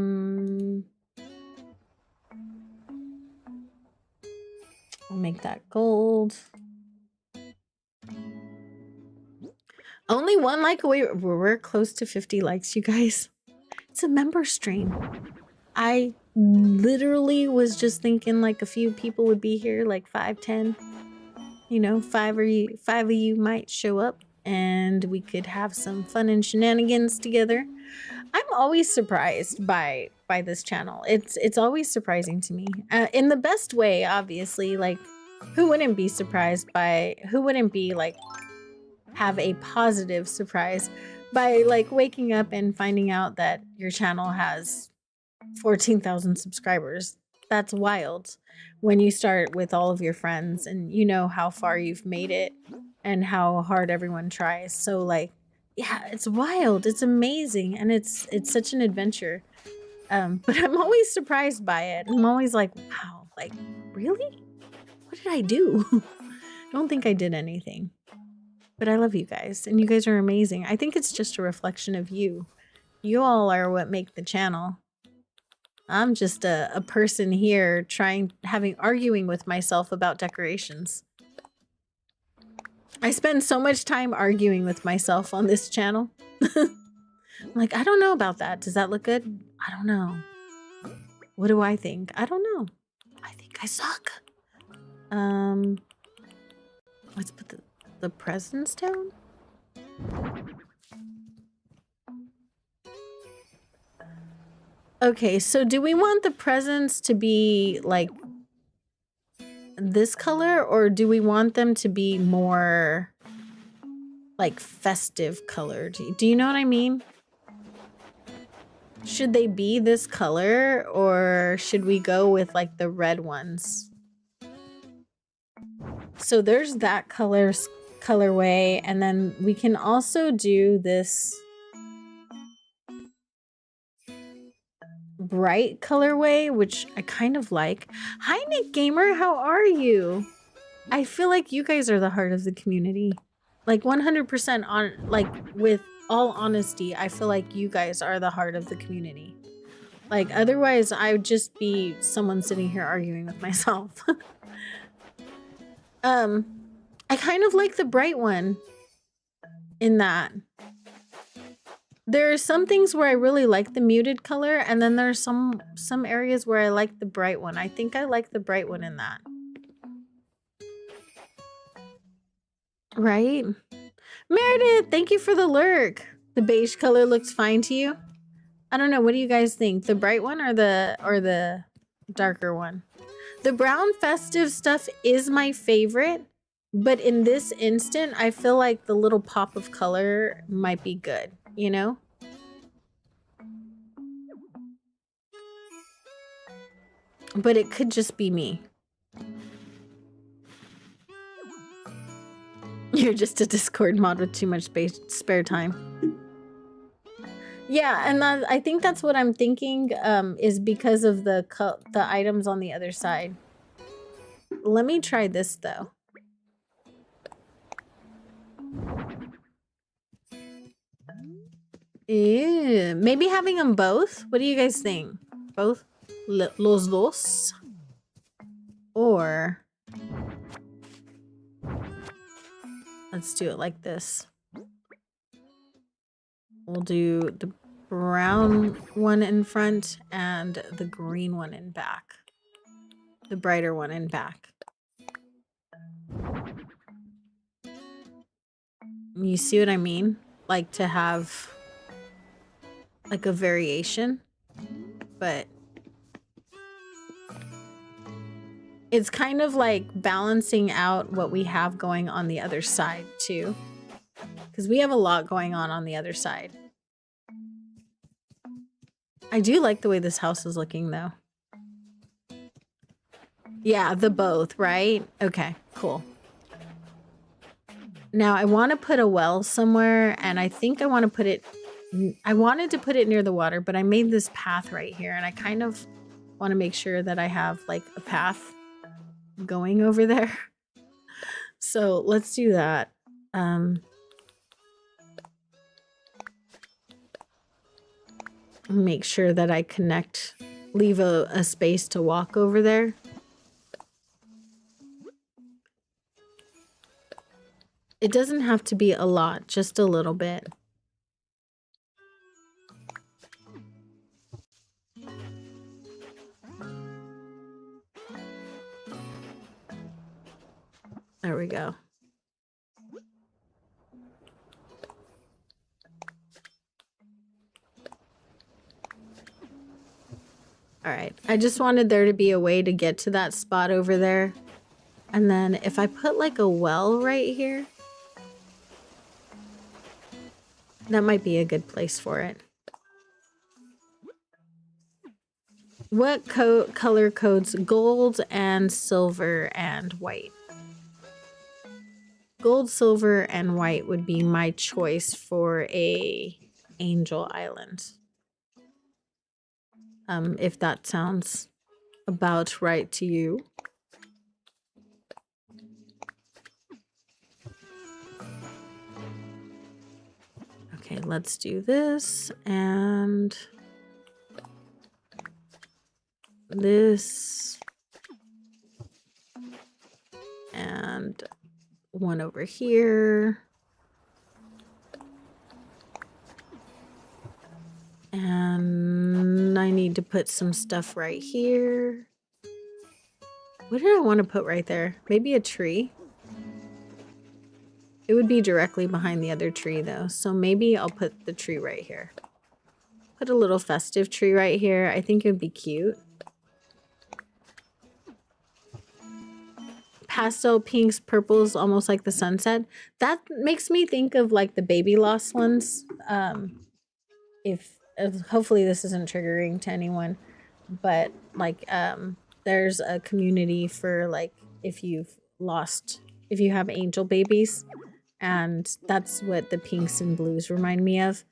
make that gold. Only one like away. We're close to 50 likes, you guys. It's a member stream. I literally was just thinking like a few people would be here, like 5, 10. You know, five of you might show up and we could have some fun and shenanigans together. I'm always surprised by this channel. It's always surprising to me in the best way, obviously. Like, who wouldn't be surprised by? Who wouldn't be like have a positive surprise by like waking up and finding out that your channel has 14,000 subscribers? That's wild. When you start with all of your friends and you know how far you've made it and how hard everyone tries. So like, yeah, it's wild. It's amazing. And it's such an adventure. But I'm always surprised by it. I'm always like, wow, like, really? What did I do? I don't think I did anything. But I love you guys, and you guys are amazing. I think it's just a reflection of you. You all are what make the channel. I'm just a person here arguing with myself about decorations. I spend so much time arguing with myself on this channel. I'm like, I don't know about that. Does that look good? I don't know. What do I think? I don't know. I think I suck. Let's put the presents down. Okay, so do we want the presents to be like this color, or do we want them to be more like festive colored? Do you know what I mean? Should they be this color, or should we go with like the red ones? So there's that colorway, and then we can also do this bright colorway, which I kind of like. Hi, Nick Gamer, how are you? I feel like you guys are the heart of the community. Like 100% on, like, with all honesty, I feel like you guys are the heart of the community. Like, otherwise I would just be someone sitting here arguing with myself. I kind of like the bright one in that. There are some things where I really like the muted color, and then there's some areas where I like the bright one. I think I like the bright one in that. Right? Meredith, thank you for the lurk. The beige color looks fine to you. I don't know, what do you guys think? The bright one or the darker one? The brown festive stuff is my favorite, but in this instant, I feel like the little pop of color might be good, you know? But it could just be me. You're just a Discord mod with too much spare time. Yeah, and I think that's what I'm thinking, is because of the items on the other side. Let me try this though. Ew, maybe having them both? What do you guys think? Both? Los dos? Or... let's do it like this. We'll do the brown one in front and the green one in back. The brighter one in back. You see what I mean? Like to have like a variation, but it's kind of like balancing out what we have going on the other side too. Because we have a lot going on the other side. I do like the way this house is looking though. Yeah, the both, right? Okay, cool. Now I want to put a well somewhere, and I think I want to put it, I wanted to put it near the water, but I made this path right here, and I kind of want to make sure that I have like a path going over there. So let's do that. Make sure that I connect, leave a space to walk over there. It doesn't have to be a lot, just a little bit. There we go. All right, I just wanted there to be a way to get to that spot over there. And then if I put like a well right here, that might be a good place for it. What color codes? Gold and silver and white. Gold, silver, and white would be my choice for a angel island. If that sounds about right to you. Okay, let's do this and this and one over here. And I need to put some stuff right here. What did I want to put right there? Maybe a tree? It would be directly behind the other tree though. So maybe I'll put the tree right here. Put a little festive tree right here. I think it would be cute. Pastel pinks, purples, almost like the sunset. That makes me think of like the baby lost ones. Hopefully this isn't triggering to anyone, but like there's a community for like if you have angel babies, and that's what the pinks and blues remind me of.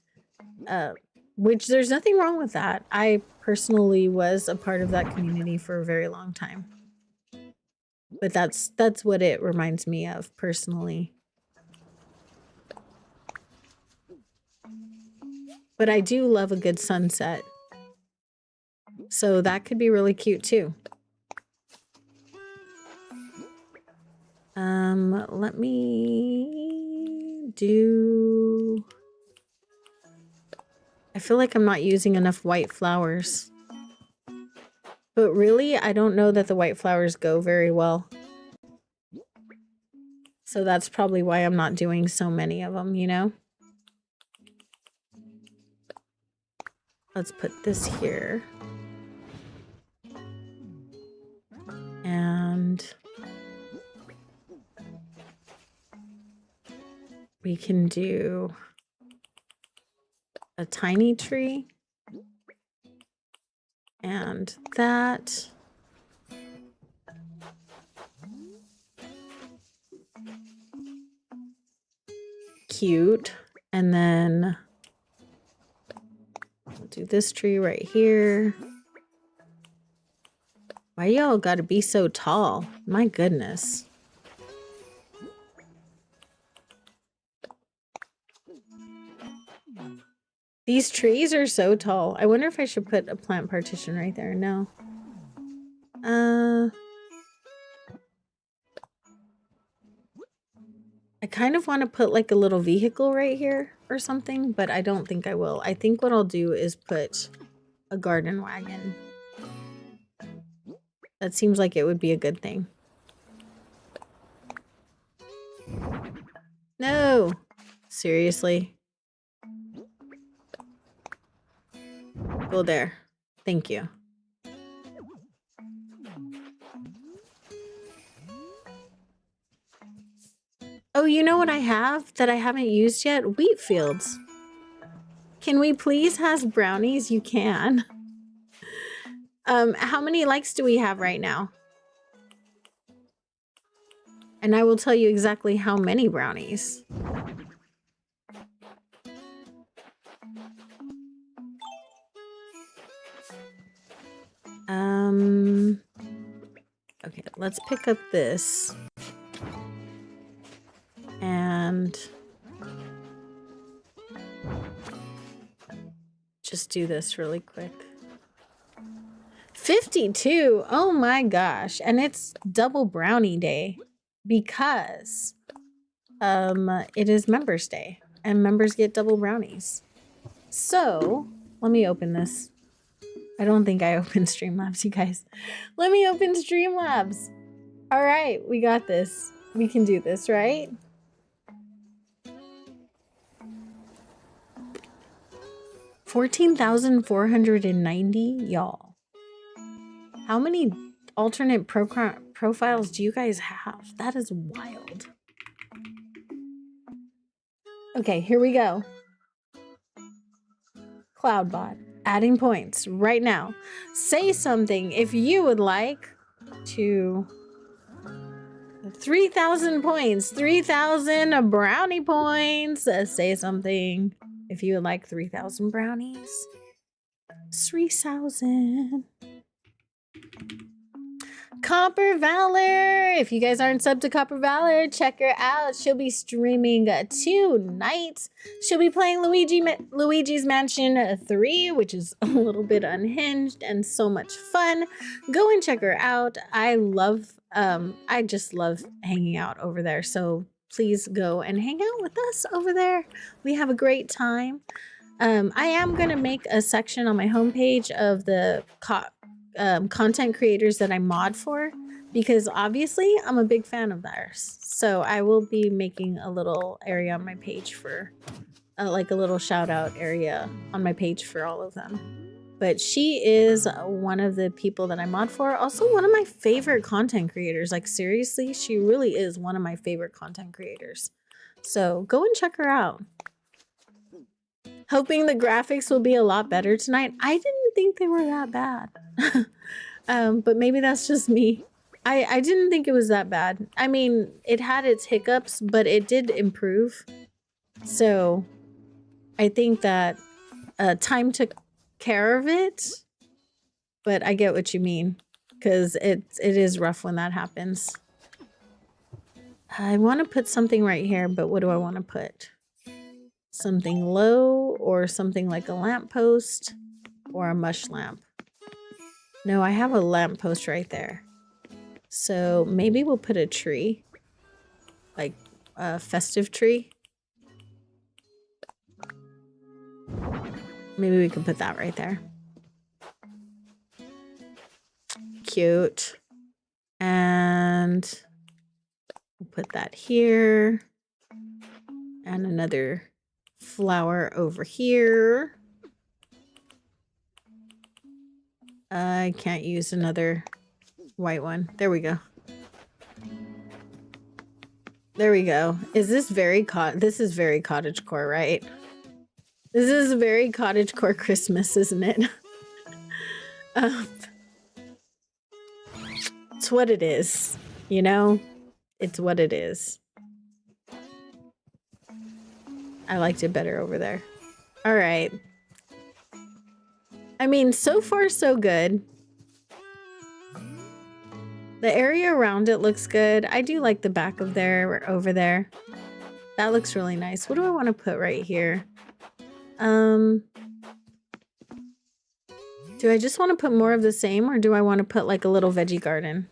Which there's nothing wrong with that. I personally was a part of that community for a very long time. But that's what it reminds me of personally. But I do love a good sunset. So that could be really cute too. Let me do... I feel like I'm not using enough white flowers. But really, I don't know that the white flowers go very well. So that's probably why I'm not doing so many of them, you know? Let's put this here. And we can do a tiny tree. And that. Cute. And then we'll do this tree right here. Why y'all gotta be so tall? My goodness. These trees are so tall. I wonder if I should put a plant partition right there. No. I kind of want to put like a little vehicle right here or something, but I don't think I will. I think what I'll do is put a garden wagon. That seems like it would be a good thing. No! Seriously? Go there. Thank you. Oh, you know what I have that I haven't used yet? Wheat fields. Can we please have brownies? You can. How many likes do we have right now? And I will tell you exactly how many brownies. Okay, let's pick up this. And just do this really quick. 52. Oh my gosh. And it's double brownie day because it is members day and members get double brownies. So let me open this. I don't think I opened Streamlabs, you guys. Let me open Streamlabs. All right, we got this. We can do this, right? $14,490, y'all. How many alternate profiles do you guys have? That is wild. Okay, here we go. Cloudbot, adding points right now. Say something if you would like to 3,000 points, 3,000 brownie points. Say something if you would like 3,000 brownies. 3,000. Copper Valor. If you guys aren't subbed to Copper Valor, check her out. She'll be streaming tonight. She'll be playing Luigi's Mansion 3, which is a little bit unhinged and so much fun. Go and check her out. I just love hanging out over there. So please go and hang out with us over there. We have a great time. I am going to make a section on my homepage of the content creators that I mod for, because obviously I'm a big fan of theirs. So I will be making a little area on my page for like a little shout out area on my page for all of them. But she is one of the people that I mod for. Also one of my favorite content creators. Like seriously, she really is one of my favorite content creators. So go and check her out. Hoping the graphics will be a lot better tonight. I didn't think they were that bad. But maybe that's just me. I didn't think it was that bad. I mean, it had its hiccups, but it did improve. So I think that time took care of it. But I get what you mean, because it is rough when that happens. I want to put something right here, but what do I want to put? Something low or something like a lamppost or a mush lamp. No, I have a lamppost right there. So maybe we'll put a tree, like a festive tree. Maybe we can put that right there. Cute. And we'll put that here. And another flower over here. I can't use another white one. There we go. There we go. Is this very this is very cottagecore, right? This is very cottagecore Christmas, isn't it? It's what it is, you know? It's what it is. I liked it better over there. All right. I mean, so far so good. The area around it looks good. I do like the back of there, over there. That looks really nice. What do I want to put right here? Do I just want to put more of the same, or do I want to put like a little veggie garden?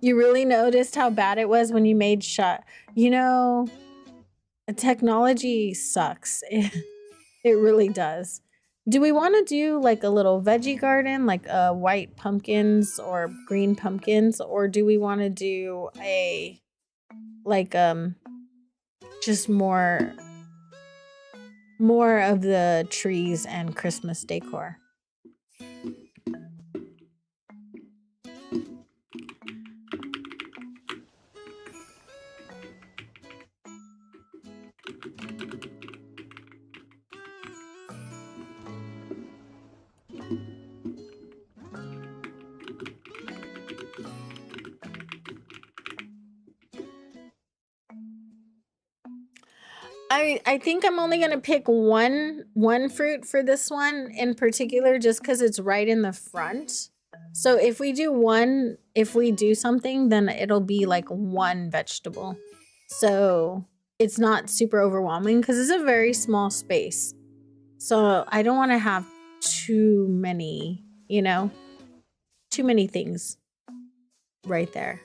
You really noticed how bad it was when you made shot. You know, technology sucks. It really does. Do we want to do like a little veggie garden, like white pumpkins or green pumpkins, or do we want to do a like just more of the trees and Christmas decor? I think I'm only gonna pick one fruit for this one in particular, just because it's right in the front. So if we do something, then it'll be like one vegetable. So it's not super overwhelming because it's a very small space. So I don't want to have too many, too many things right there.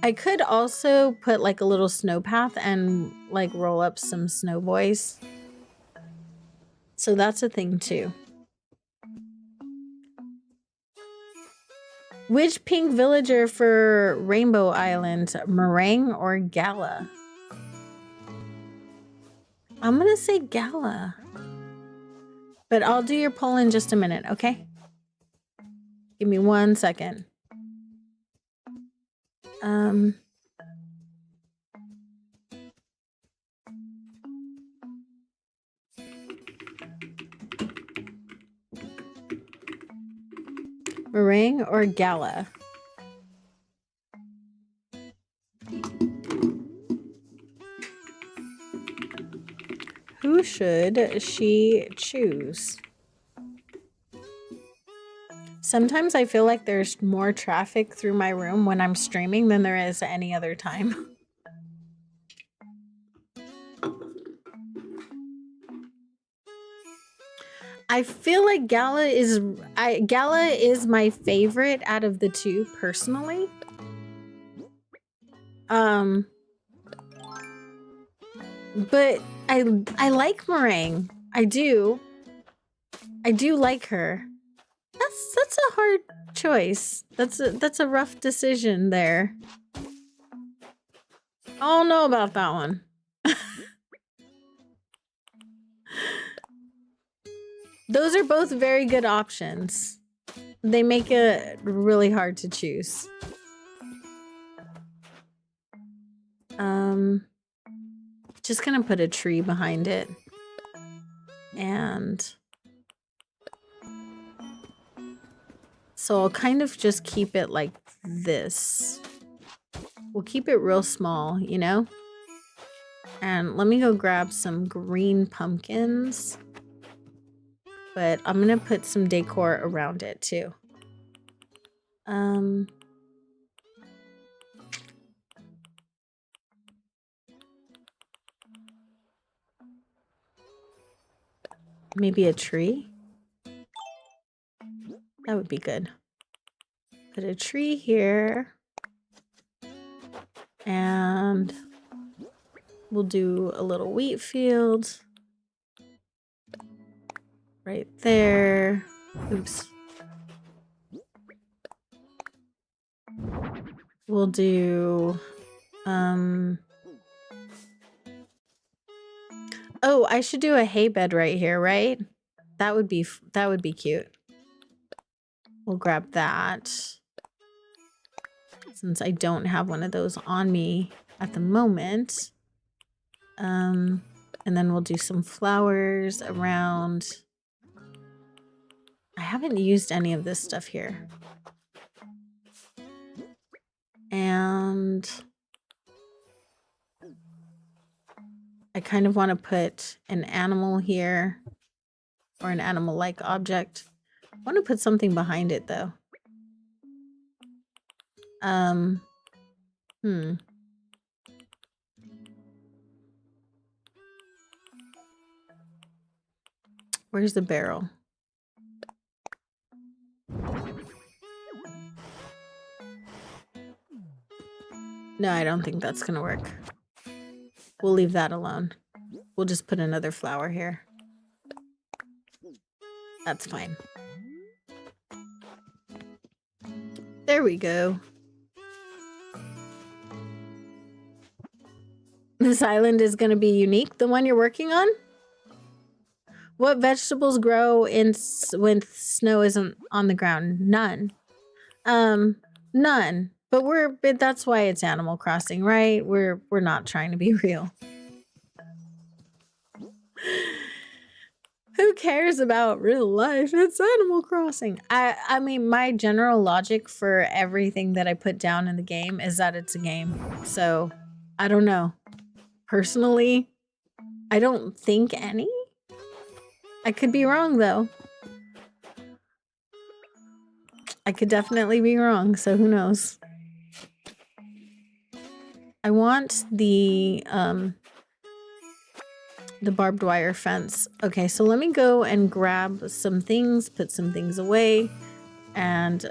I could also put like a little snow path and like roll up some snow boys. So that's a thing too. Which pink villager for Rainbow Island, Meringue or Gala? I'm gonna say Gala. But I'll do your poll in just a minute, okay? Give me 1 second. Meringue or Gala? Who should she choose? Sometimes I feel like there's more traffic through my room when I'm streaming than there is any other time. I feel like Gala is my favorite out of the two personally. But I like Meringue. I do like her. That's a hard choice. That's a rough decision there. I don't know about that one. Those are both very good options. They make it really hard to choose. Just gonna put a tree behind it. And so I'll kind of just keep it like this. We'll keep it real small, you know? And let me go grab some green pumpkins. But I'm gonna put some decor around it too. Maybe a tree? That would be good. Put a tree here. And we'll do a little wheat field. Right there. Oops. We'll do, oh, I should do a hay bed right here, right? That would be cute. We'll grab that. Since I don't have one of those on me at the moment. And then we'll do some flowers around. I haven't used any of this stuff here. And I kind of want to put an animal here or an animal-like object. I want to put something behind it though. Where's the barrel? No, I don't think that's gonna work. We'll leave that alone. We'll just put another flower here. That's fine. There we go. This island is going to be unique. The one you're working on? What vegetables grow when snow isn't on the ground? None. None. But that's why it's Animal Crossing, right? We're not trying to be real. Who cares about real life? It's Animal Crossing. I mean, my general logic for everything that I put down in the game is that it's a game. So, I don't know. Personally, I don't think any. I could be wrong, though. I could definitely be wrong, so who knows? I want the barbed wire fence. Okay, so let me go and grab some things, put some things away, and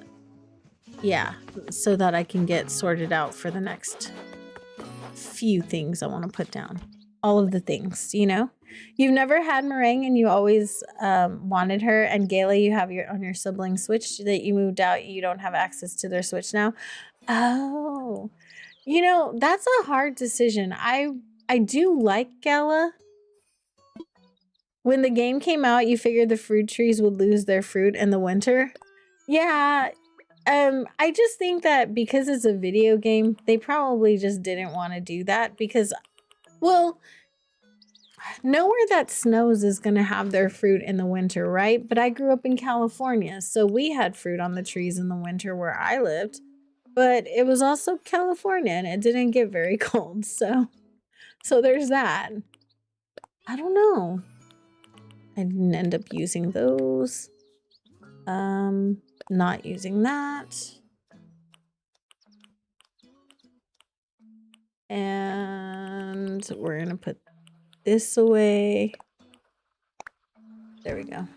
yeah, so that I can get sorted out for the next few things I want to put down. All of the things, you know? You've never had Meringue and you always wanted her, and Gayla, you have on your sibling Switch that you moved out, you don't have access to their Switch now. Oh, you know, that's a hard decision. I do like Gala. When the game came out, you figured the fruit trees would lose their fruit in the winter. Yeah, I just think that because it's a video game, they probably just didn't want to do that because, well, nowhere that snows is going to have their fruit in the winter, right? But I grew up in California, so we had fruit on the trees in the winter where I lived. But it was also California and it didn't get very cold, so there's that. I don't know. I didn't end up using those. Not using that. And we're gonna put this away. There we go.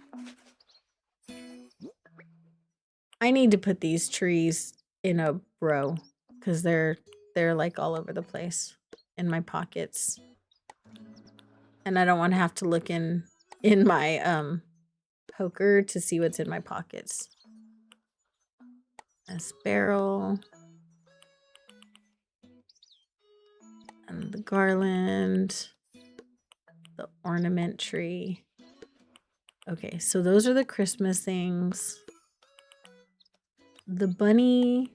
I need to put these trees in a row because they're like all over the place in my pockets. And I don't want to have to look in my poker to see what's in my pockets. This barrel. And the garland. The ornament tree. Okay, so those are the Christmas things. The bunny,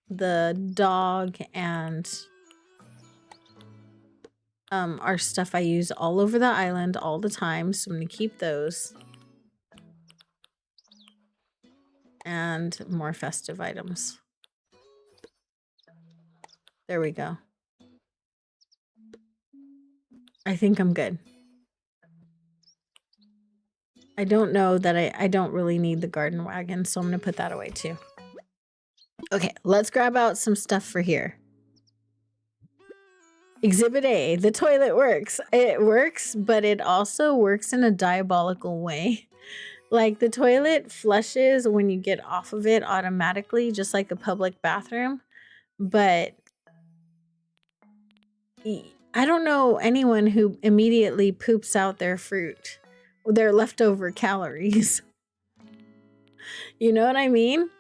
the dog, and are stuff I use all over the island all the time, so I'm gonna keep those. And more festive items. There we go. I think I'm good. I don't know that I don't really need the garden wagon, so I'm gonna put that away too. Okay, let's grab out some stuff for here. Exhibit A, the toilet works. It works, but it also works in a diabolical way. Like the toilet flushes when you get off of it automatically, just like a public bathroom. But I don't know anyone who immediately poops out their fruit, their leftover calories. You know what I mean?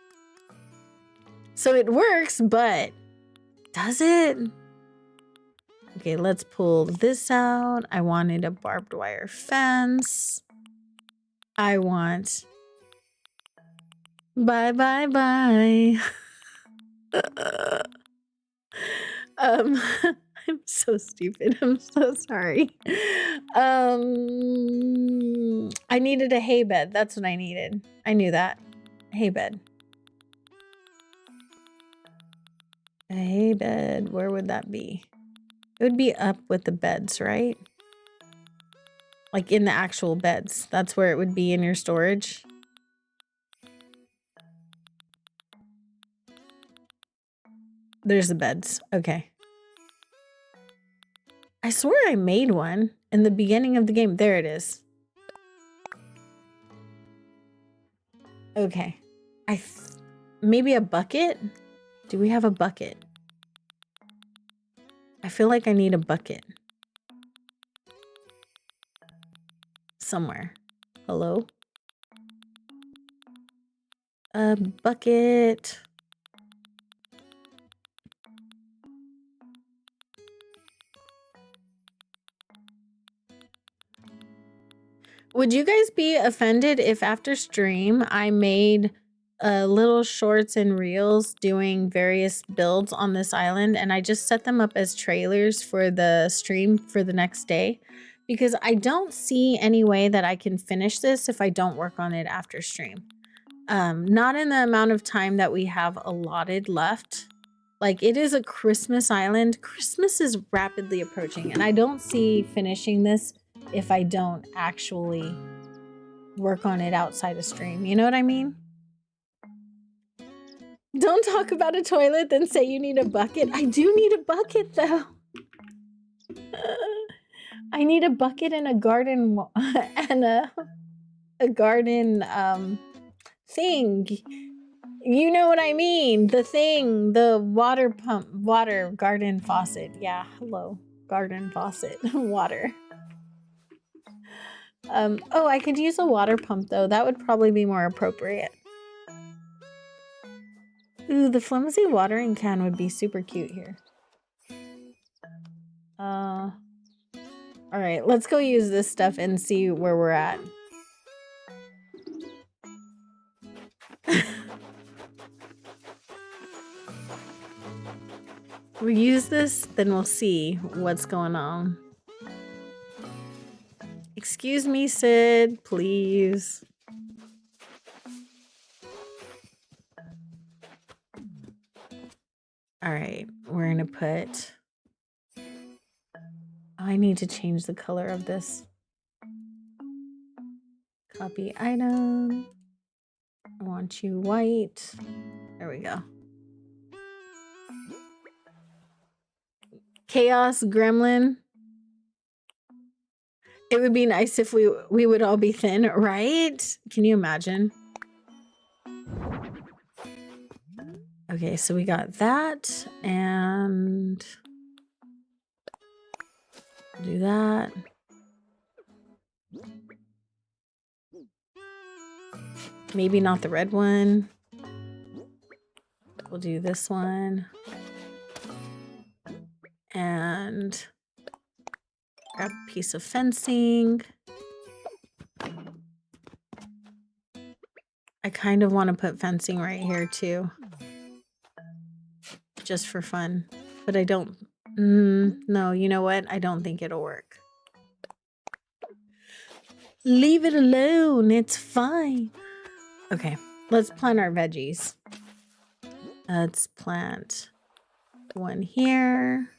So it works, but does it? Okay, let's pull this out. I wanted a barbed wire fence. I want... Bye, bye, bye. I'm so stupid. I'm so sorry. I needed a hay bed. That's what I needed. I knew that. Hay bed. A hay bed. Where would that be? It would be up with the beds, right? Like in the actual beds. That's where it would be in your storage. There's the beds. Okay. I swear I made one in the beginning of the game. There it is. Okay. Maybe a bucket? Do we have a bucket? I feel like I need a bucket. Somewhere. Hello? A bucket. Would you guys be offended if after stream I made little shorts and reels doing various builds on this island and I just set them up as trailers for the stream for the next day? Because I don't see any way that I can finish this if I don't work on it after stream. Not in the amount of time that we have allotted left. Like, it is a Christmas island. Christmas is rapidly approaching, and I don't see finishing this if I don't actually work on it outside of stream. You know what I mean? Don't talk about a toilet, then say you need a bucket. I do need a bucket, though. I need a bucket and a garden and a garden thing. You know what I mean? The thing, the water pump, water garden faucet. Yeah, hello, garden faucet, water. Oh, I could use a water pump though. That would probably be more appropriate. Ooh, the flimsy watering can would be super cute here. All right, let's go use this stuff and see where we're at. We use this, then we'll see what's going on. Excuse me, Sid, please. All right, we're gonna put... I need to change the color of this. Copy item. I want you white. There we go. Chaos Gremlin. It would be nice if we would all be thin, right? Can you imagine? Okay, so we got that and do that. Maybe not the red one. We'll do this one. And grab a piece of fencing. I kind of want to put fencing right here too. Just for fun. But I don't... no, you know what? I don't think it'll work. Leave it alone. It's fine. Okay, let's plant our veggies. Let's plant one here.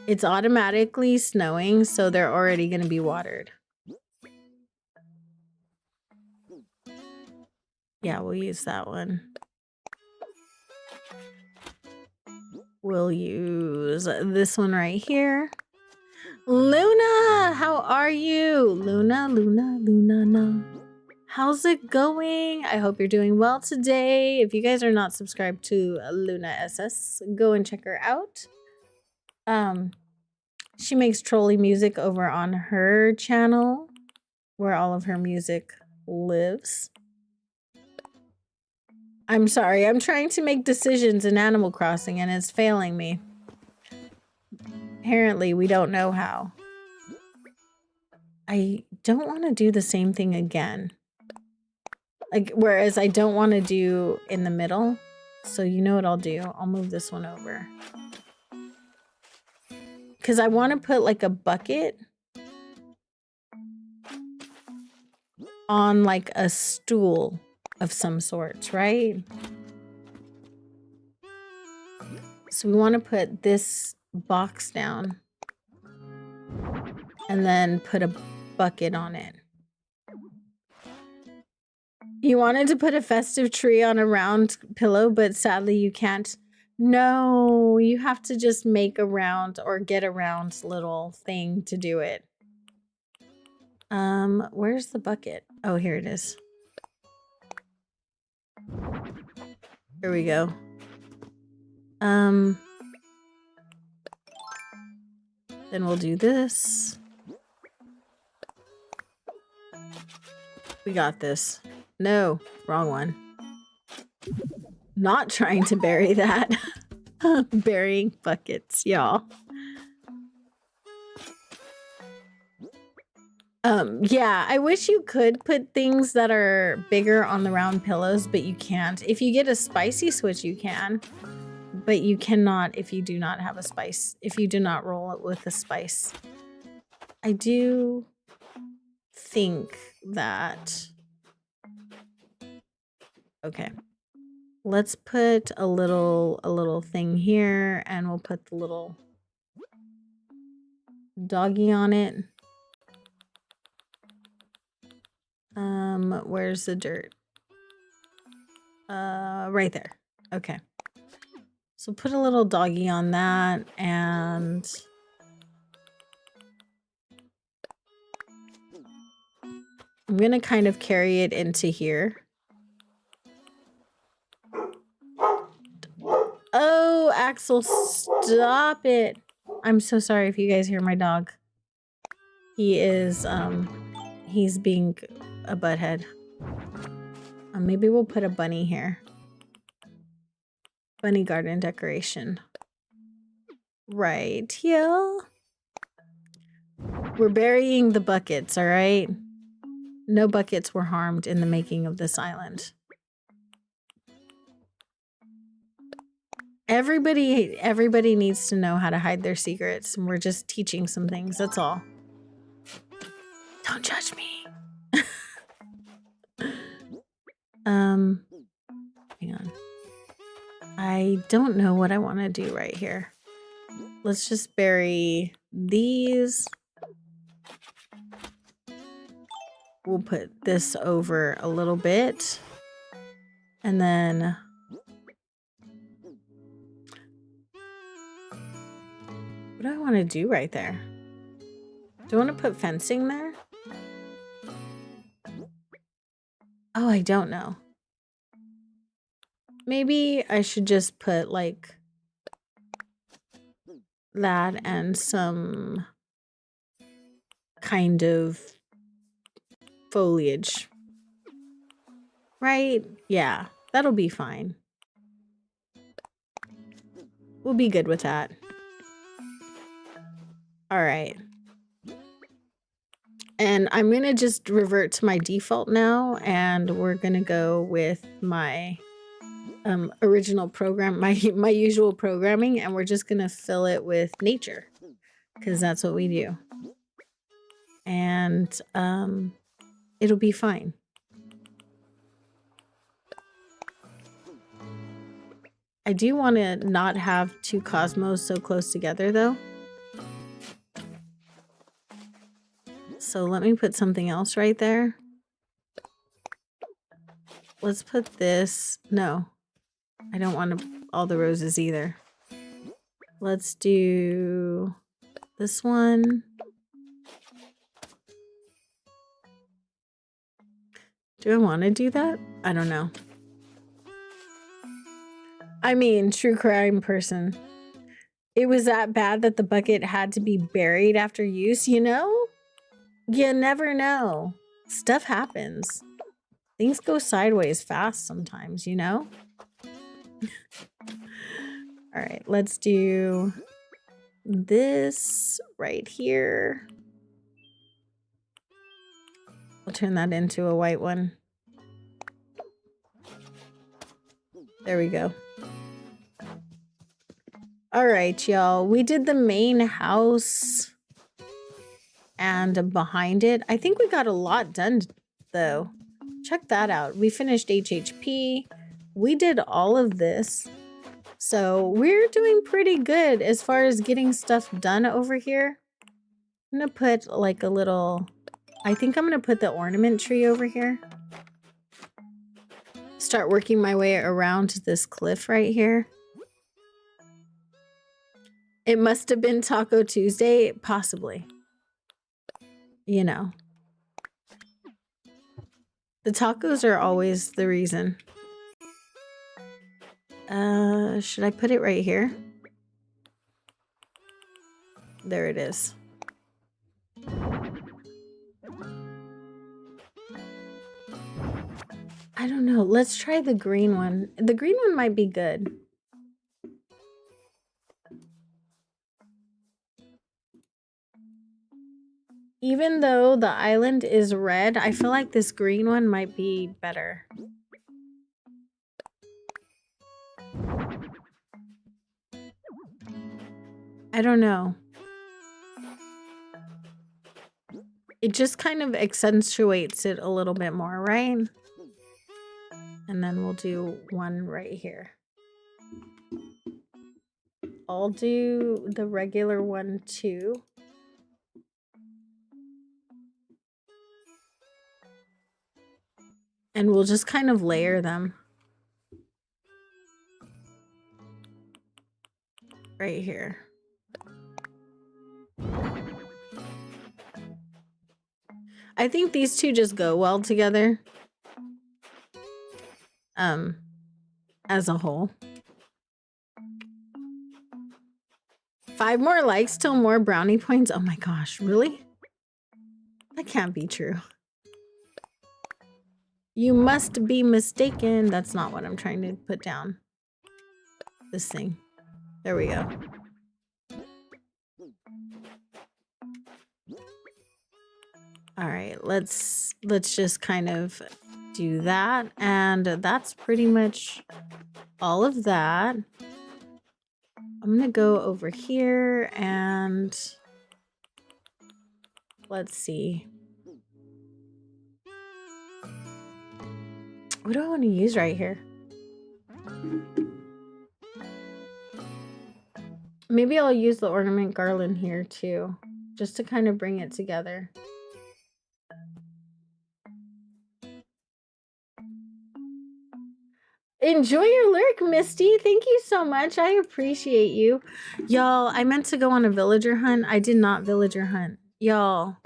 It's automatically snowing, so they're already going to be watered. Yeah, we'll use that one. We'll use this one right here. Luna, how are you? Luna, Luna, Luna, no. How's it going? I hope you're doing well today. If you guys are not subscribed to Luna SS, go and check her out. She makes trolley music over on her channel, where all of her music lives. I'm sorry, I'm trying to make decisions in Animal Crossing and it's failing me. Apparently, we don't know how. I don't want to do the same thing again. Like, whereas I don't want to do in the middle. So you know what I'll do? I'll move this one over. Because I want to put like a bucket on like a stool of some sorts, right? So we want to put this box down and then put a bucket on it. You wanted to put a festive tree on a round pillow, but sadly you can't. No, you have to just make a round or get a round little thing to do it. Where's the bucket? Oh, here it is. Here we go. Then we'll do this. We got this. No, wrong one. Not trying to bury that. Burying buckets, y'all. Yeah, I wish you could put things that are bigger on the round pillows, but you can't. If you get a spicy switch, you can. But you cannot if you do not have a spice. If you do not roll it with a spice. I do think that... Okay. Let's put a little thing here, and we'll put the little doggy on it. Where's the dirt? Right there. Okay. So put a little doggy on that, and I'm gonna kind of carry it into here. Oh, Axel, stop it. I'm so sorry if you guys hear my dog. He is, he's being a butthead. Maybe we'll put a bunny here. Bunny garden decoration. Right, yeah. We're burying the buckets, all right? No buckets were harmed in the making of this island. Everybody needs to know how to hide their secrets, and we're just teaching some things, that's all. Don't judge me. Hang on. I don't know what I want to do right here. Let's just bury these. We'll put this over a little bit. And then... what do I want to do right there? Do I want to put fencing there? Oh, I don't know. Maybe I should just put like that and some kind of foliage. Right? Yeah, that'll be fine. We'll be good with that. All right. And I'm going to just revert to my default now, and we're going to go with my original program, my usual programming, and we're just going to fill it with nature because that's what we do. And it'll be fine. I do want to not have two cosmos so close together though. So let me put something else right there. Let's put this. No, I don't want all the roses either. Let's do this one. Do I want to do that? I don't know. I mean, true crime person. It was that bad that the bucket had to be buried after use, you know? You never know. Stuff happens. Things go sideways fast sometimes, you know? All right, let's do this right here. We'll turn that into a white one. There we go. All right, y'all. We did the main house and behind it. I think we got a lot done, though. Check that out. We finished HHP. We did all of this. So we're doing pretty good as far as getting stuff done over here. I'm going to put like a little... I think I'm going to put the ornament tree over here. Start working my way around this cliff right here. It must have been Taco Tuesday, possibly. You know. The tacos are always the reason. Should I put it right here? there it is. I don't know. Let's try the green one. The green one might be good. Even though the island is red, I feel like this green one might be better. I don't know. It just kind of accentuates it a little bit more, right? And then we'll do one right here. I'll do the regular one too. And we'll just kind of layer them. Right here. I think these two just go well together. As a whole. 5 more likes till more brownie points. Oh my gosh, really? That can't be true. You must be mistaken. That's not what I'm trying to put down. This thing. There we go. All right, let's just kind of do that. And that's pretty much all of that. I'm gonna go over here and let's see. What do I want to use right here? Maybe I'll use the ornament garland here too, just to kind of bring it together. Enjoy your lurk, Misty. Thank you so much. I appreciate you. Y'all, I meant to go on a villager hunt. I did not villager hunt. Y'all,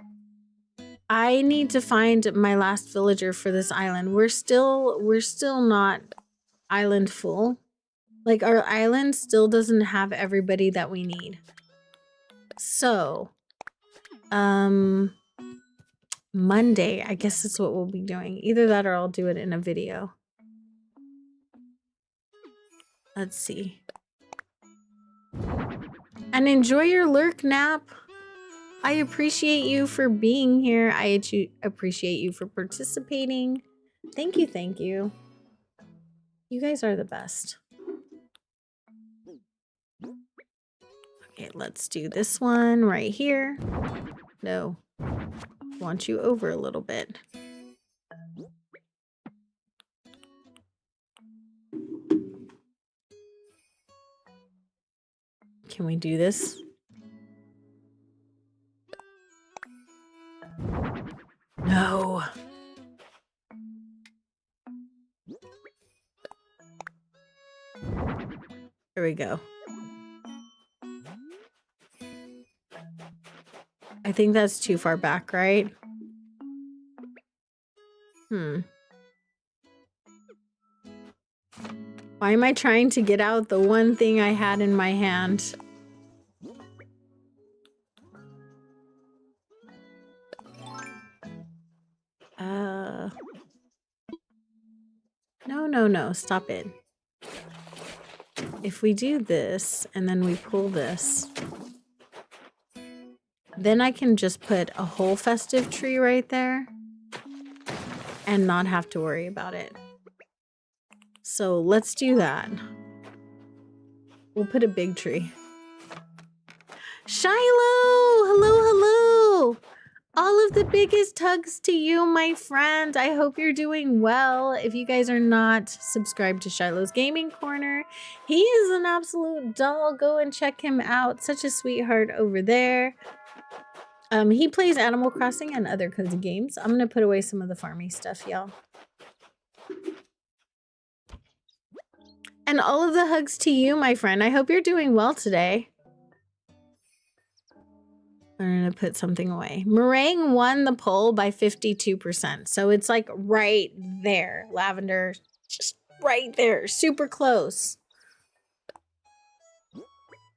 I need to find my last villager for this island. We're still not island full. Like, our island still doesn't have everybody that we need. So, Monday, I guess that's what we'll be doing. Either that or I'll do it in a video. Let's see. And enjoy your lurk nap. I appreciate you for being here. I appreciate you for participating. Thank you, thank you. You guys are the best. Okay, let's do this one right here. No. Want you over a little bit. Can we do this? No. There we go. I think that's too far back, right? Why am I trying to get out the one thing I had in my hand? No, stop it. If we do this and then we pull this, then I can just put a whole festive tree right there and not have to worry about it. So let's do that. We'll put a big tree. Shiloh! Hello, hello! All of the biggest hugs to you, my friend. I hope you're doing well. If you guys are not subscribed to Shiloh's Gaming Corner, he is an absolute doll. Go and check him out. Such a sweetheart over there. He plays Animal Crossing and other cozy games. I'm gonna put away some of the farmy stuff, y'all. And all of the hugs to you, my friend. I hope you're doing well today. I'm gonna put something away. Meringue won the poll by 52%. So it's like right there. Lavender, just right there. Super close.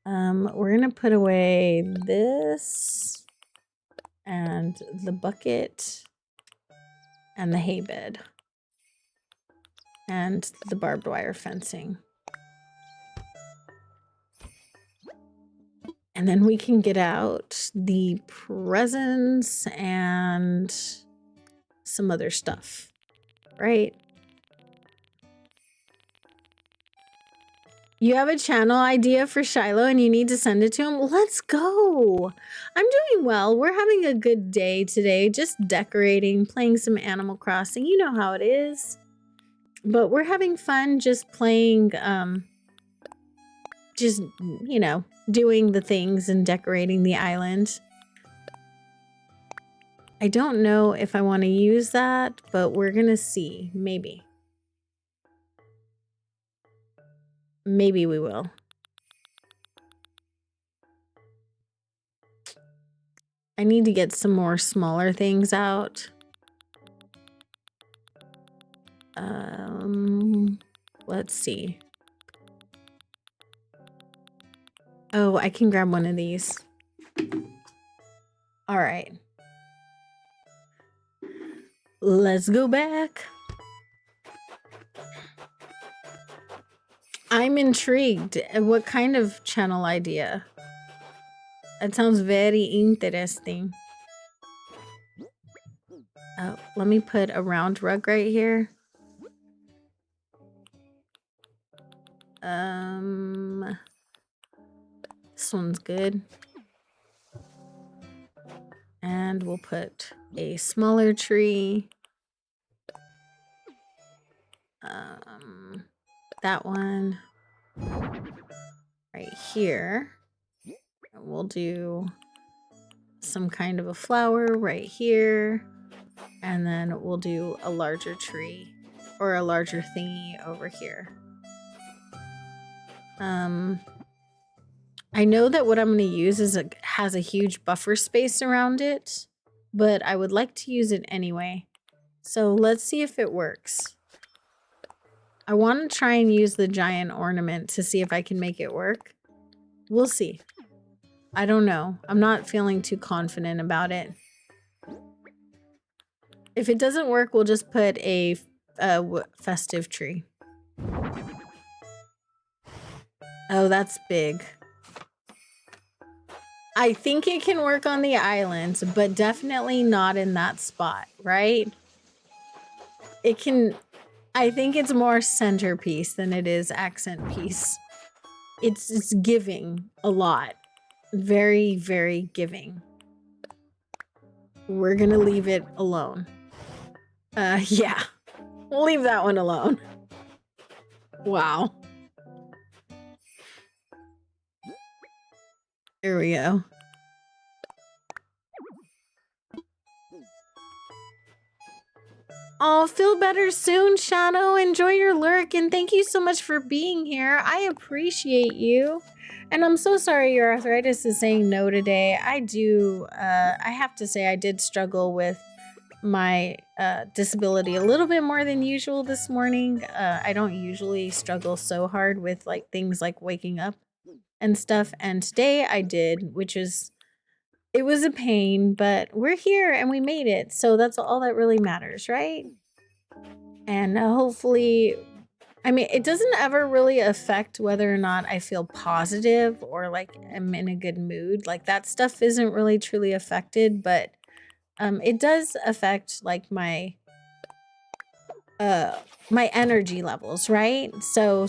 We're gonna put away this and the bucket and the hay bed and the barbed wire fencing. And then we can get out the presents and some other stuff, right? You have a channel idea for Shiloh and you need to send it to him? Let's go. I'm doing well. We're having a good day today. Just decorating, playing some Animal Crossing. You know how it is. But we're having fun just playing, just, you know, doing the things and decorating the island. I don't know if I want to use that, but we're going to see. Maybe. Maybe we will. I need to get some more smaller things out. Let's see. Oh, I can grab one of these. All right. Let's go back. I'm intrigued. What kind of channel idea? That sounds very interesting. Oh, let me put a round rug right here. This one's good. And we'll put a smaller tree. That one right here. We'll do some kind of a flower right here. And then we'll do a larger tree or a larger thingy over here. I know that what I'm going to use is has a huge buffer space around it, but I would like to use it anyway. So let's see if it works. I want to try and use the giant ornament to see if I can make it work. We'll see. I don't know. I'm not feeling too confident about it. If it doesn't work, we'll just put a festive tree. Oh, that's big. I think it can work on the island, but definitely not in that spot, right? It can... I think it's more centerpiece than it is accent piece. It's giving a lot. Very, very giving. We're gonna leave it alone. Yeah. We'll leave that one alone. Wow. Here we go. Oh, feel better soon, Shadow. Enjoy your lurk, and thank you so much for being here. I appreciate you. And I'm so sorry your arthritis is saying no today. I have to say I did struggle with my disability a little bit more than usual this morning. I don't usually struggle so hard with like things like waking up and stuff. And today I did, which is... It was a pain, but we're here and we made it. So that's all that really matters, right? And hopefully, I mean, it doesn't ever really affect whether or not I feel positive or like I'm in a good mood. Like that stuff isn't really truly affected, but it does affect like my energy levels, right? So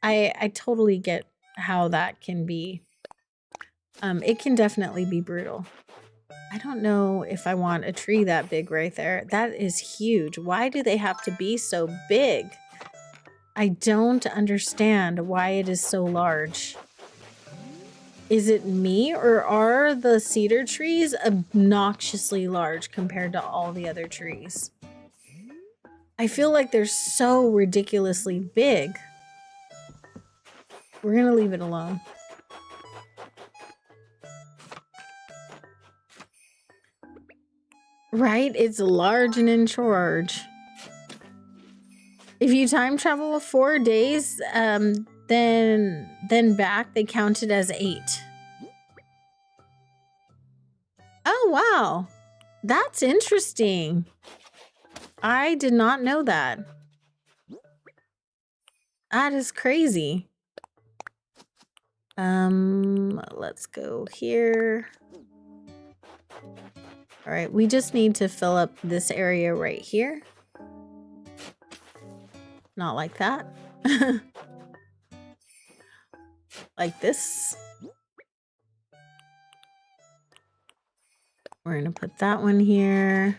I totally get how that can be. It can definitely be brutal. I don't know if I want a tree that big right there. That is huge. Why do they have to be so big? I don't understand why it is so large. Is it me, or are the cedar trees obnoxiously large compared to all the other trees? I feel like they're so ridiculously big. We're gonna leave it alone. Right? It's large and in charge. If you time travel 4 days, then back, they counted as 8. Oh, wow. That's interesting. I did not know that. That is crazy. Let's go here. All right, we just need to fill up this area right here. Not like that. Like this. We're gonna put that one here.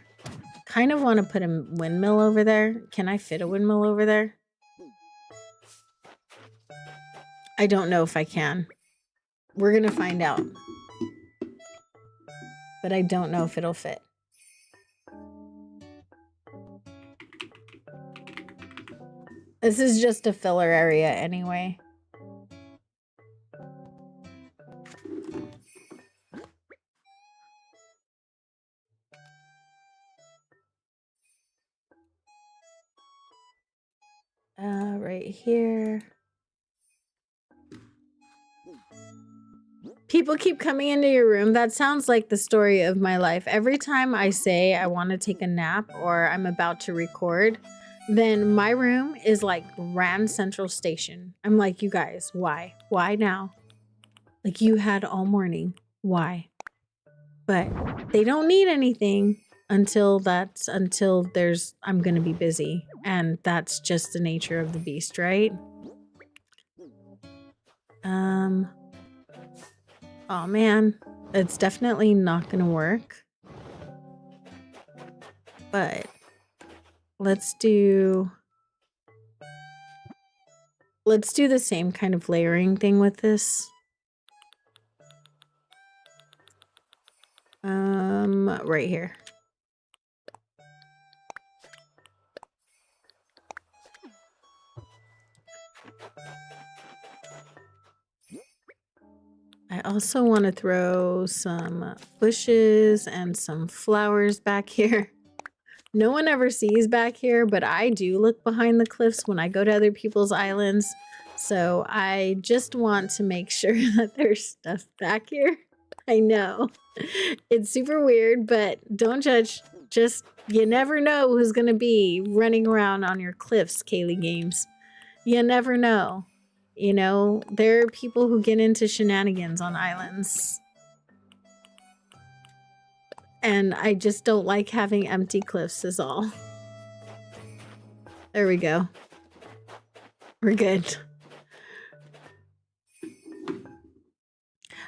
Kind of want to put a windmill over there. Can I fit a windmill over there? I don't know if I can. We're gonna find out. But I don't know if it'll fit. This is just a filler area anyway. Right here. People keep coming into your room. That sounds like the story of my life. Every time I say I want to take a nap or I'm about to record, then my room is like Grand Central Station. I'm like, you guys, why? Why now? Like, you had all morning. Why? But they don't need anything until I'm going to be busy. And that's just the nature of the beast, right? Oh man, it's definitely not gonna work. But let's do the same kind of layering thing with this. Right here. I also want to throw some bushes and some flowers back here. No one ever sees back here, but I do look behind the cliffs when I go to other people's islands. So I just want to make sure that there's stuff back here. I know. It's super weird, but don't judge. Just, you never know who's going to be running around on your cliffs, Kaylee Games. You never know. You know, there are people who get into shenanigans on islands. And I just don't like having empty cliffs is all. There we go. We're good.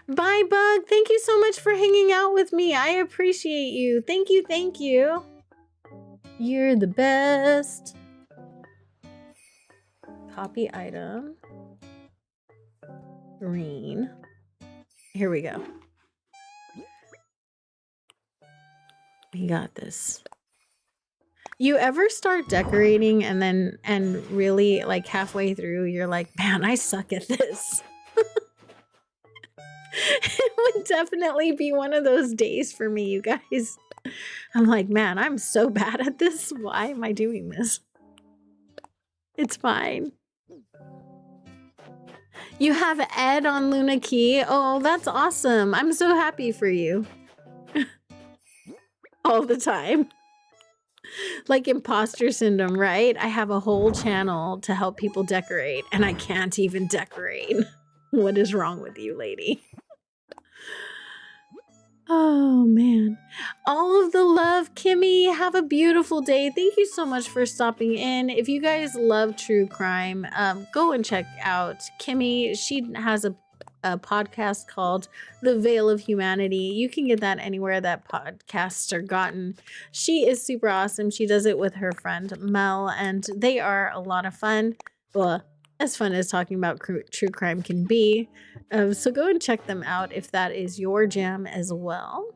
Bye, Bug. Thank you so much for hanging out with me. I appreciate you. Thank you, thank you. You're the best. Copy item. Green. Here we go. We got this. You ever start decorating and really like halfway through you're like, man, I suck at this. It would definitely be one of those days for me, you guys. I'm like, man, I'm so bad at this. Why am I doing this? It's fine. You have Ed on Luna Key. Oh, that's awesome. I'm so happy for you. All the time. Like imposter syndrome, right? I have a whole channel to help people decorate and I can't even decorate. What is wrong with you, lady? Oh, man. All of the love, Kimmy. Have a beautiful day. Thank you so much for stopping in. If you guys love true crime, go and check out Kimmy. She has a podcast called The Veil of Humanity. You can get that anywhere that podcasts are gotten. She is super awesome. She does it with her friend Mel, and they are a lot of fun. Well, as fun as talking about true crime can be. So go and check them out if that is your jam as well.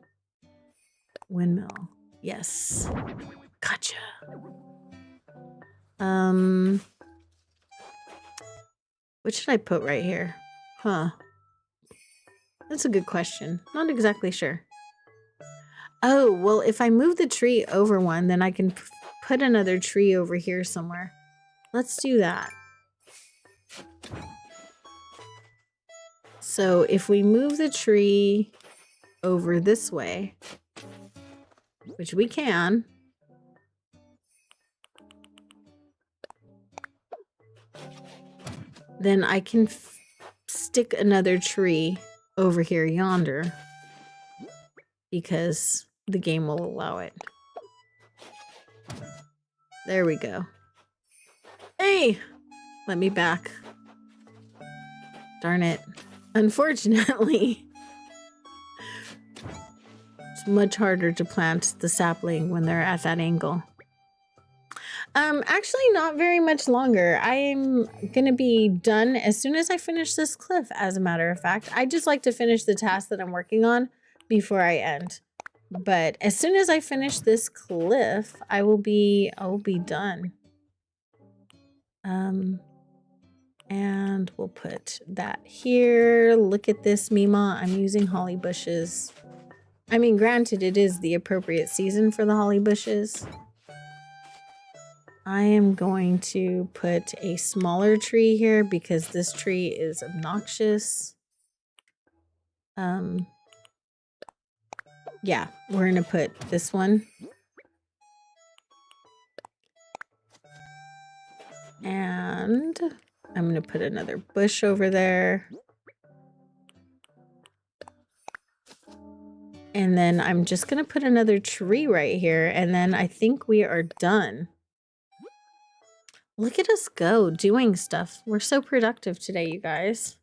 Windmill. Yes. Gotcha. What should I put right here? Huh. That's a good question. Not exactly sure. Oh, well, if I move the tree over one, then I can put another tree over here somewhere. Let's do that. So if we move the tree over this way, which we can, then I can stick another tree over here yonder because the game will allow it. There we go. Hey, let me back. Darn it. Unfortunately, it's much harder to plant the sapling when they're at that angle. Actually not very much longer. I'm gonna be done as soon as I finish this cliff, as a matter of fact. I just like to finish the task that I'm working on before I end. But as soon as I finish this cliff, I'll be done. And we'll put that here. Look at this, Mima. I'm using holly bushes. I mean, granted, it is the appropriate season for the holly bushes. I am going to put a smaller tree here because this tree is obnoxious. Yeah, we're gonna put this one. And I'm gonna put another bush over there. And then I'm just gonna put another tree right here, and then I think we are done. Look at us go, doing stuff. We're so productive today, you guys.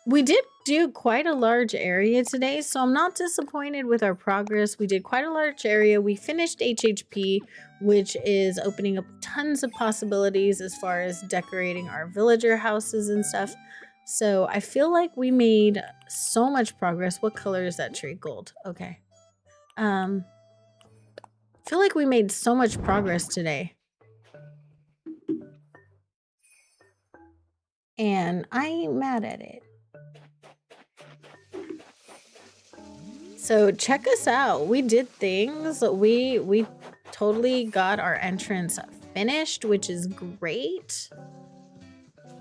We did do quite a large area today, so I'm not disappointed with our progress. We did quite a large area. We finished HHP, which is opening up tons of possibilities as far as decorating our villager houses and stuff. So I feel like we made so much progress. What color is that tree? Gold. Okay. I feel like we made so much progress today. And I ain't mad at it. So check us out. We did things. We totally got our entrance finished, which is great.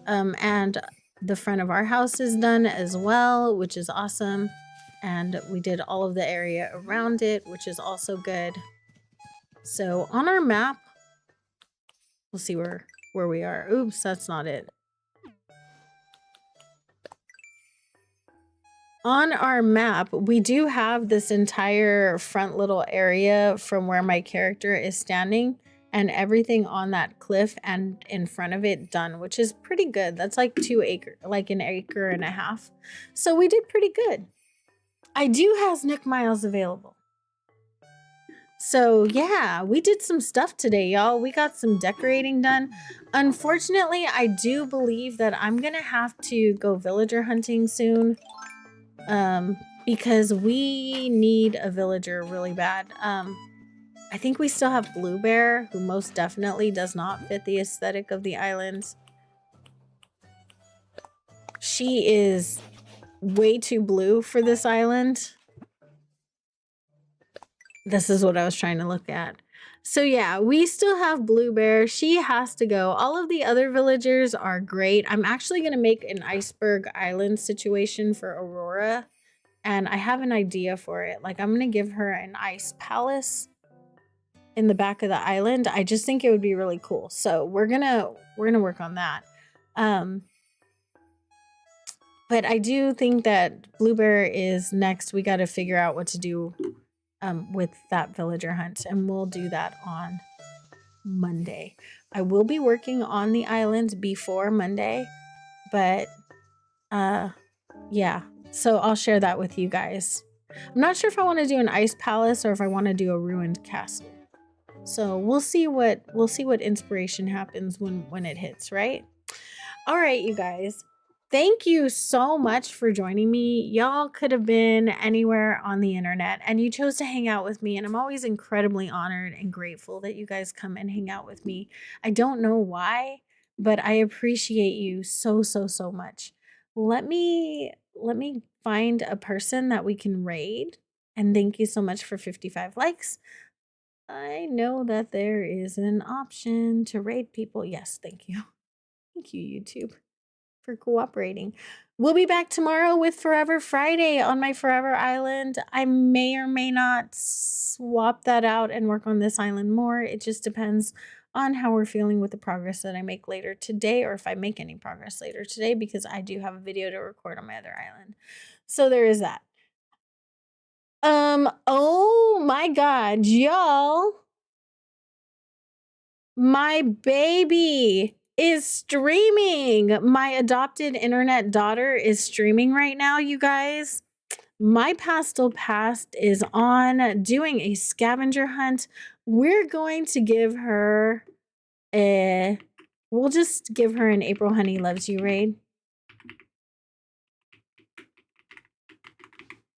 And the front of our house is done as well, which is awesome. And we did all of the area around it, which is also good. So on our map, we'll see where we are. Oops, that's not it. On our map, we do have this entire front little area from where my character is standing and everything on that cliff and in front of it done, which is pretty good. That's like 2 acres, like an acre and a half. So we did pretty good. I do have Nook Miles available. So yeah, we did some stuff today, y'all. We got some decorating done. Unfortunately, I do believe that I'm gonna have to go villager hunting soon. Because we need a villager really bad. I think we still have Blue Bear, who most definitely does not fit the aesthetic of the islands. She is way too blue for this island. This is what I was trying to look at. So yeah, we still have Blue Bear. She has to go. All of the other villagers are great. I'm actually going to make an iceberg island situation for Aurora. And I have an idea for it. Like, I'm going to give her an ice palace in the back of the island. I just think it would be really cool. So we're gonna work on that. But I do think that Blue Bear is next. We got to figure out what to do with that villager hunt. And we'll do that on Monday. I will be working on the island before Monday. But yeah. So I'll share that with you guys. I'm not sure if I want to do an ice palace or if I want to do a ruined castle. So we'll see what inspiration happens when it hits, right? All right, you guys. Thank you so much for joining me. Y'all could have been anywhere on the internet and you chose to hang out with me, and I'm always incredibly honored and grateful that you guys come and hang out with me. I don't know why, but I appreciate you so much. Let me find a person that we can raid. And thank you so much for 55 likes. I know that there is an option to raid people. Yes, thank you. Thank you, YouTube. for cooperating. We'll be back tomorrow with Forever Friday on my Forever Island. I may or may not swap that out and work on this island more. It just depends on how we're feeling with the progress that I make later today, or if I make any progress later today, because I do have a video to record on my other island. So there is that. Oh my God, y'all. My baby is streaming. My adopted internet daughter is streaming right now, you guys. My Pastel Past is on doing a scavenger hunt. We're going to give her we'll just give her an April Honey Loves You raid.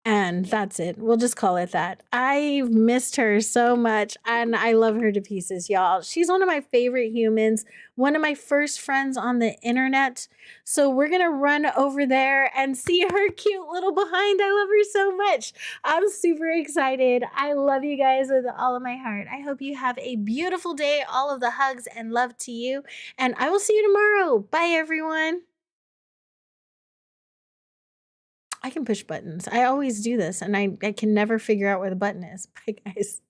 And that's it. We'll just call it that. I've missed her so much and I love her to pieces, y'all. She's one of my favorite humans, one of my first friends on the internet. So we're going to run over there and see her cute little behind. I love her so much. I'm super excited. I love you guys with all of my heart. I hope you have a beautiful day. All of the hugs and love to you. And I will see you tomorrow. Bye, everyone. I can push buttons. I always do this, and I can never figure out where the button is. Bye, guys.